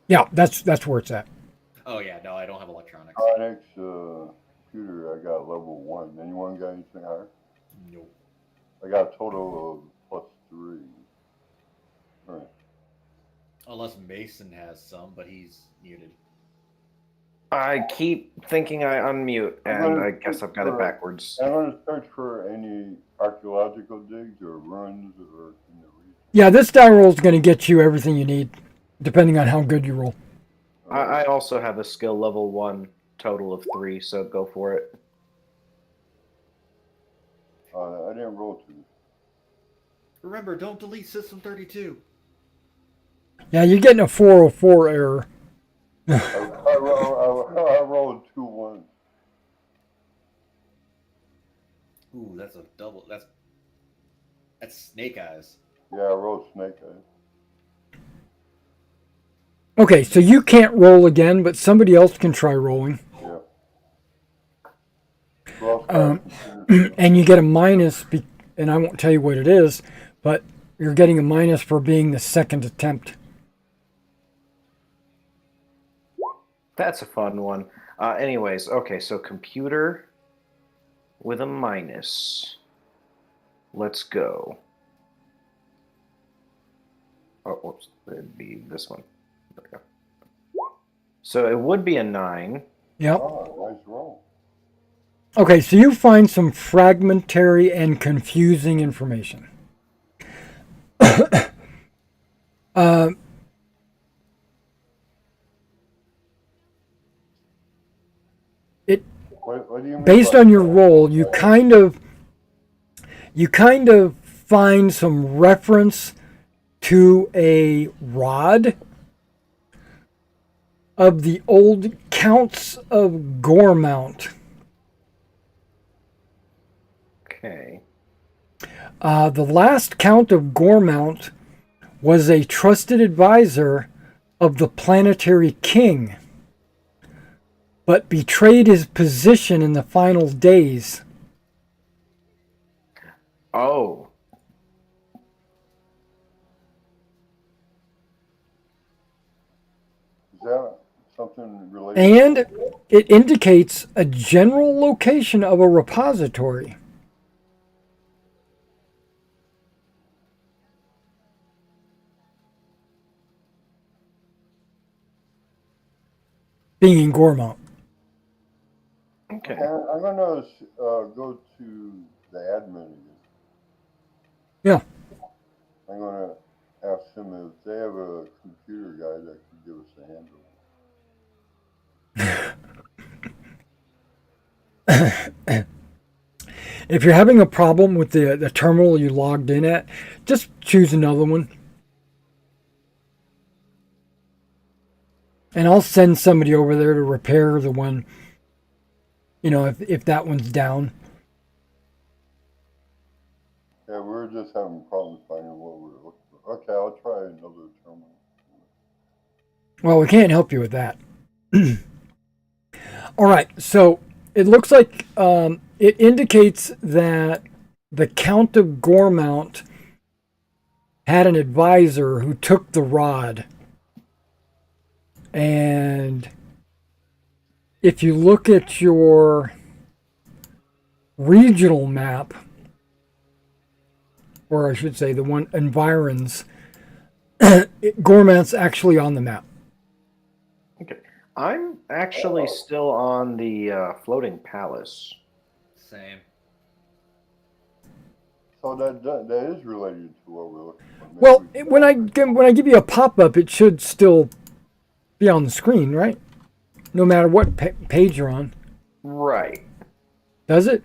Speaker 2: Yeah, that's where it's at.
Speaker 5: Oh yeah, no, I don't have electronics.
Speaker 3: Drinax computer, I got level 1. Anyone got anything higher?
Speaker 5: Nope.
Speaker 3: I got a total of +3. All right.
Speaker 5: Unless Mason has some, but he's muted.
Speaker 1: I keep thinking I unmute, and I guess I've got it backwards.
Speaker 3: I'm going to search for any archaeological digs or ruins or in the region.
Speaker 2: Yeah, this die roll is going to get you everything you need, depending on how good you roll.
Speaker 1: I also have a skill level 1, total of 3, so go for it.
Speaker 3: I didn't roll 2.
Speaker 5: Remember, don't delete System 32.
Speaker 2: Yeah, you're getting a 404 error.
Speaker 3: I rolled 2 1s.
Speaker 5: Ooh, that's a double. That's Snake Eyes.
Speaker 3: Yeah, I rolled snake eyes.
Speaker 2: Okay, so you can't roll again, but somebody else can try rolling.
Speaker 3: Yeah. Well,
Speaker 2: And you get a minus, and I won't tell you what it is, but you're getting a minus for being the second attempt.
Speaker 1: That's a fun one. Anyways, okay, so computer with a minus. Let's go. Oh, whoops, it'd be this one. There we go. So it would be a 9.
Speaker 2: Yep.
Speaker 3: oh, nice roll.
Speaker 2: Okay, so you find some fragmentary and confusing information.
Speaker 3: What do you mean
Speaker 2: Based
Speaker 3: by
Speaker 2: on your roll, you kind of find some reference to a rod of the old Counts of Gormount.
Speaker 1: Okay.
Speaker 2: The last Count of Gormount was a trusted advisor of the planetary king, but betrayed his position in the final days.
Speaker 1: Oh.
Speaker 3: Is that something related?
Speaker 2: And it indicates a general location of a repository. Being in Gormont.
Speaker 1: Okay.
Speaker 3: I'm gonna go to the admin again.
Speaker 2: Yeah.
Speaker 3: I'm gonna ask them if they have a computer guy that can give us a handle.
Speaker 2: If you're having a problem with the terminal you logged in at, just choose another one. And I'll send somebody over there to repair the one, if that one's down.
Speaker 3: Yeah, we're just having problems finding what we're looking for. Okay, I'll try another terminal.
Speaker 2: Well, we can't help you with that. All right, so it looks like it indicates that the Count of Gormount had an advisor who took the rod. And if you look at your regional map, or I should say the one environs, Gormount's actually on the map.
Speaker 1: Okay. I'm actually still on the floating palace.
Speaker 5: Same.
Speaker 3: So that is related to what we're looking for. Maybe
Speaker 2: Well,
Speaker 3: we-
Speaker 2: when I give you a pop-up, it should still be on the screen, right? No matter what page you're on.
Speaker 1: Right.
Speaker 2: Does it?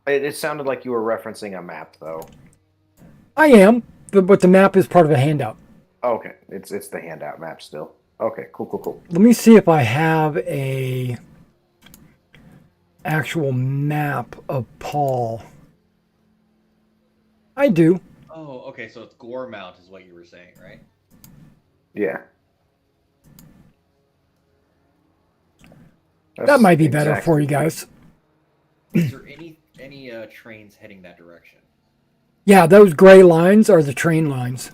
Speaker 1: It sounded like you were referencing a map, though.
Speaker 2: I am, but the map is part of a handout.
Speaker 1: Okay, it's the handout map still. Okay, cool.
Speaker 2: Let me see if I have a actual map of Paal. I do.
Speaker 4: Oh, okay. So it's Gormount is what you were saying, right?
Speaker 1: Yeah.
Speaker 2: That might be better for you guys.
Speaker 4: Is there any trains heading that direction?
Speaker 2: Yeah, those gray lines are the train lines.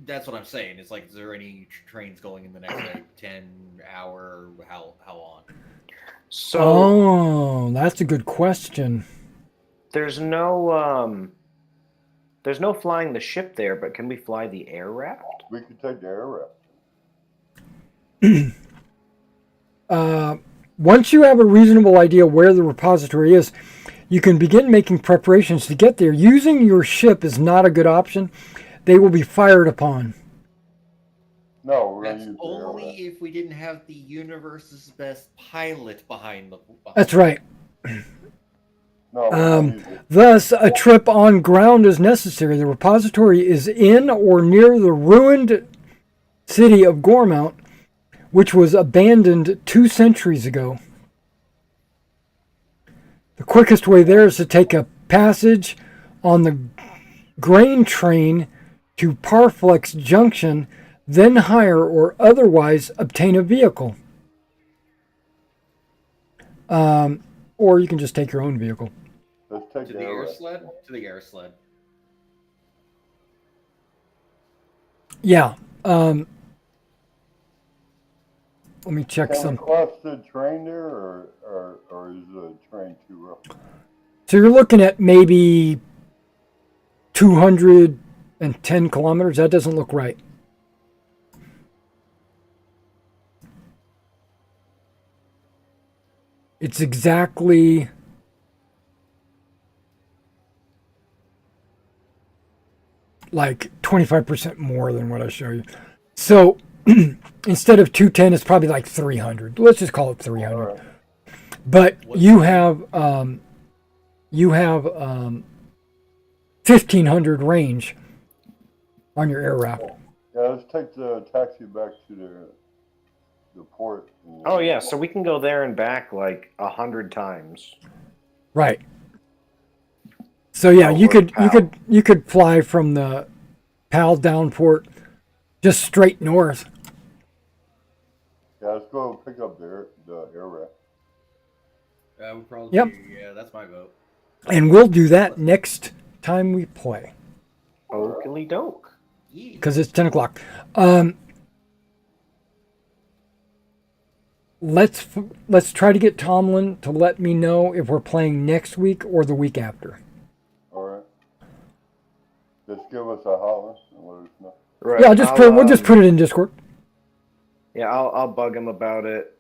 Speaker 4: That's what I'm saying. It's like, is there any trains going in the next like 10-hour? How long?
Speaker 1: So
Speaker 2: Oh, that's a good question.
Speaker 1: there's no flying the ship there, but can we fly the air raft?
Speaker 3: We could take the air raft.
Speaker 2: Once you have a reasonable idea where the repository is, you can begin making preparations to get there. Using your ship is not a good option. They will be fired upon.
Speaker 3: No, we're going
Speaker 4: That's
Speaker 3: to use the air
Speaker 4: only
Speaker 3: raft.
Speaker 4: if we didn't have the universe's best pilot behind the.
Speaker 2: That's right.
Speaker 3: No, we're gonna use it.
Speaker 2: Thus, a trip on ground is necessary. The repository is in or near the ruined city of Gormount, which was abandoned 2 centuries ago. The quickest way there is to take a passage on the grain train to Parflex Junction, then hire or otherwise obtain a vehicle. Or you can just take your own vehicle.
Speaker 3: Let's take
Speaker 4: To
Speaker 3: the
Speaker 4: the
Speaker 3: air
Speaker 4: air
Speaker 3: raft.
Speaker 4: sled? To the air sled.
Speaker 2: Yeah. Let me check
Speaker 3: Can we
Speaker 2: some.
Speaker 3: cross the train there, or is the train too rough?
Speaker 2: So you're looking at maybe 210 kilometers. That doesn't look right. It's exactly like 25% more than what I show you. So instead of 210, it's probably like 300. Let's just call it 300.
Speaker 3: All right.
Speaker 2: But you have 1500 range on your air raft.
Speaker 3: Yeah, let's take the taxi back to the port.
Speaker 1: Oh yeah, so we can go there and back like 100 times.
Speaker 2: Right. So yeah,
Speaker 1: Oh,
Speaker 2: you
Speaker 1: we're
Speaker 2: could
Speaker 1: Paal.
Speaker 2: you could fly from the Pal downport just straight north.
Speaker 3: Yeah, let's go pick up the air raft.
Speaker 5: That would probably
Speaker 2: Yep.
Speaker 5: be, yeah, that's my vote.
Speaker 2: And we'll do that next time we play
Speaker 1: Okily doke.
Speaker 5: Yeah.
Speaker 2: because it's 10 o'clock. Let's try to get Tomlin to let me know if we're playing next week or the week after.
Speaker 3: All right. Just give us a holler and let us know.
Speaker 1: Right.
Speaker 2: Yeah, we'll just put it in Discord.
Speaker 1: Yeah, I'll bug him about it.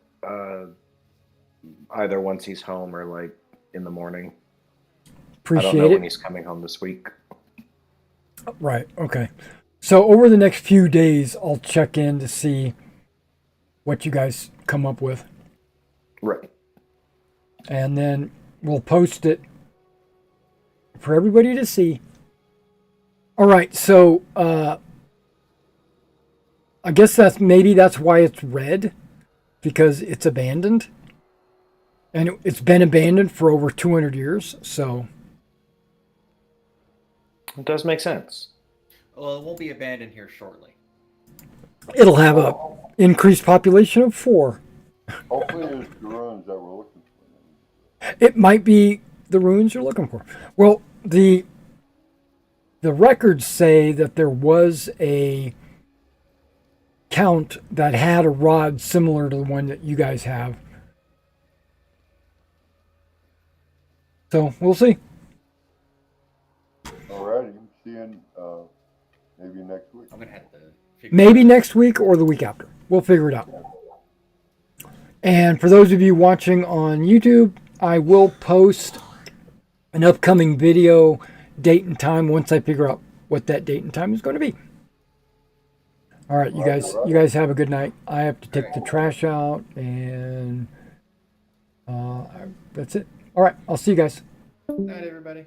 Speaker 1: Either once he's home or like in the morning. I don't know
Speaker 2: Appreciate
Speaker 1: when
Speaker 2: it.
Speaker 1: he's coming home this week.
Speaker 2: Right. Okay. So over the next few days, I'll check in to see what you guys come up with,
Speaker 1: Right.
Speaker 2: and then we'll post it for everybody to see. All right. So I guess that's why it's red, because it's abandoned, and it's been abandoned for over 200 years. So
Speaker 1: It does make sense.
Speaker 5: Well, it won't be abandoned here shortly.
Speaker 2: it'll have a increased population of 4.
Speaker 3: Hopefully it's the ruins that we're looking for.
Speaker 2: It might be the ruins you're looking for. Well, the records say that there was a count that had a rod similar to the one that you guys have. So we'll see.
Speaker 3: Alrighty, see you maybe next week.
Speaker 5: I'm gonna have to figure
Speaker 2: Maybe next week or the week after. We'll figure it out. And for those of you watching on YouTube, I will post an upcoming video date and time once I figure out what that date and time is going to be. All right, you guys have a good night. I have to take the trash out, and that's it. All right, I'll see you guys.
Speaker 5: Night, everybody.